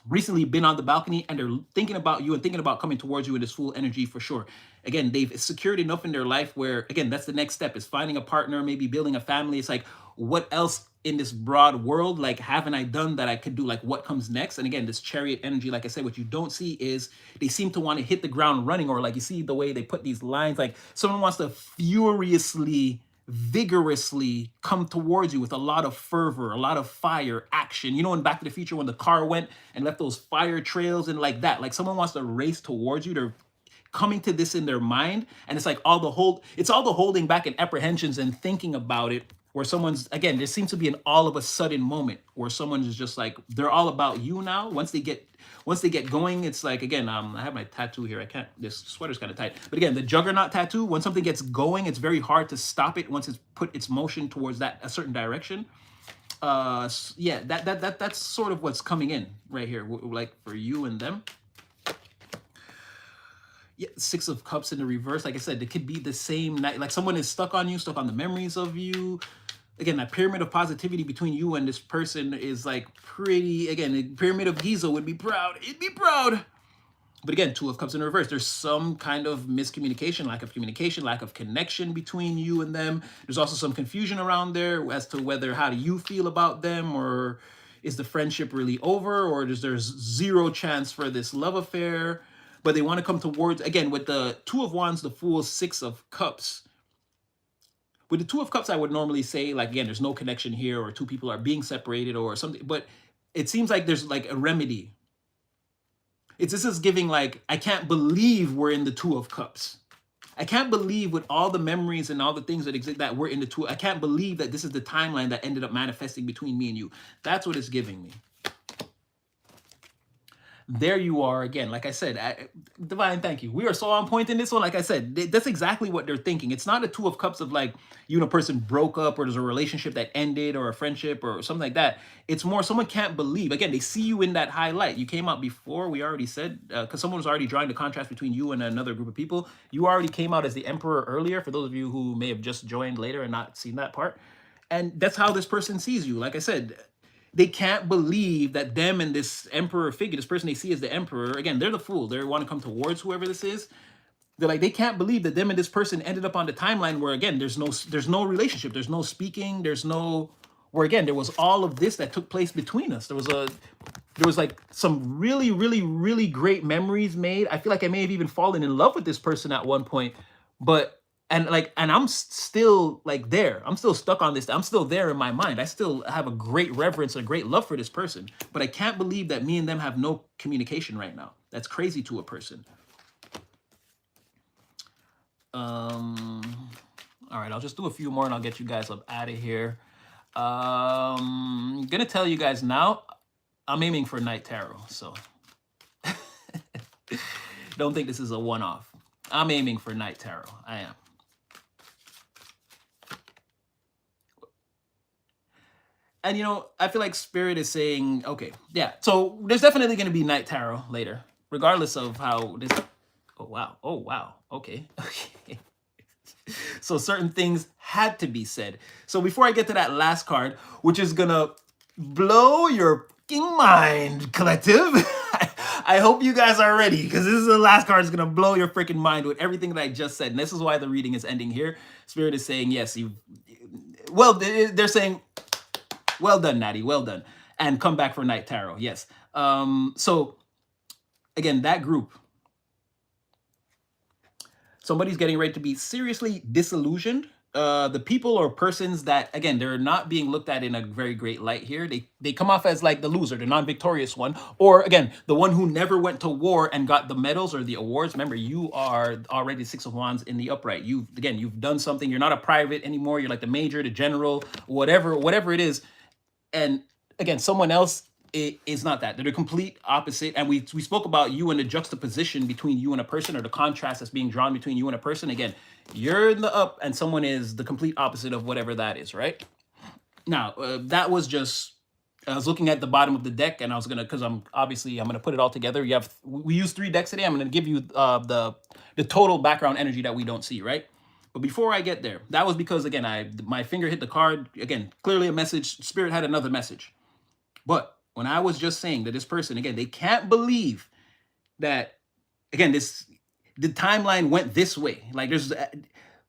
recently been on the balcony and they're thinking about you and thinking about coming towards you in this full energy for sure. Again, they've secured enough in their life where, again, that's the next step, is finding a partner, maybe building a family. It's like, what else in this broad world, like, haven't I done that I could do? Like, what comes next? And again, this chariot energy, like I said, what you don't see is they seem to want to hit the ground running, or like you see the way they put these lines, like someone wants to furiously, vigorously come towards you with a lot of fervor, a lot of fire, action. You know, in Back to the Future when the car went and left those fire trails and like that, like someone wants to race towards you. They're coming to this in their mind, and it's like it's all the holding back and apprehensions and thinking about it, where someone's, again, there seems to be an all of a sudden moment where someone is just like, they're all about you now. Once they get going, it's like, again, I have my tattoo here. I can't, this sweater's kind of tight. But again, the Juggernaut tattoo, when something gets going, it's very hard to stop it once it's put its motion towards that a certain direction. Yeah, that's sort of what's coming in right here, like for you and them. Yeah, Six of Cups in the reverse. Like I said, it could be the same night. Like someone is stuck on you, stuck on the memories of you. Again, that pyramid of positivity between you and this person is like pretty, again, the pyramid of Giza would be proud. It'd be proud. But again, Two of Cups in reverse. There's some kind of miscommunication, lack of communication, lack of connection between you and them. There's also some confusion around there as to whether, how do you feel about them, or is the friendship really over, or there's zero chance for this love affair. But they want to come towards, again, with the Two of Wands, the Fool, Six of Cups. With the Two of Cups, I would normally say, like, again, there's no connection here, or two people are being separated or something. But it seems like there's like a remedy. This is giving like, I can't believe we're in the Two of Cups. I can't believe, with all the memories and all the things that exist, that we're in the two. I can't believe that this is the timeline that ended up manifesting between me and you. That's what it's giving me. There you are again. Like I said, Divine, thank you. We are so on point in this one. Like I said, that's exactly what they're thinking. It's not a Two of Cups of like you and a person broke up, or there's a relationship that ended, or a friendship or something like that. It's more someone can't believe. Again, they see you in that highlight. You came out before, we already said, because someone was already drawing the contrast between you and another group of people. You already came out as the Emperor earlier, for those of you who may have just joined later and not seen that part. And that's how this person sees you. Like I said, they can't believe that them and this Emperor figure, this person they see as the Emperor, again, they're the Fool. They want to come towards whoever this is. They're like, they can't believe that them and this person ended up on the timeline where, again, there's no relationship, there's no speaking, where again, there was all of this that took place between us. There was like some really, really, really great memories made. I feel like I may have even fallen in love with this person at one point, but and I'm still like there. I'm still stuck on this. I'm still there in my mind. I still have a great reverence and a great love for this person, but I can't believe that me and them have no communication right now. That's crazy to a person. All right, I'll just do a few more and I'll get you guys up out of here. I'm gonna tell you guys now, I'm aiming for Night Tarot, so don't think this is a one-off. I'm aiming for Night Tarot. I am. And, you know, I feel like Spirit is saying, okay, yeah. So there's definitely going to be Night Tarot later, regardless of how this... Oh, wow. Oh, wow. Okay. Okay. So certain things had to be said. So before I get to that last card, which is going to blow your fucking mind, collective, I hope you guys are ready, because this is the last card that's going to blow your freaking mind with everything that I just said. And this is why the reading is ending here. Spirit is saying, yes, well, they're saying... Well done, Natty. Well done. And come back for Night Tarot. Yes. So, again, that group. Somebody's getting ready to be seriously disillusioned. The people or persons that, again, they're not being looked at in a very great light here. They come off as like the loser, the non-victorious one. Or, again, the one who never went to war and got the medals or the awards. Remember, you are already Six of Wands in the upright. You've done something. You're not a private anymore. You're like the major, the general, whatever it is. And again, someone else is not that. They're the complete opposite. And we spoke about you and the juxtaposition between you and a person, or the contrast that's being drawn between you and a person. Again, you're in the up and someone is the complete opposite of whatever that is, right? Now, that was just... I was looking at the bottom of the deck, and I was going to, because I'm going to put it all together. We use 3 decks today. I'm going to give you the total background energy that we don't see, right? But before I get there, that was because, again, my finger hit the card. Again, clearly a message. Spirit had another message. But when I was just saying that this person, again, they can't believe that, again, the timeline went this way. Like there's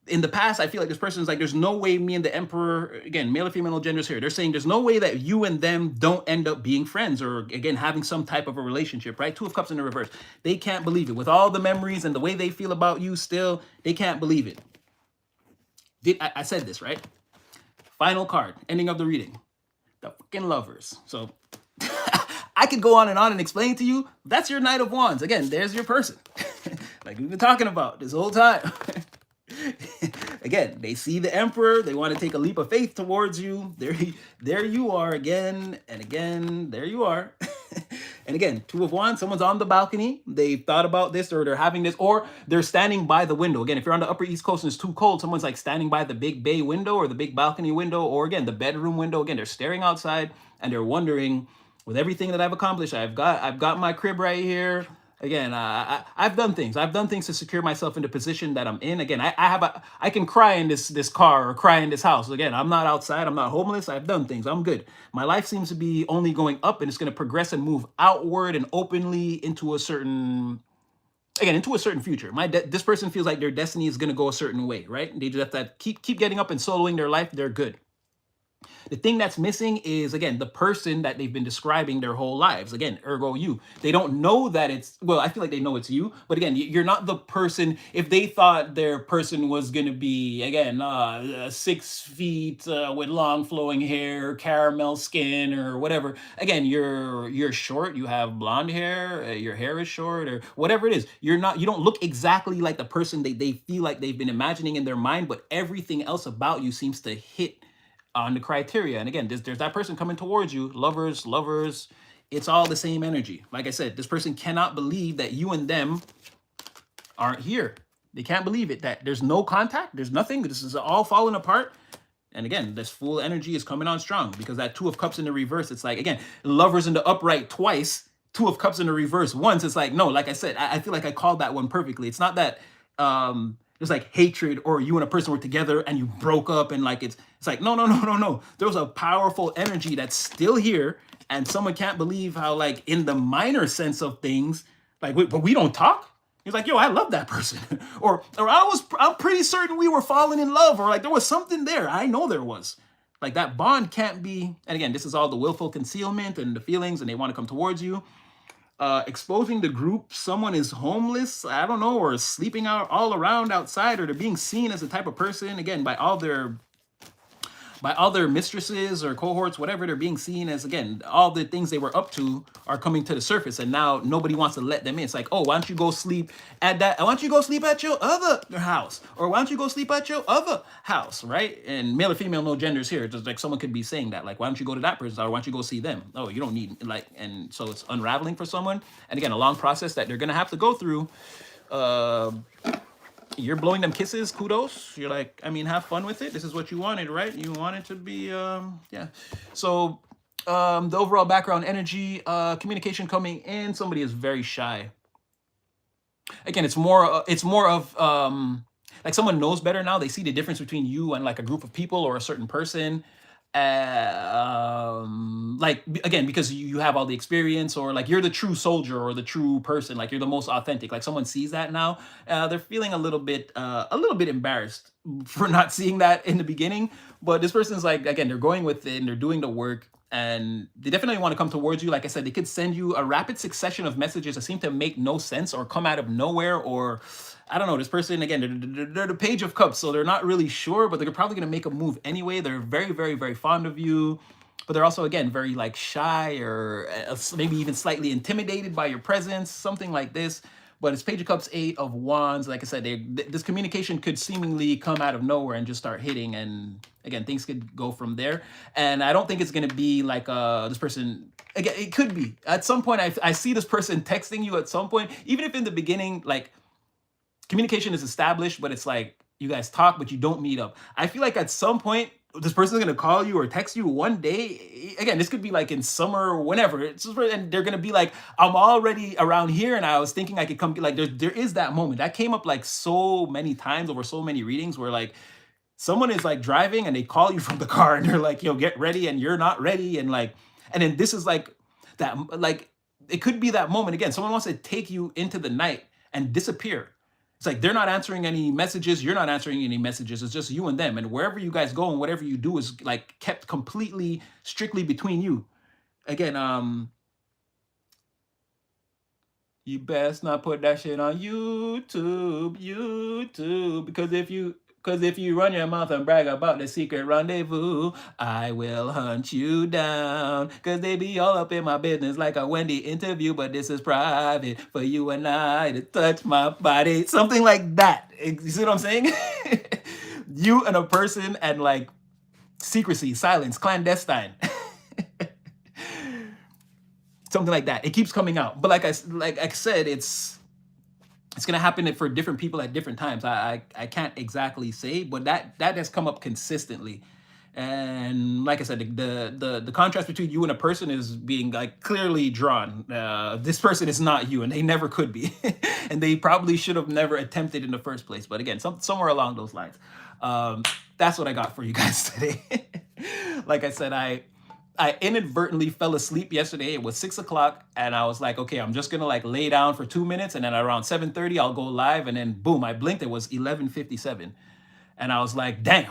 in the past, I feel like this person is like, there's no way me and the emperor, again, male or female, no genders here. They're saying there's no way that you and them don't end up being friends or again having some type of a relationship, right? Two of Cups in the reverse. They can't believe it. With all the memories and the way they feel about you still, they can't believe it. I said this, right? Final card, ending of the reading. The fucking Lovers. So I could go on and explain to you. That's your Knight of Wands. Again, there's your person. Like we've been talking about this whole time. Again, they see the Emperor. They want to take a leap of faith towards you. There you are again and again. There you are. And again, Two of Wands, someone's on the balcony. They've thought about this or they're having this or they're standing by the window. Again, if you're on the Upper East Coast and it's too cold, someone's like standing by the big bay window or the big balcony window or again, the bedroom window. Again, they're staring outside and they're wondering, with everything that I've accomplished, I've got my crib right here. Again, I've done things. I've done things to secure myself in the position that I'm in. Again, I can cry in this car or cry in this house. Again, I'm not outside. I'm not homeless. I've done things. I'm good. My life seems to be only going up, and it's going to progress and move outward and openly into a certain, again, into a certain future. This person feels like their destiny is going to go a certain way, right? They just have to keep getting up and soloing their life. They're good. The thing that's missing is, again, the person that they've been describing their whole lives. Again, ergo you. They don't know that it's, well, I feel like they know it's you, but again, you're not the person. If they thought their person was going to be, again, 6 feet with long flowing hair, caramel skin or whatever, again, you're short, you have blonde hair, your hair is short or whatever it is. You don't look exactly like the person they feel like they've been imagining in their mind, but everything else about you seems to hit on the criteria. And again, there's that person coming towards you, lovers, it's all the same energy. Like I said, this person cannot believe that you and them aren't here. They can't believe it, that there's no contact, there's nothing, this is all falling apart. And again, this full energy is coming on strong because that Two of Cups in the reverse, it's like, again, Lovers in the upright twice, Two of Cups in the reverse once. It's like, no, like I said, I feel like I called that one perfectly. It's not that there's like hatred or you and a person were together and you broke up and like it's like no. There was a powerful energy that's still here, and someone can't believe how, like, in the minor sense of things, like, but we don't talk. He's like, yo, I love that person. or I'm pretty certain we were falling in love, or like there was something there. I know there was. Like that bond can't be, and again, this is all the willful concealment and the feelings, and they want to come towards you. Exposing the group, someone is homeless, I don't know, or sleeping out all around outside, or they're being seen as a type of person, again, by all their mistresses or cohorts, whatever. They're being seen as, again, all the things they were up to are coming to the surface, and now nobody wants to let them in. It's like, oh, why don't you go sleep at that? Why don't you go sleep at your other house? Or why don't you go sleep at your other house, right? And male or female, no genders here. Just like someone could be saying that, like, why don't you go to that person, or why don't you go see them? Oh, you don't need, like, and so it's unraveling for someone. And again, a long process that they're gonna have to go through. You're blowing them kisses, kudos. You're like, I mean, have fun with it. This is what you wanted, right? You wanted to be, yeah. So the overall background energy, communication coming in, somebody is very shy. Again, it's more of like someone knows better now. They see the difference between you and like a group of people or a certain person. Like, again, because you have all the experience, or like you're the true soldier or the true person, like you're the most authentic. Like someone sees that now, they're feeling a little bit embarrassed for not seeing that in the beginning. But this person's like, again, they're going with it and they're doing the work, and they definitely want to come towards you. Like I said, they could send you a rapid succession of messages that seem to make no sense or come out of nowhere, or I don't know, this person, again, they're the Page of Cups, so they're not really sure, but they're probably going to make a move anyway. They're very, very, very fond of you, but they're also, again, very like shy or maybe even slightly intimidated by your presence, something like this. But it's Page of Cups, Eight of Wands. Like I said, this communication could seemingly come out of nowhere and just start hitting. And again, things could go from there. And I don't think it's going to be like this person, again, it could be. At some point, I see this person texting you at some point, even if in the beginning, like, communication is established, but it's like you guys talk, but you don't meet up. I feel like at some point, this person's gonna call you or text you one day. Again, this could be like in summer or whenever. And they're gonna be like, I'm already around here, and I was thinking I could come. Like there is that moment that came up like so many times over so many readings where like someone is like driving and they call you from the car and they're like, yo, get ready, and you're not ready, and like, and then this is like, that, like, it could be that moment again. Someone wants to take you into the night and disappear. It's like they're not answering any messages, you're not answering any messages. It's just you and them. And wherever you guys go and whatever you do is like kept completely strictly between you. Again, you best not put that shit on YouTube, because if you run your mouth and brag about the secret rendezvous, I will hunt you down. Cause they be all up in my business like a Wendy interview, but this is private for you and I to touch my body. Something like that. You see what I'm saying? You and a person and like secrecy, silence, clandestine. Something like that. It keeps coming out. But like I said, it's gonna happen for different people at different times. I can't exactly say, but that has come up consistently. And like I said, the contrast between you and a person is being like clearly drawn. This person is not you, and they never could be, and they probably should have never attempted in the first place. But again, somewhere along those lines, that's what I got for you guys today. Like I said, I inadvertently fell asleep yesterday. It was 6 o'clock, and I was like, okay, I'm just gonna like lay down for 2 minutes, and then around 7:30 I'll go live, and then boom, I blinked. It was 11:57, and I was like, damn.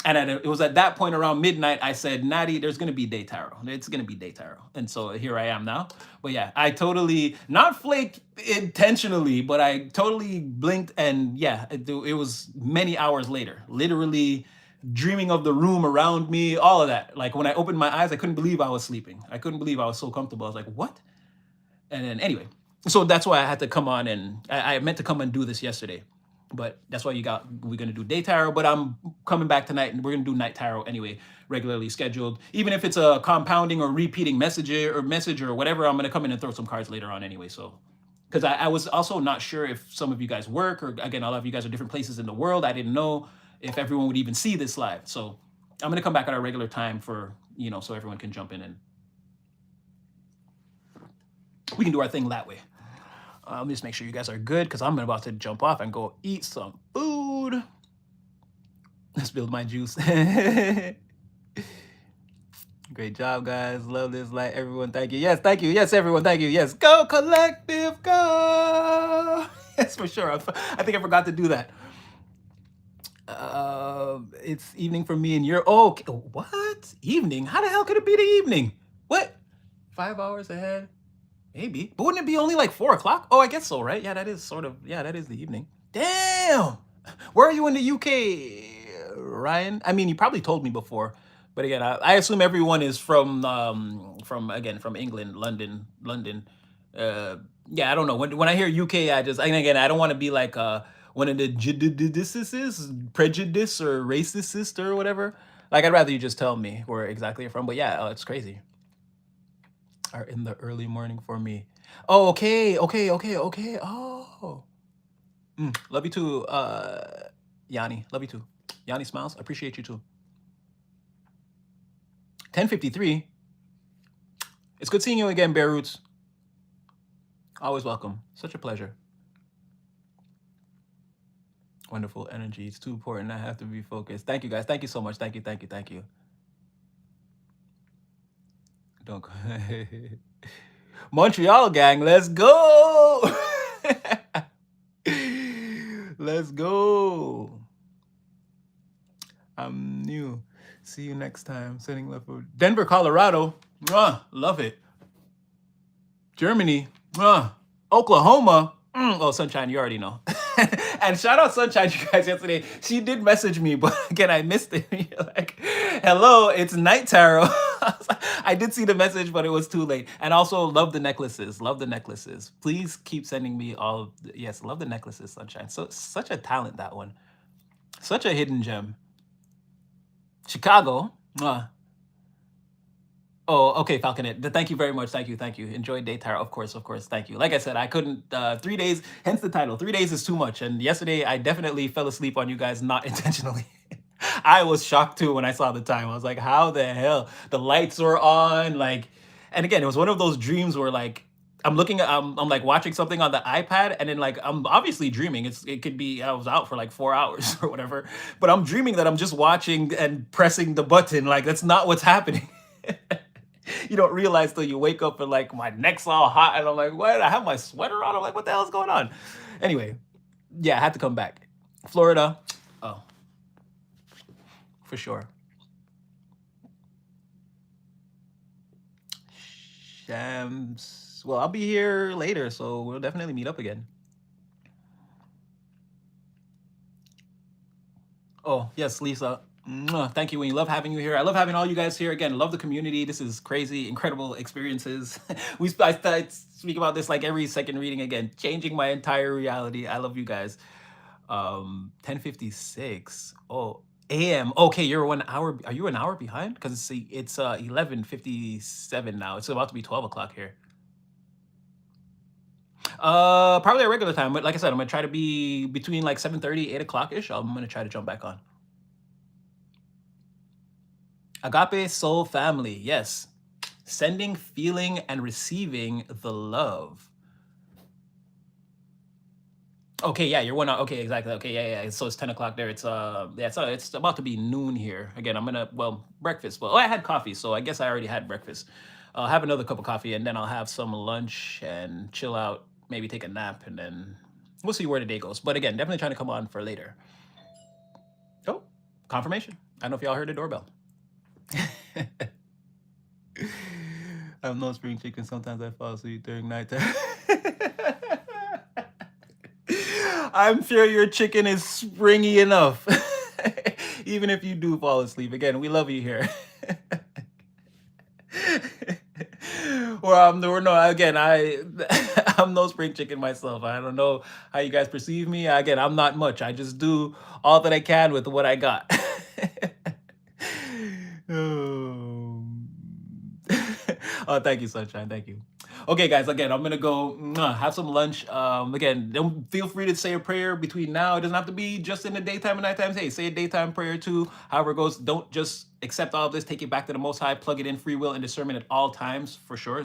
And it was at that point around midnight, I said, Natty, there's going to be day tarot. It's going to be day tarot. And so here I am now. But yeah, I totally, not flaked intentionally, but I totally blinked. And yeah, it was many hours later, literally dreaming of the room around me, all of that. Like when I opened my eyes, I couldn't believe I was sleeping. I couldn't believe I was so comfortable. I was like, what? And then anyway, so that's why I had to come on, and I meant to come and do this yesterday. But that's why we're going to do day tarot, but I'm coming back tonight and we're going to do night tarot anyway, regularly scheduled. Even if it's a compounding or repeating message or whatever, I'm going to come in and throw some cards later on anyway. So, because I was also not sure if some of you guys work, or again, a lot of you guys are different places in the world. I didn't know if everyone would even see this live. So I'm going to come back at our regular time for, so everyone can jump in and we can do our thing that way. Let me just make sure you guys are good, because I'm about to jump off and go eat some food. Let's build my juice. Great job, guys. Love this light. Everyone, thank you. Yes, thank you. Yes, everyone, thank you. Yes, go collective, go. Yes, for sure. I think I forgot to do that. It's evening for me and you're, oh, what? Evening? How the hell could it be the evening? What? 5 hours ahead? Maybe. But wouldn't it be only like 4 o'clock? Oh, I guess so, right? Yeah, that is that is the evening. Damn! Where are you in the UK, Ryan? I mean, you probably told me before, but again, I assume everyone is from England, London. Yeah, I don't know. When I hear UK, and again, I don't want to be like one of the prejudice or racist or whatever. Like, I'd rather you just tell me where exactly you're from. But yeah, it's crazy. Are in the early morning for me. Oh, okay. Oh. Love you too, Yanni. Love you too. Yanni Smiles, appreciate you too. 10:53. It's good seeing you again, Bear Roots. Always welcome. Such a pleasure. Wonderful energy. It's too important. I have to be focused. Thank you, guys. Thank you so much. Thank you. Don't go. Montreal gang, let's go. Let's go. I'm new. See you next time. Sending love for Denver, Colorado. Love it. Germany. Oklahoma. Oh, Sunshine, you already know. And shout out Sunshine, you guys, yesterday. She did message me, but again, I missed it. You're like, hello, it's night tarot. I did see the message, but it was too late. And also, love the necklaces. Love the necklaces. Please keep sending me all of yes, love the necklaces, Sunshine. So such a talent, that one. Such a hidden gem. Chicago. Oh, okay, Falconet. Thank you very much. Thank you. Enjoy day tarot. Of course. Thank you. Like I said, I couldn't, 3 days, hence the title. 3 days is too much. And yesterday, I definitely fell asleep on you guys, not intentionally. I was shocked too when I saw the time. I was like, how the hell? The lights were on, like, and again, it was one of those dreams where like, I'm looking at, I'm like watching something on the iPad, and then like, I'm obviously dreaming. It could be, I was out for like 4 hours or whatever, but I'm dreaming that I'm just watching and pressing the button. Like, that's not what's happening. You don't realize till you wake up and like my neck's all hot and I'm like, what? I have my sweater on. I'm like, what the hell is going on? Anyway, yeah, I had to come back. Florida, oh, for sure. Shams. Well, I'll be here later, so we'll definitely meet up again. Oh, yes, Lisa. Mwah. Thank you, Wayne. Love having you here. I love having all you guys here. Again, love the community. This is crazy, incredible experiences. I speak about this like every second reading again, changing my entire reality. I love you guys. 10:56. Oh, AM. Okay, you're 1 hour. Are you an hour behind? Because it's 11:57 now. It's about to be 12 o'clock here. Probably a regular time, but like I said, I'm gonna try to be between like 7:30, 8 o'clock ish. I'm gonna try to jump back on. Agape Soul Family, yes. Sending, feeling, and receiving the love. Okay, yeah, you're 1 hour. Okay, exactly. Okay, yeah, yeah. So it's 10 o'clock there. It's about to be noon here. Again, I'm gonna breakfast. Well, I had coffee, so I guess I already had breakfast. I'll have another cup of coffee and then I'll have some lunch and chill out, maybe take a nap, and then we'll see where the day goes. But again, definitely trying to come on for later. Oh, confirmation. I don't know if y'all heard the doorbell. I'm no spring chicken. Sometimes I fall asleep during nighttime. I'm sure your chicken is springy enough. Even if you do fall asleep. Again, we love you here. Well, no, again, I'm no spring chicken myself. I don't know how you guys perceive me. Again, I'm not much. I just do all that I can with what I got. Oh. Oh, thank you, Sunshine. Thank you. Okay, guys. Again, I'm gonna go have some lunch. Again, don't feel free to say a prayer between now. It doesn't have to be just in the daytime and nighttime. Hey, say a daytime prayer too. However it goes. Don't just accept all of this. Take it back to the Most High. Plug it in. Free will and discernment at all times, for sure.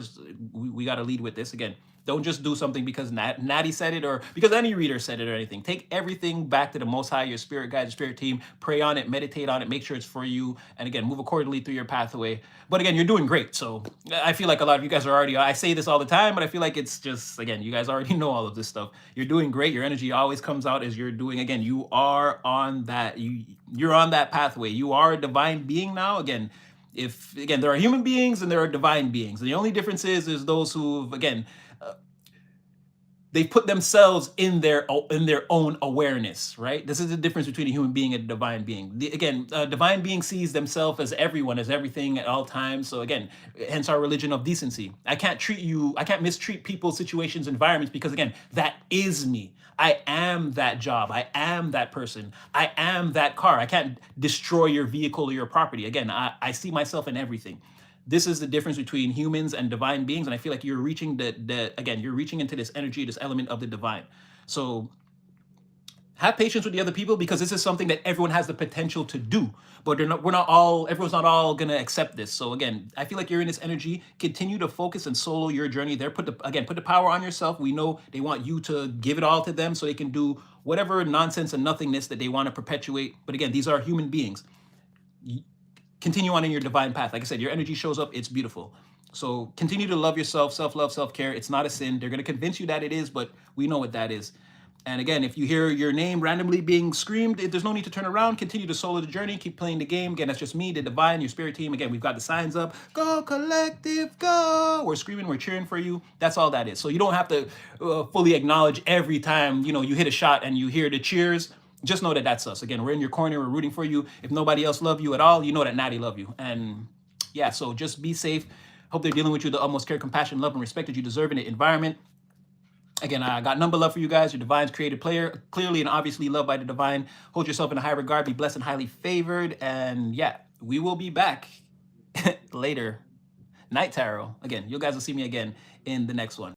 We got to lead with this again. Don't just do something because Natty said it or because any reader said it or anything. Take everything back to the Most High, your spirit guide, your spirit team. Pray on it, meditate on it, make sure it's for you. And again, move accordingly through your pathway. But again, you're doing great. So I feel like a lot of you guys are already, I say this all the time, but I feel like it's just, again, you guys already know all of this stuff. You're doing great. Your energy always comes out as you're doing. Again, you are on that, you're on that pathway. You are a divine being now. Again, there are human beings and there are divine beings. And the only difference is those who, again, they put themselves in their own awareness, right? This is the difference between a human being and a divine being. Again, a divine being sees themselves as everyone, as everything at all times. So again, hence our religion of decency. I can't mistreat people, situations, environments, because again, that is me. I am that job. I am that person. I am that car. I can't destroy your vehicle or your property. Again, I see myself in everything. This is the difference between humans and divine beings, and I feel like you're reaching you're reaching into this energy, this element of the divine. So have patience with the other people, because this is something that everyone has the potential to do, but everyone's not all gonna accept this. So again, I feel like you're in this energy. Continue to focus and solo your journey there. Put the power on yourself. We know they want you to give it all to them so they can do whatever nonsense and nothingness that they want to perpetuate. But again, these are human beings. Continue on in your divine path. Like I said, your energy shows up. It's beautiful. So continue to love yourself, self-love, self-care. It's not a sin. They're going to convince you that it is, but we know what that is. And again, if you hear your name randomly being screamed, there's no need to turn around. Continue to solo the journey. Keep playing the game. Again, that's just me, the divine, your spirit team. Again, we've got the signs up. Go collective, go. We're screaming, we're cheering for you. That's all that is. So you don't have to fully acknowledge every time, you hit a shot and you hear the cheers. Just know that that's us. Again, we're in your corner. We're rooting for you. If nobody else love you at all, you know that Natty love you. And yeah, so just be safe. Hope they're dealing with you the utmost care, compassion, love, and respect that you deserve in the environment. Again, I got number love for you guys. Your divine's created player, clearly and obviously loved by the divine. Hold yourself in a high regard. Be blessed and highly favored. And yeah, we will be back later. Night Tarot. Again, you guys will see me again in the next one.